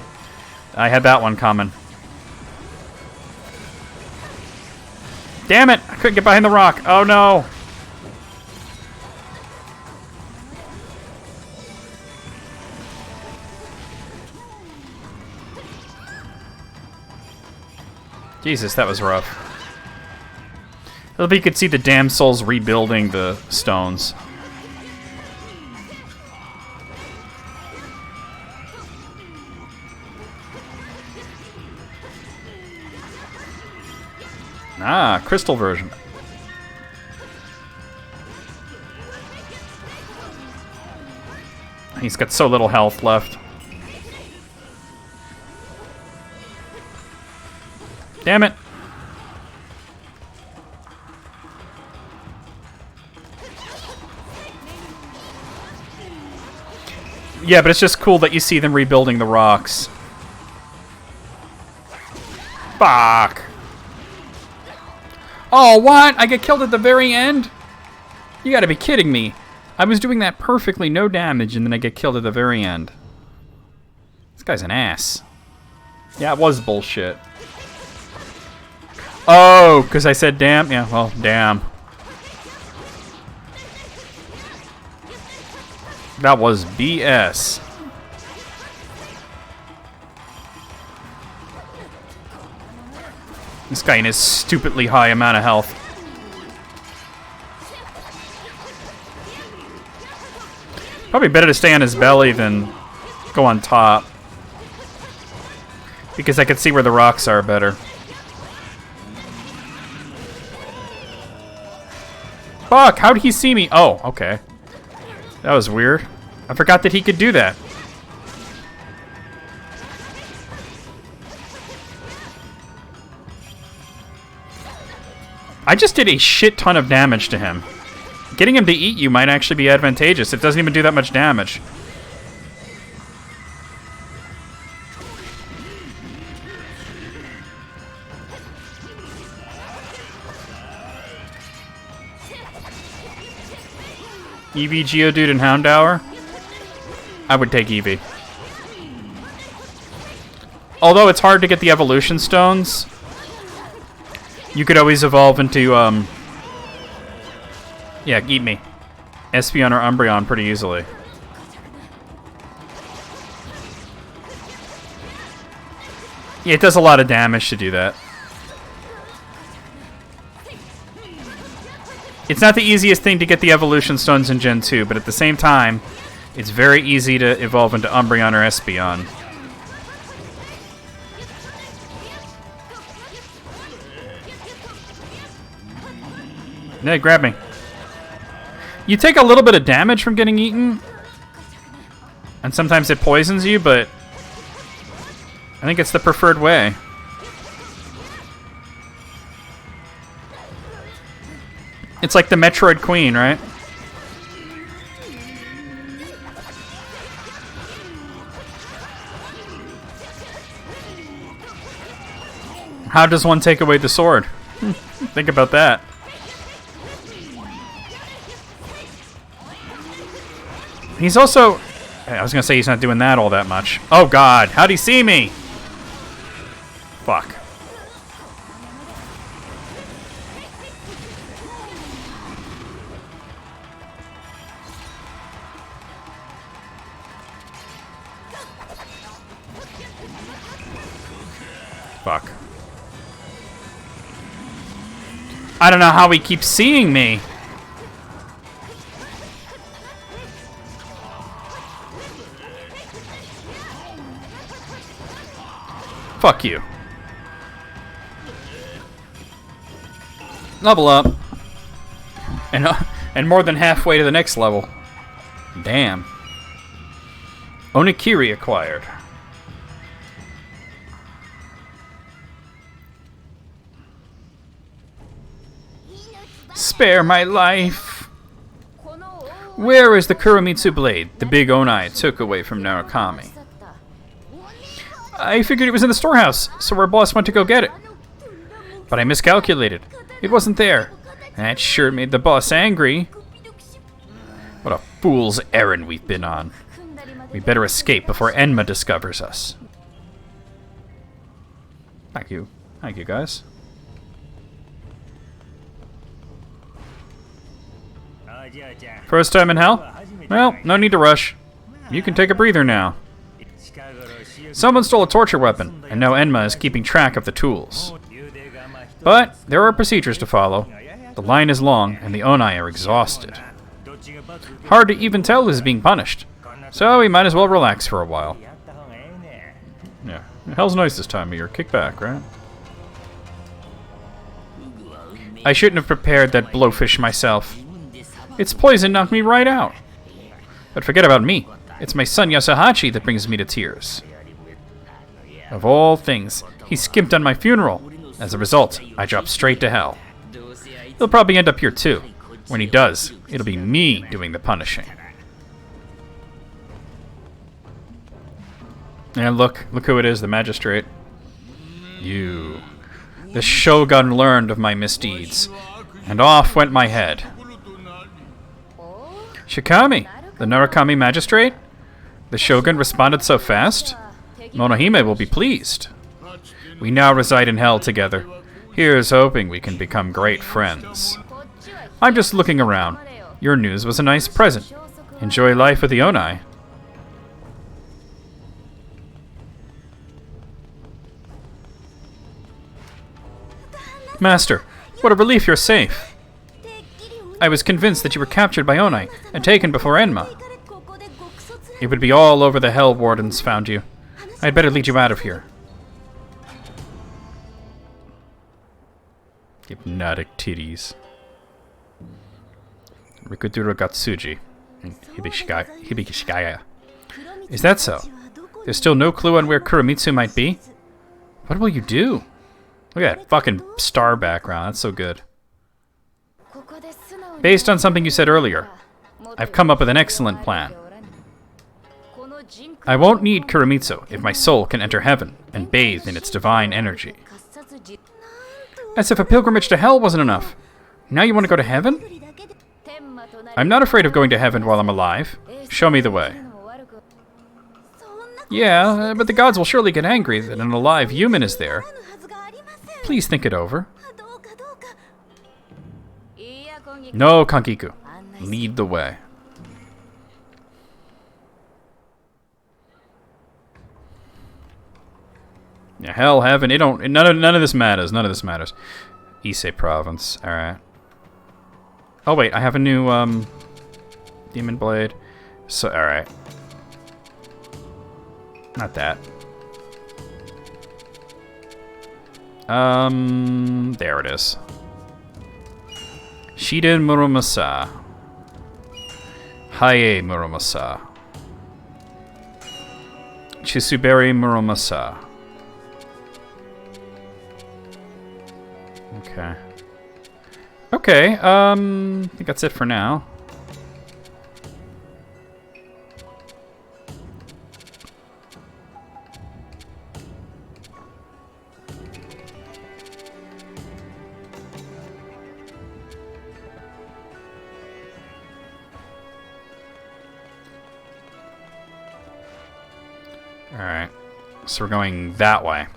I had that one coming. Damn it! I couldn't get behind the rock. Oh no! Jesus, that was rough. I hope you could see the damn souls rebuilding the stones. Ah, crystal version. He's got so little health left. Damn it. Yeah, but it's just cool that you see them rebuilding the rocks. Fuck. Oh, what? I get killed at the very end? You gotta be kidding me. I was doing that perfectly, no damage, and then I get killed at the very end. This guy's an ass. Yeah, it was bullshit. Oh, because I said damn? Yeah, well, damn. That was BS. This guy in his stupidly high amount of health. Probably better to stay on his belly than go on top. Because I could see where the rocks are better. Fuck, how did he see me? Oh, okay. That was weird. I forgot that he could do that. I just did a shit ton of damage to him. Getting him to eat you might actually be advantageous. It doesn't even do that much damage. Eevee, Geodude, and Houndour? I would take Eevee. Although it's hard to get the evolution stones, you could always evolve into, yeah, eat me. Espeon or Umbreon pretty easily. Yeah, it does a lot of damage to do that. It's not the easiest thing to get the evolution stones in Gen 2, but at the same time, it's very easy to evolve into Umbreon or Espeon. No, grab me. You take a little bit of damage from getting eaten, and sometimes it poisons you, but I think it's the preferred way. It's like the Metroid Queen, right? How does one take away the sword? Think about that. He's also... I was going to say he's not doing that all that much. Oh, God. How'd he see me? Fuck. Fuck. I don't know how he keeps seeing me. Fuck you. Level up. And more than halfway to the next level. Damn. Onikiri acquired. Spare my life. Where is the Kuramitsu blade the big Onai took away from Narukami? I figured it was in the storehouse, so our boss went to go get it. But I miscalculated. It wasn't there. That sure made the boss angry. What a fool's errand we've been on. We better escape before Enma discovers us. Thank you. Thank you, guys. First time in hell? Well, no need to rush. You can take a breather now. Someone stole a torture weapon, and now Enma is keeping track of the tools. But there are procedures to follow. The line is long, and the Onai are exhausted. Hard to even tell who's being punished, so we might as well relax for a while. Yeah, hell's nice this time of year. Kick back, right? I shouldn't have prepared that blowfish myself. Its poison knocked me right out. But forget about me. It's my son Yasuhachi that brings me to tears. Of all things, he skimped on my funeral. As a result, I dropped straight to hell. He'll probably end up here too. When he does, it'll be me doing the punishing. And look who it is, the magistrate. You. The Shogun learned of my misdeeds, and off went my head. Shikami, the Narukami magistrate? The Shogun responded so fast? Monohime will be pleased. We now reside in hell together. Here's hoping we can become great friends. I'm just looking around. Your news was a nice present. Enjoy life with the Onai. Master, what a relief you're safe. I was convinced that you were captured by Onai and taken before Enma. It would be all over the Hell Wardens found you. I'd better lead you out of here. Hypnotic titties. Rikuduro Gatsuji. Hibikishigaya. Is that so? There's still no clue on where Kuramitsu might be? What will you do? Look at that fucking star background. That's so good. Based on something you said earlier, I've come up with an excellent plan. I won't need Kuramitsu if my soul can enter heaven and bathe in its divine energy. As if a pilgrimage to hell wasn't enough. Now you want to go to heaven? I'm not afraid of going to heaven while I'm alive. Show me the way. Yeah, but the gods will surely get angry that an alive human is there. Please think it over. No, Kankiku. Lead the way. Yeah, hell, heaven, none of this matters. None of this matters. Ise province. Alright. Oh wait, I have a new demon blade. So alright. Not that. There it is. Shiden Muramasa. Haie Muramasa. Chisuberi Muramasa. Okay. Okay, I think that's it for now. Alright, so we're going that way.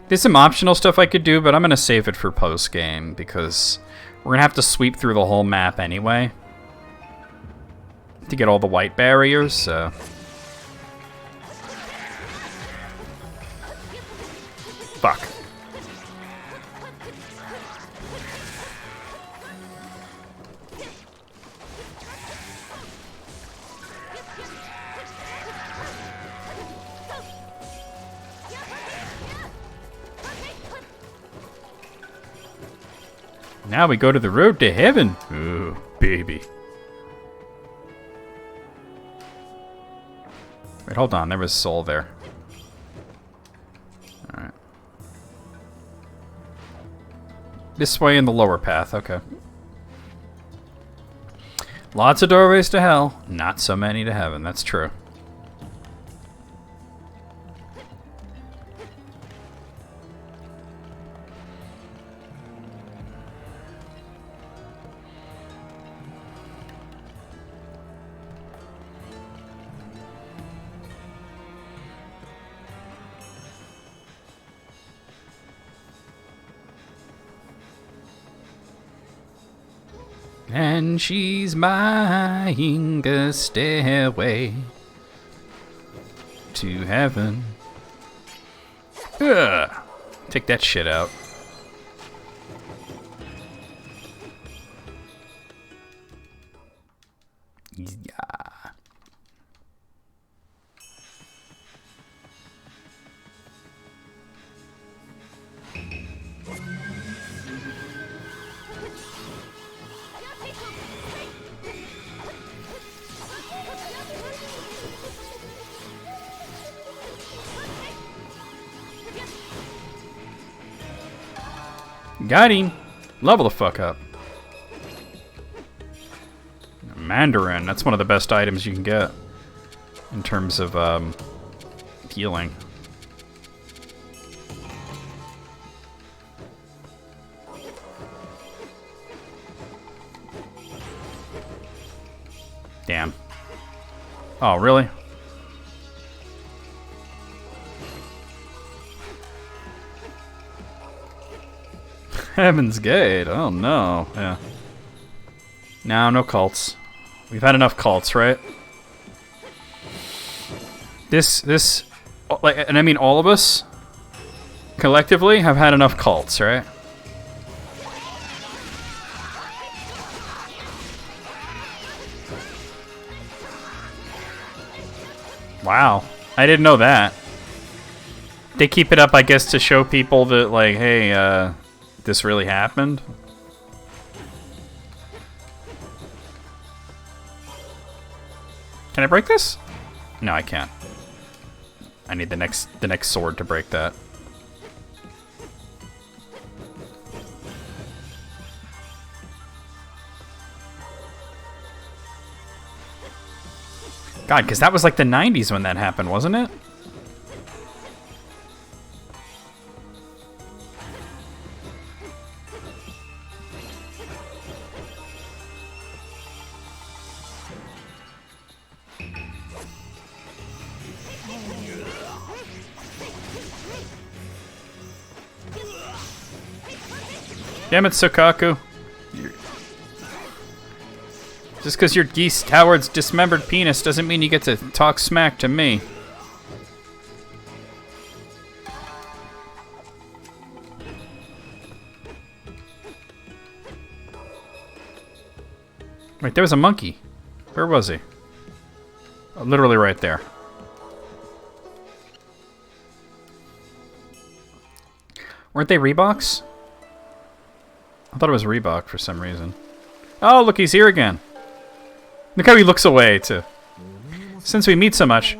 There's some optional stuff I could do, but I'm going to save it for post-game because we're going to have to sweep through the whole map anyway to get all the white barriers, so... Fuck. Now we go to the road to heaven. Ooh, baby. Wait, hold on. There was soul there. Alright. This way in the lower path. Okay. Lots of doorways to hell. Not so many to heaven. That's true. And she's buying a stairway to heaven. Ugh. Take that shit out. Yeah. Got him. Level the fuck up. Mandarin. That's one of the best items you can get in terms of healing. Damn. Oh, really? Heaven's Gate. Oh no. Yeah. No cults. We've had enough cults, right? This, like, and I mean all of us, collectively, have had enough cults, right? Wow. I didn't know that. They keep it up, I guess, to show people that, like, hey, this really happened. Can I break this? No, I can't. I need the next sword to break that. God, because that was like the 90s when that happened, wasn't it? Damn it, Sukaku. Just because your geese Howard's dismembered penis doesn't mean you get to talk smack to me. Wait, there was a monkey. Where was he? Oh, literally right there. Weren't they Reeboks? I thought it was Reebok for some reason. Oh, look, he's here again. Look how he looks away, too. Since we meet so much,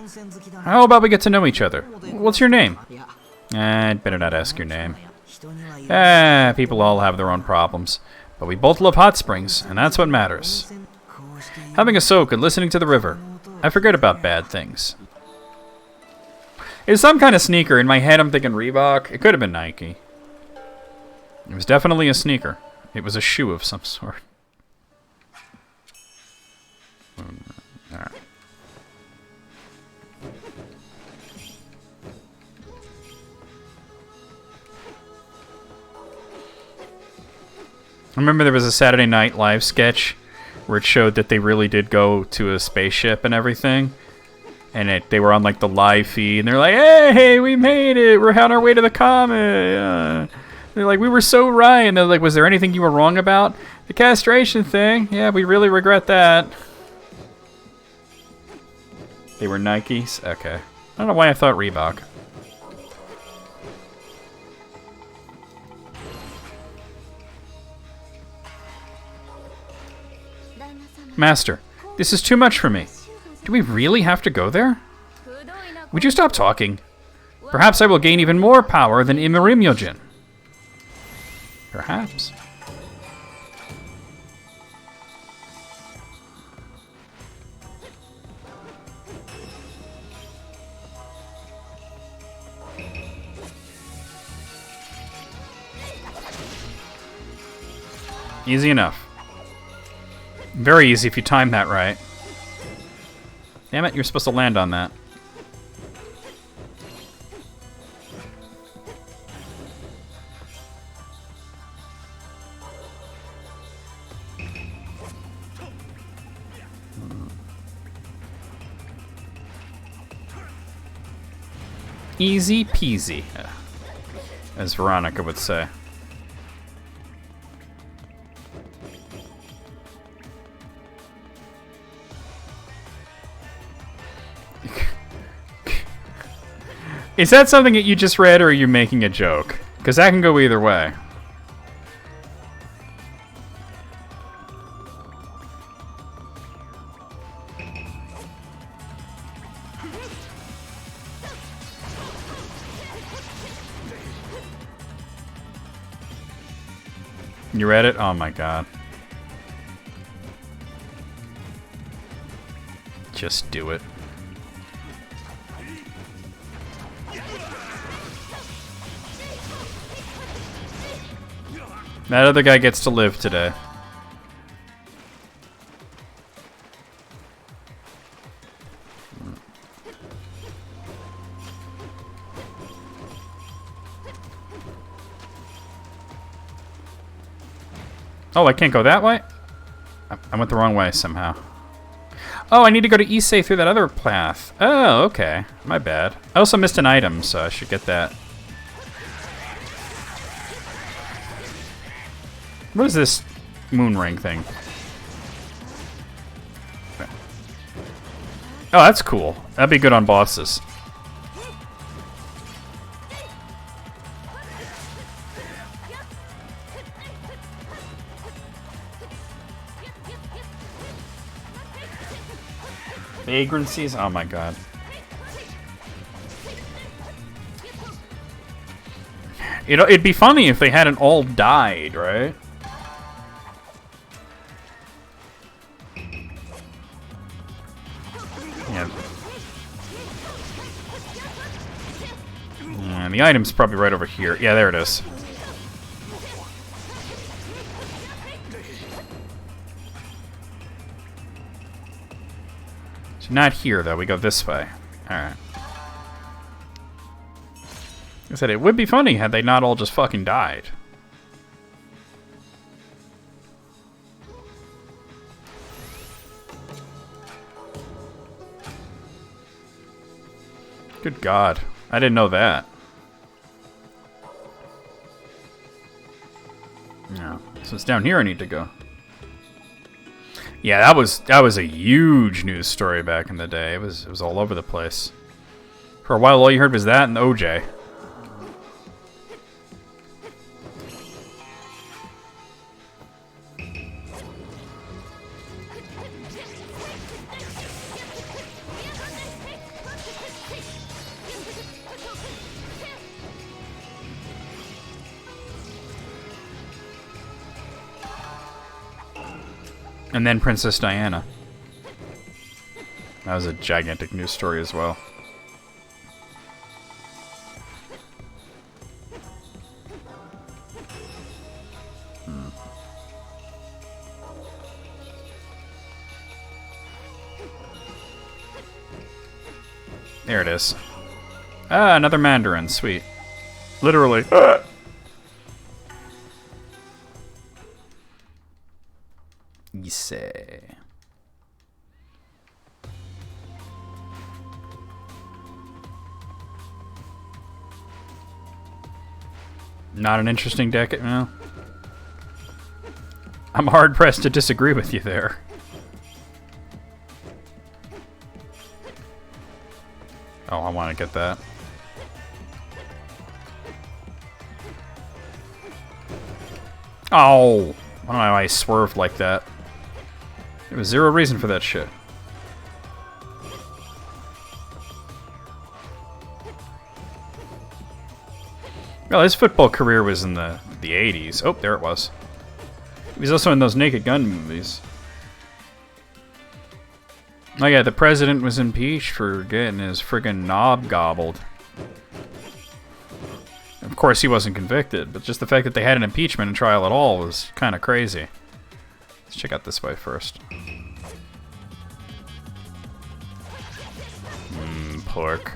how about we get to know each other? What's your name? I'd better not ask your name. People all have their own problems. But we both love hot springs, and that's what matters. Having a soak and listening to the river. I forget about bad things. It's some kind of sneaker. In my head, I'm thinking Reebok. It could have been Nike. It was definitely a sneaker. It was a shoe of some sort. Alright. I remember there was a Saturday Night Live sketch where it showed that they really did go to a spaceship and everything. And they were on like the live feed and they're like, hey, we made it. We're on our way to the comet. They're like, we were so right. And they're like, was there anything you were wrong about? The castration thing. Yeah, we really regret that. They were Nikes? Okay. I don't know why I thought Reebok. Master, this is too much for me. Do we really have to go there? Would you stop talking? Perhaps I will gain even more power than Imarimyojin. Perhaps. Easy enough. Very easy if you time that right. Damn it, you're supposed to land on that. Easy peasy, as Veronica would say. Is that something that you just read, or are you making a joke? Because that can go either way. You read it? Oh my god. Just do it. That other guy gets to live today. Oh, I can't go that way? I went the wrong way somehow. Oh, I need to go to Issei through that other path. Oh, okay. My bad. I also missed an item, so I should get that. What is this moon ring thing? Oh, that's cool. That'd be good on bosses. Vagrancies? Oh my god. You know, it'd be funny if they hadn't all died, right? Yeah. And the item's probably right over here. Yeah, there it is. So not here, though. We go this way. Alright. I said it would be funny had they not all just fucking died. Good God. I didn't know that. No. So it's down here I need to go. Yeah, that was a huge news story back in the day. It was all over the place. For a while all you heard was that and OJ. And then Princess Diana. That was a gigantic news story as well. There it is. Ah, another Mandarin. Sweet. Literally. Say. Not an interesting decade, no. I'm hard pressed to disagree with you there. Oh, I want to get that. Oh, I don't know why I swerved like that. There was zero reason for that shit. Well, his football career was in the 80s. Oh, there it was. He was also in those Naked Gun movies. Oh yeah, the president was impeached for getting his friggin' knob gobbled. Of course, he wasn't convicted, but just the fact that they had an impeachment trial at all was kind of crazy. Let's check out this way first. Pork.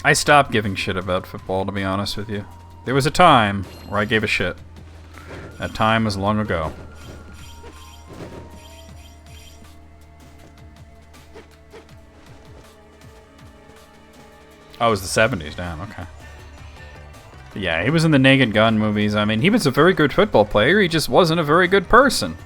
I stopped giving shit about football, to be honest with you. There was a time where I gave a shit. That time was long ago. Oh, it was the 70s, damn, okay. But yeah, he was in the Naked Gun movies. I mean, he was a very good football player, he just wasn't a very good person.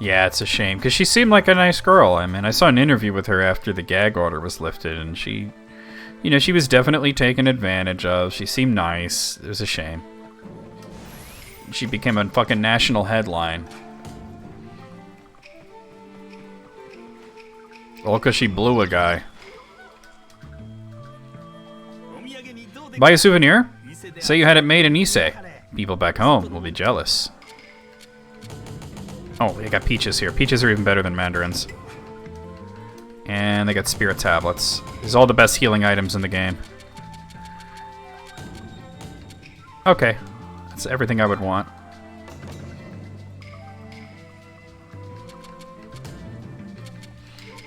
Yeah, it's a shame, because she seemed like a nice girl. I mean, I saw an interview with her after the gag order was lifted, and she, you know, she was definitely taken advantage of. She seemed nice. It was a shame. She became a fucking national headline. All because she blew a guy. Buy a souvenir? Say you had it made in Issei. People back home will be jealous. Oh, they got peaches here. Peaches are even better than mandarins. And they got spirit tablets. These are all the best healing items in the game. Okay. That's everything I would want.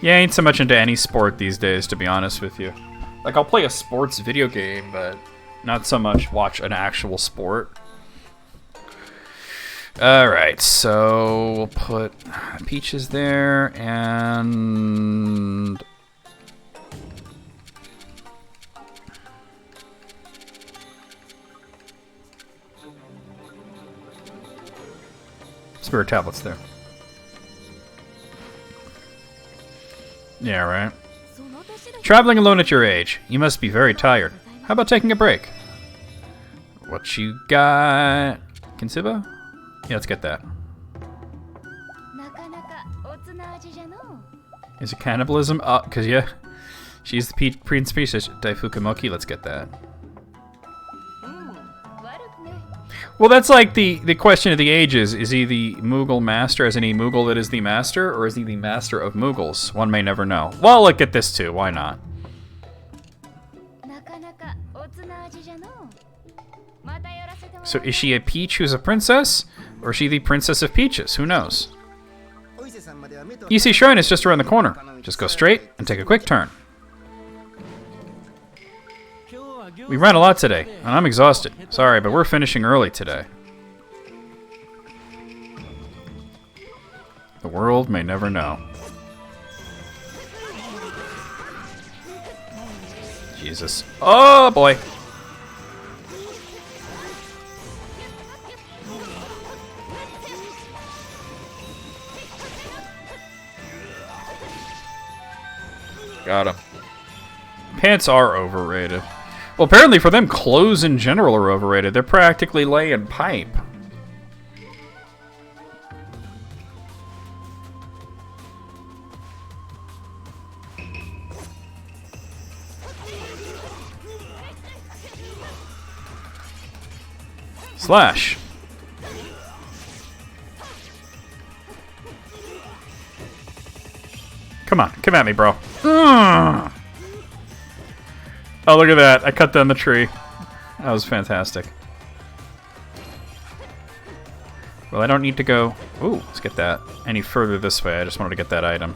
Yeah, I ain't so much into any sport these days, to be honest with you. Like, I'll play a sports video game, but not so much watch an actual sport. Alright, so we'll put peaches there, and Spirit tablets there. Yeah, right. Traveling alone at your age, you must be very tired. How about taking a break? What you got? Kinsiba? Yeah, let's get that. Is it cannibalism? Cause yeah. She's the Prince Princess Daifukamoki. Let's get that. Well, that's like the question of the ages. Is he the Moogle master, as any Moogle that is the master, or is he the master of Moogles? One may never know. Well, look at this too. Why not? So is she a Peach who's a princess? Or is she the Princess of Peaches? Who knows? Issei Shrine is just around the corner. Just go straight and take a quick turn. We ran a lot today, and I'm exhausted. Sorry, but we're finishing early today. The world may never know. Jesus. Oh, boy. Got him. Pants are overrated. Well, apparently for them, clothes in general are overrated. They're practically laying pipe. Slash. Come on, come at me, bro. Ugh. Oh, look at that. I cut down the tree. That was fantastic. Well, I don't need to go... Ooh, let's get that. Any further this way. I just wanted to get that item.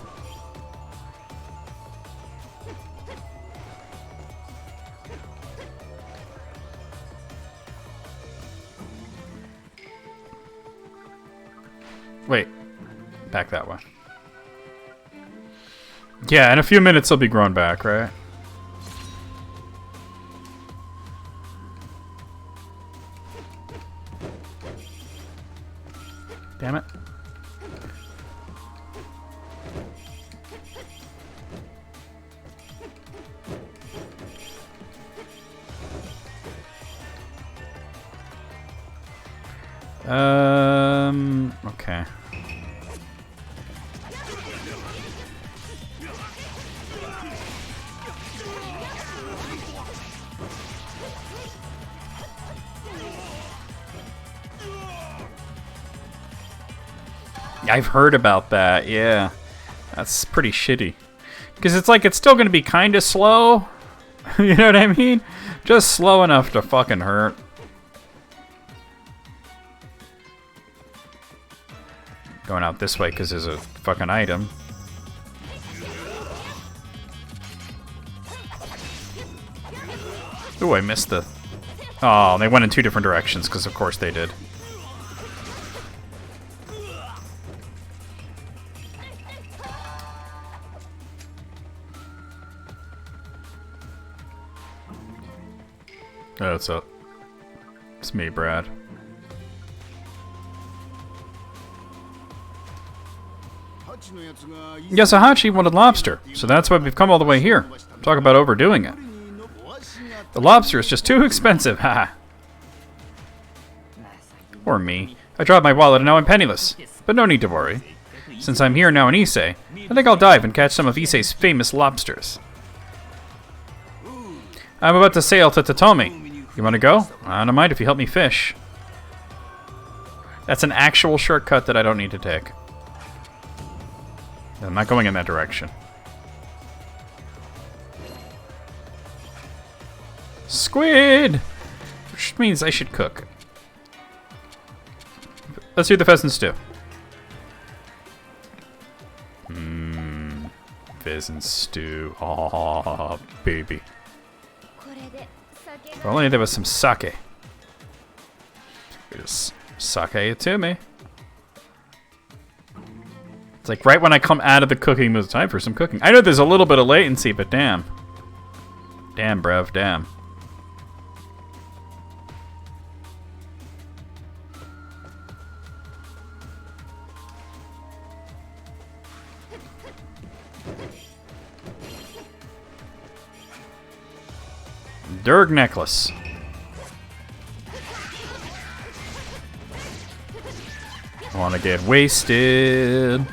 Wait. Back that way. Yeah, in a few minutes they'll be grown back, right? Damn it. Okay. I've heard about that, yeah. That's pretty shitty. Because it's like, it's still going to be kind of slow. You know what I mean? Just slow enough to fucking hurt. Going out this way because there's a fucking item. Ooh, I missed the... Oh, they went in two different directions because of course they did. Oh, what's up? It's me, Brad. Yasuhachi wanted lobster, so that's why we've come all the way here. Talk about overdoing it. The lobster is just too expensive, haha. Or me. I dropped my wallet and now I'm penniless. But no need to worry. Since I'm here now in Issei, I think I'll dive and catch some of Issei's famous lobsters. I'm about to sail to Totomi. You want to go? I don't mind if you help me fish. That's an actual shortcut that I don't need to take. I'm not going in that direction. Squid! Which means I should cook. Let's do the pheasant stew. Pheasant stew. Oh, baby. If only there was some sake. Just sake it to me. It's like right when I come out of the cooking mood, it's time for some cooking. I know there's a little bit of latency, but damn. Damn, bruv, damn. Durg necklace. Wanna get wasted.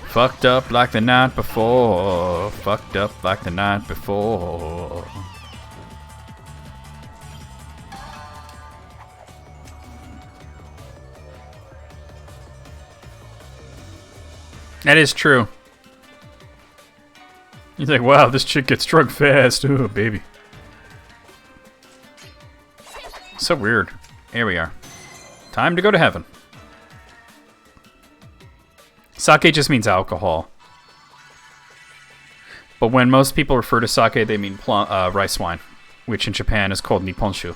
Fucked up like the night before. Fucked up like the night before. That is true. He's like, wow, this chick gets drunk fast. Ooh, baby. So weird. Here we are. Time to go to heaven. Sake just means alcohol. But when most people refer to sake, they mean rice wine, which in Japan is called nipponshu.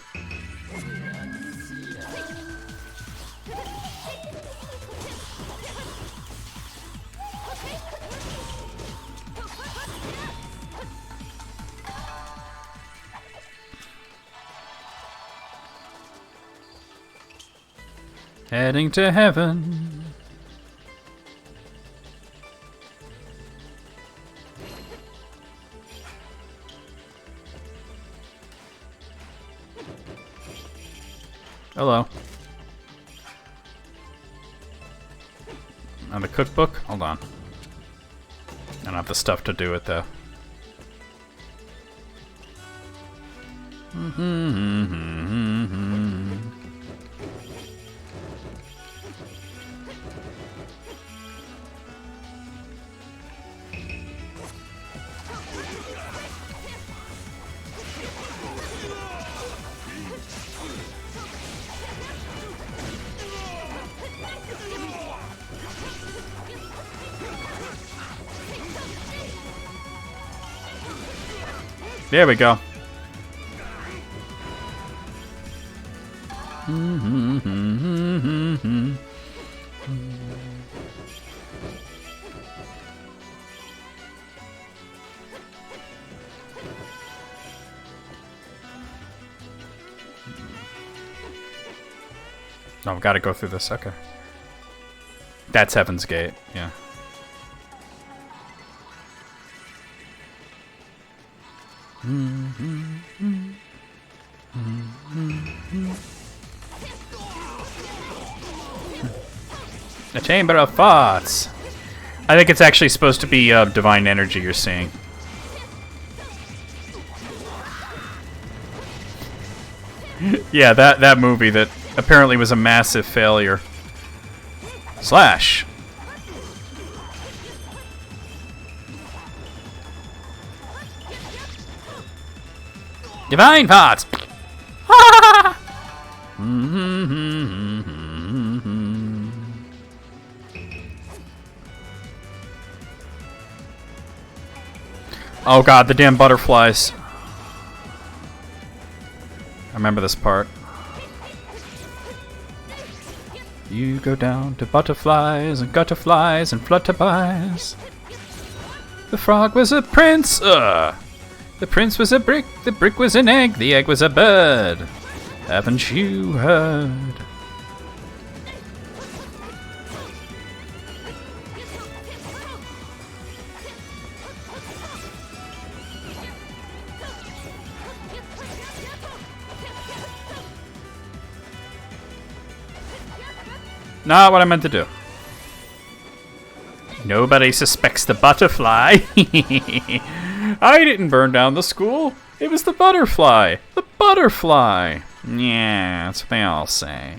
Heading to heaven. Hello. And the cookbook? Hold on. I don't have the stuff to do it though. There we go. Oh, I've got to go through this. Okay. That's Heaven's Gate. Yeah. A chamber of thoughts. I think it's actually supposed to be divine energy you're seeing. Yeah, that movie that apparently was a massive failure. Slash. Divine thoughts. Oh god, the damn butterflies. I remember this part. You go down to butterflies and gutterflies and flutterbys. The frog was a prince. The prince was a brick, the brick was an egg, the egg was a bird. Haven't you heard? Not what I meant to do. Nobody suspects the butterfly. I didn't burn down the school. It was the butterfly. The butterfly. Yeah, that's what they all say.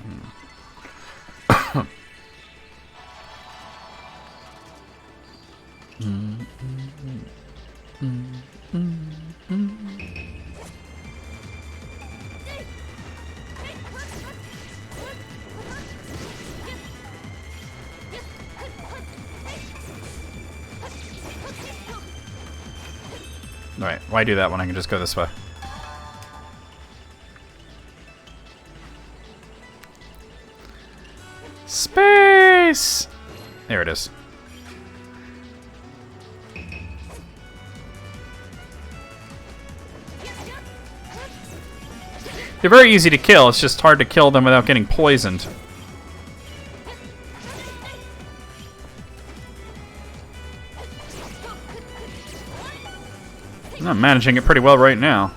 Alright, why do that when I can just go this way? Space! There it is. They're very easy to kill, it's just hard to kill them without getting poisoned. I'm managing it pretty well right now.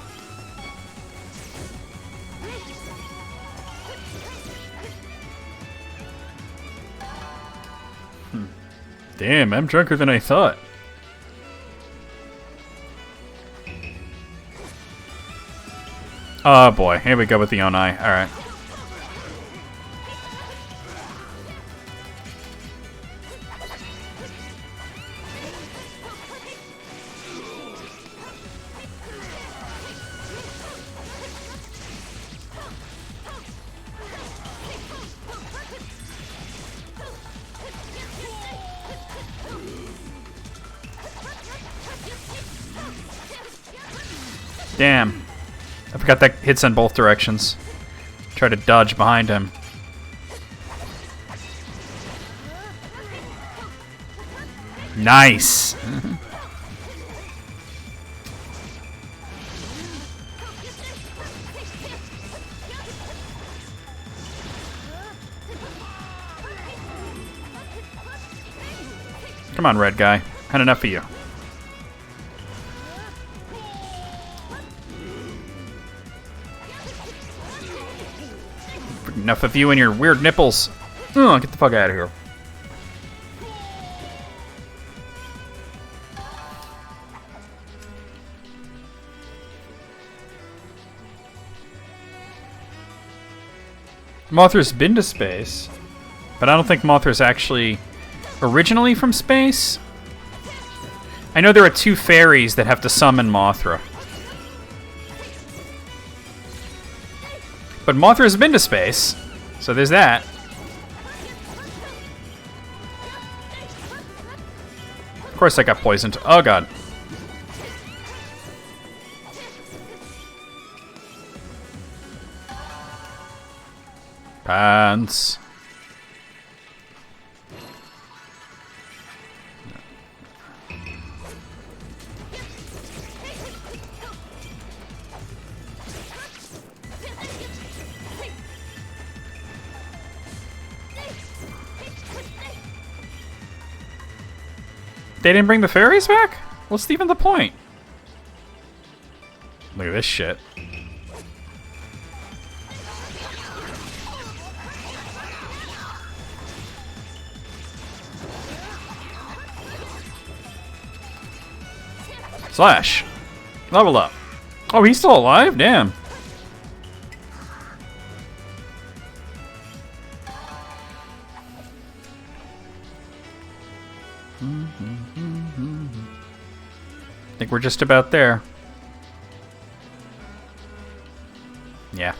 Damn, I'm drunker than I thought. Oh boy, here we go with the Onai. Alright. Damn. I forgot that hits in both directions. Try to dodge behind him. Nice! Come on, red guy. Had enough of you. Enough of you and your weird nipples. Oh, get the fuck out of here. Mothra's been to space, but I don't think Mothra's actually originally from space. I know there are 2 fairies that have to summon Mothra. But Mothra's been to space, so there's that. Of course I got poisoned. Oh god. Pants. They didn't bring the fairies back? What's even the point? Look at this shit. Slash. Level up. Oh, he's still alive? Damn. I think we're just about there. Yeah.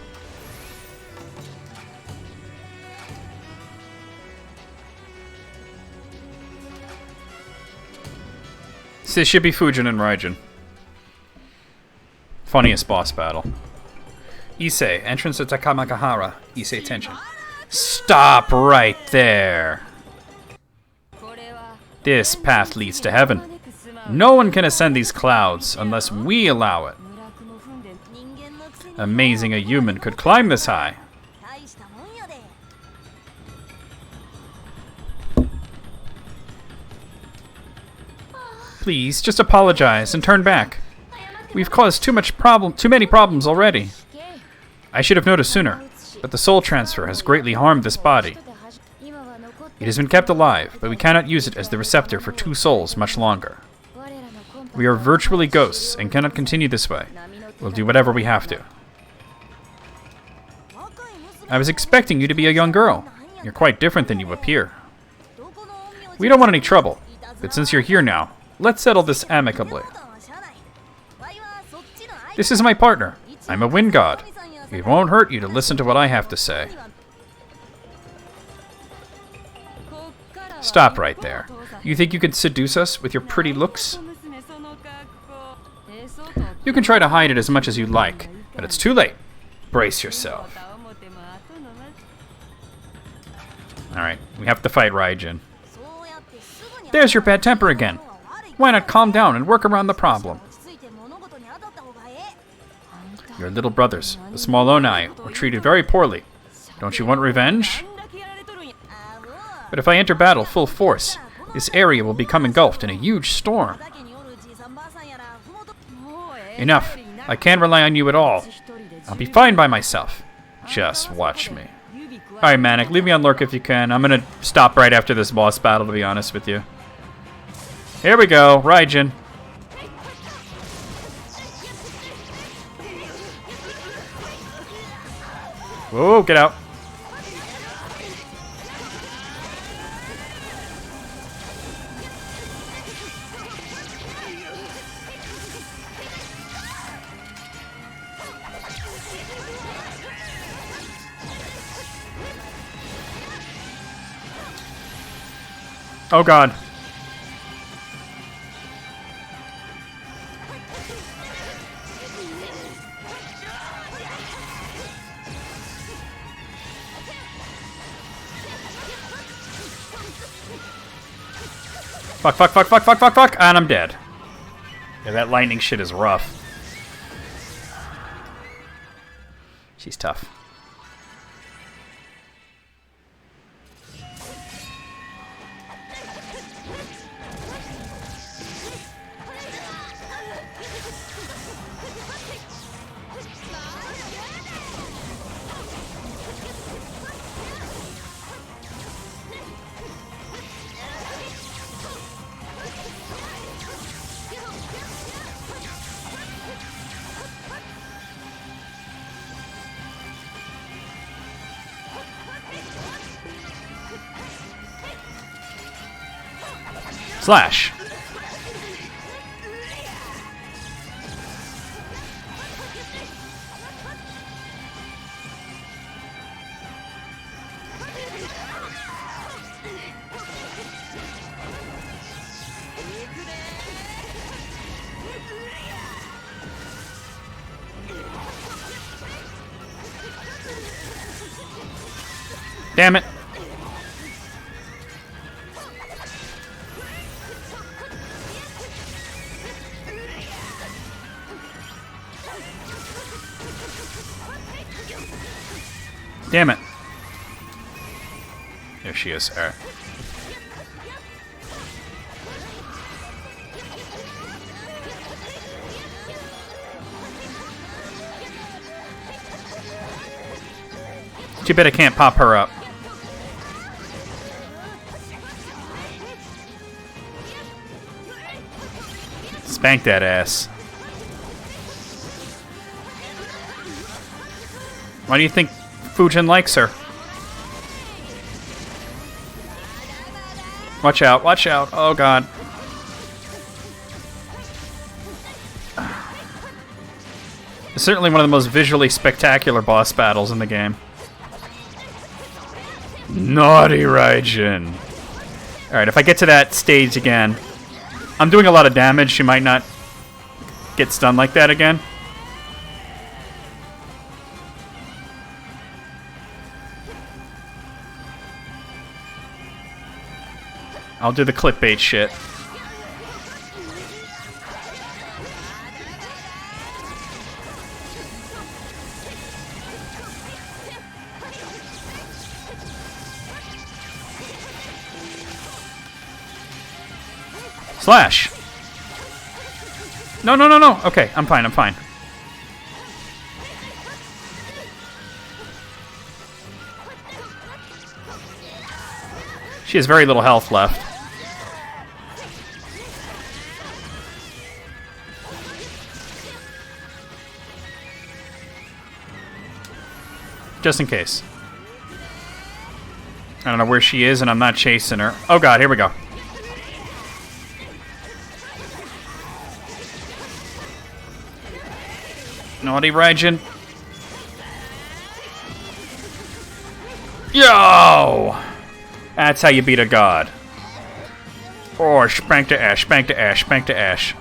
This should be Fujin and Raijin. Funniest boss battle. Issei, entrance to Takamagahara. Issei tension. Stop right there. This path leads to heaven. No one can ascend these clouds unless we allow it. Amazing a human could climb this high. Please, just apologize and turn back. We've caused too many problems already. I should have noticed sooner, but the soul transfer has greatly harmed this body. It has been kept alive, but we cannot use it as the receptor for 2 souls much longer. We are virtually ghosts and cannot continue this way. We'll do whatever we have to. I was expecting you to be a young girl. You're quite different than you appear. We don't want any trouble, but since you're here now, let's settle this amicably. This is my partner. I'm a wind god. It won't hurt you to listen to what I have to say. Stop right there. You think you can seduce us with your pretty looks? You can try to hide it as much as you'd like, but it's too late. Brace yourself. Alright, we have to fight Raijin. There's your bad temper again. Why not calm down and work around the problem? Your little brothers, the small Onai, were treated very poorly. Don't you want revenge? But if I enter battle full force, this area will become engulfed in a huge storm. Enough. I can't rely on you at all. I'll be fine by myself. Just watch me. Alright, Manic, leave me on lurk if you can. I'm gonna stop right after this boss battle, to be honest with you. Here we go, Raijin. Whoa, get out. Oh god. Fuck, fuck, fuck, fuck, fuck, fuck, fuck, and I'm dead. Yeah, that lightning shit is rough. She's tough. Slash. Damn it. Damn it. There she is. All right. Too bad I can't pop her up. Spank that ass. Why do you think Fujin likes her? Watch out, watch out. Oh god. It's certainly one of the most visually spectacular boss battles in the game. Naughty Raijin. Alright, if I get to that stage again, I'm doing a lot of damage. She might not get stunned like that again. I'll do the clickbait shit. Slash! No, no, no, no! Okay, I'm fine, I'm fine. She has very little health left. Just in case. I don't know where she is, and I'm not chasing her. Oh god, here we go. Naughty Raijin. Yo! That's how you beat a god. Or spank to ash, spank to ash, spank to ash.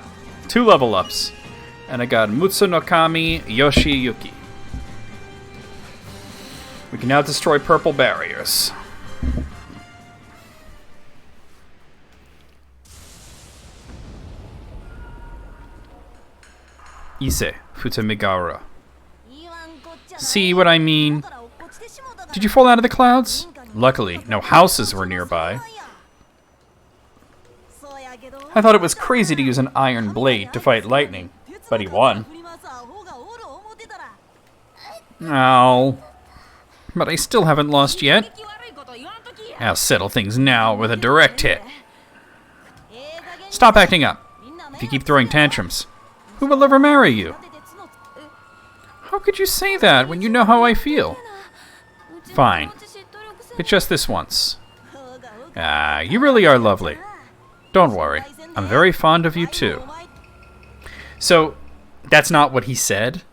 2 level ups. And I got Mutsu no Kami Yoshiyuki. We can now destroy purple barriers. Ise Futamigara. See what I mean? Did you fall out of the clouds? Luckily, no houses were nearby. I thought it was crazy to use an iron blade to fight lightning, but he won. Oh. But I still haven't lost yet. I'll settle things now with a direct hit. Stop acting up. If you keep throwing tantrums, who will ever marry you? How could you say that when you know how I feel? Fine. But just this once. Ah, you really are lovely. Don't worry. I'm very fond of you too. So, that's not what he said.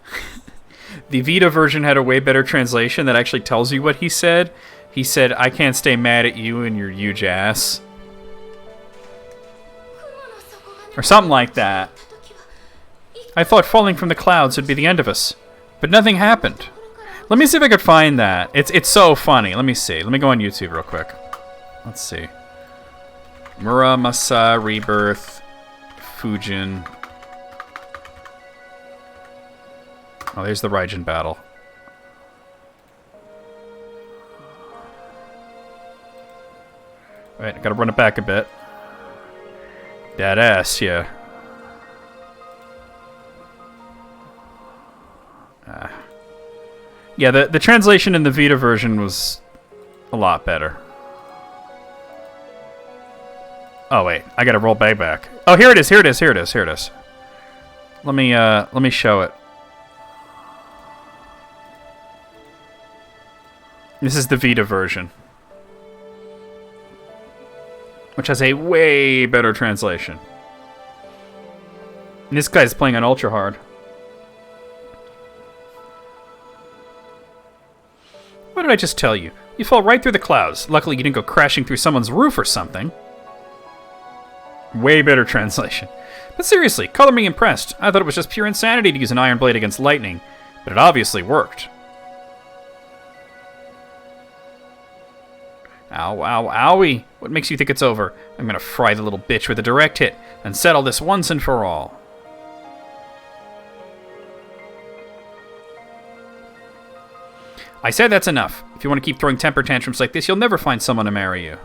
The Vita version had a way better translation that actually tells you what he said. He said, I can't stay mad at you and your huge ass. Or something like that. I thought falling from the clouds would be the end of us, but nothing happened. Let me see if I could find that. It's so funny. Let me see. Let me go on YouTube real quick. Let's see. Muramasa, Rebirth, Fujin. Oh, there's the Raijin battle. Alright, I gotta run it back a bit. That ass, yeah. Yeah, the translation in the Vita version was a lot better. Oh wait, I gotta roll back. Oh, here it is. Let me show it. This is the Vita version, which has a way better translation. And this guy's playing on ultra hard. What did I just tell you? You fell right through the clouds. Luckily, you didn't go crashing through someone's roof or something. Way better translation. But seriously, color me impressed. I thought it was just pure insanity to use an iron blade against lightning, but it obviously worked. Ow, ow, owie. What makes you think it's over? I'm gonna fry the little bitch with a direct hit and settle this once and for all. I said that's enough. If you want to keep throwing temper tantrums like this, you'll never find someone to marry you.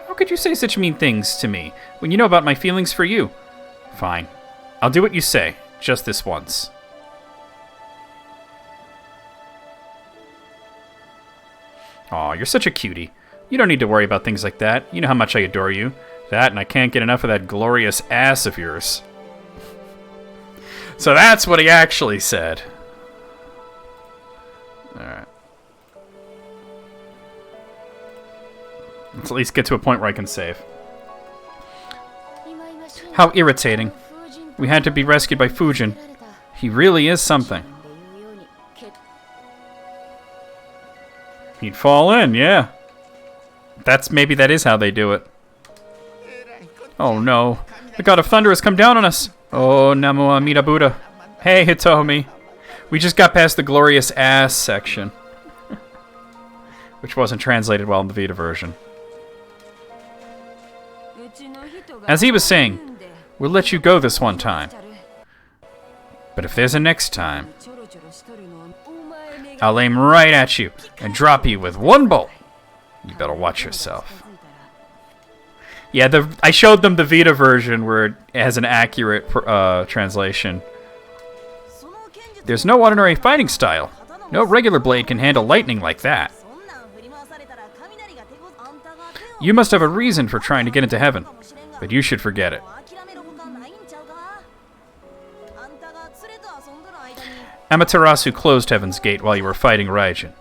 How could you say such mean things to me when you know about my feelings for you? Fine. I'll do what you say, just this once. Aw, you're such a cutie. You don't need to worry about things like that. You know how much I adore you. That, and I can't get enough of that glorious ass of yours. So that's what he actually said. Alright. Let's at least get to a point where I can save. How irritating. We had to be rescued by Fujin. He really is something. He'd fall in, yeah. Maybe that is how they do it. Oh no. The god of thunder has come down on us. Oh, Namo Amida Buddha. Hey, Hitomi. We just got past the glorious ass section. Which wasn't translated well in the Vita version. As he was saying, we'll let you go this one time. But if there's a next time, I'll aim right at you and drop you with one bolt. You better watch yourself. Yeah, I showed them the Vita version where it has an accurate translation. There's no ordinary fighting style. No regular blade can handle lightning like that. You must have a reason for trying to get into heaven, but you should forget it. Amaterasu closed Heaven's Gate while you were fighting Raijin.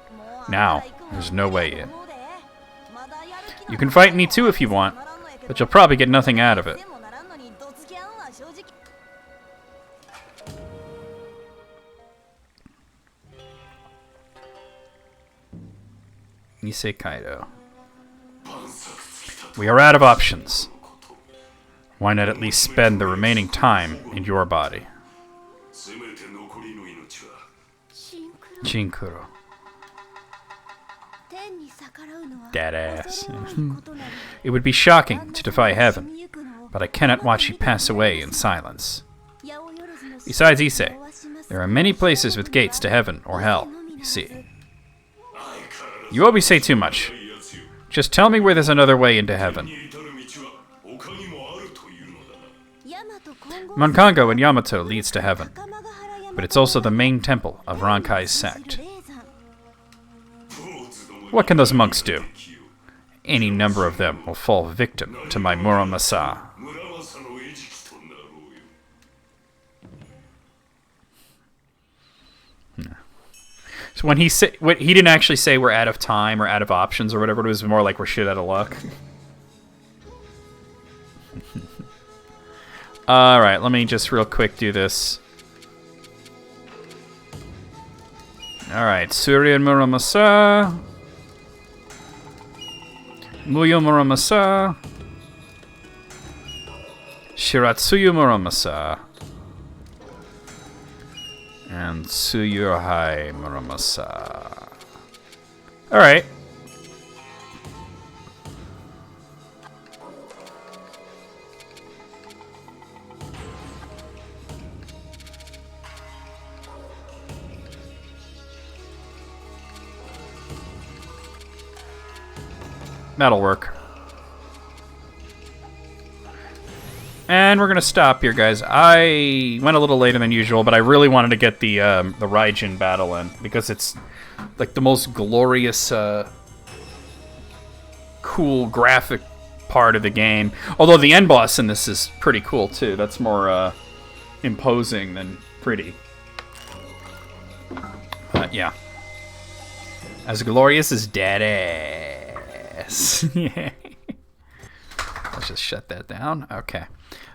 Now, there's no way in. You can fight me too if you want, but you'll probably get nothing out of it. Nisei Kaido. We are out of options. Why not at least spend the remaining time in your body? Chinkuro. Dead ass. It would be shocking to defy heaven, but I cannot watch you pass away in silence. Besides Issei, there are many places with gates to heaven or hell, you see. You always say too much. Just tell me where there's another way into heaven. Monkongo in Yamato leads to heaven, but it's also the main temple of Rankai's sect. What can those monks do? Any number of them will fall victim to my Muramasa. So when he didn't actually say we're out of time or out of options or whatever. It was more like we're shit out of luck. All right, let me just real quick do this. All right, Surya Muramasa, Muyo Muramasa, Shiratsuyu Muramasa, and Tsuyuhai Muramasa. All right. That'll work. And we're gonna stop here, guys. I went a little later than usual, but I really wanted to get the Raijin battle in because it's like the most glorious, cool graphic part of the game. Although the end boss in this is pretty cool too. That's more imposing than pretty. But yeah, as glorious as Daddy. Yeah. Let's just shut that down. Okay.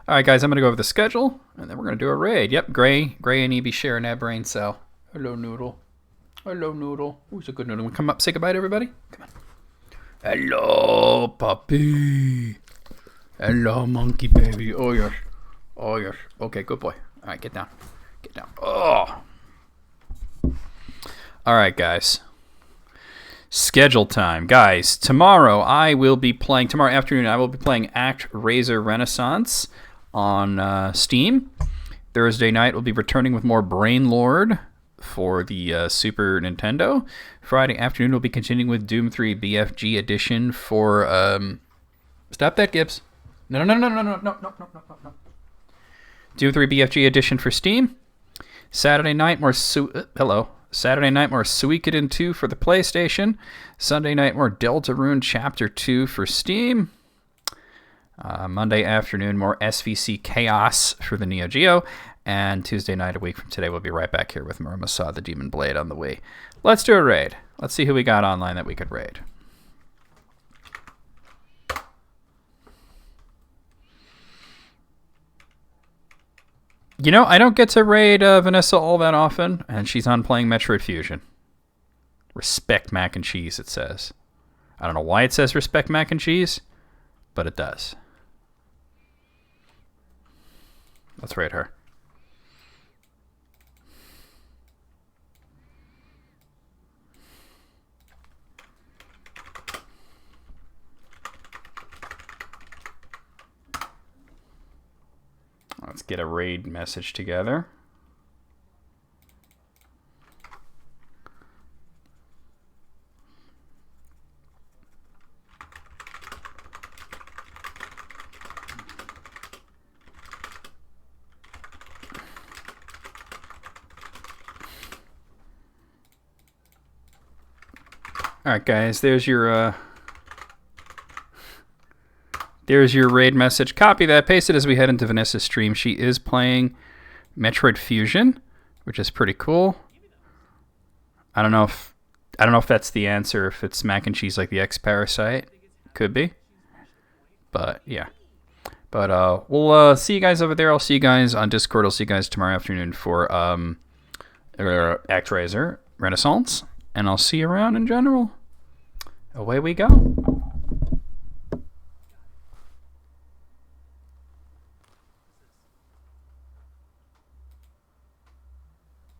All right, guys, I'm going to go over the schedule, and then we're going to do a raid. Yep, Gray and Evie sharing that brain cell. Hello, Noodle. Hello, Noodle. Who's a good Noodle? Come up, say goodbye to everybody. Come on. Hello, puppy. Hello, monkey baby. Oh, yes. Oh, yes. Okay, good boy. All right, get down. Get down. Oh. All right, guys. Schedule time. Guys, tomorrow afternoon, I will be playing ActRaiser Renaissance on Steam. Thursday night, we'll be returning with more Brainlord for the Super Nintendo. Friday afternoon, we'll be continuing with Doom 3 BFG Edition for... Stop that, Gibbs. No. Doom 3 BFG Edition for Steam. Saturday night, more... Saturday night, more Suikoden 2 for the PlayStation. Sunday night, more Deltarune Chapter 2 for Steam. Monday afternoon, more SVC Chaos for the Neo Geo. And Tuesday night, a week from today, we'll be right back here with Muramasa the Demon Blade on the Wii. Let's do a raid. Let's see who we got online that we could raid. You know, I don't get to raid Vanessa all that often, and she's on playing Metroid Fusion. Respect mac and cheese, it says. I don't know why it says respect mac and cheese, but it does. Let's raid her. Let's get a raid message together. All right, guys, there's your raid message. Copy that, paste it as we head into Vanessa's stream. She is playing Metroid Fusion, which is pretty cool. I don't know if that's the answer, if it's mac and cheese like the X-Parasite. Could be. But yeah. But we'll see you guys over there. I'll see you guys on Discord. I'll see you guys tomorrow afternoon for ActRaiser Renaissance. And I'll see you around in general. Away we go.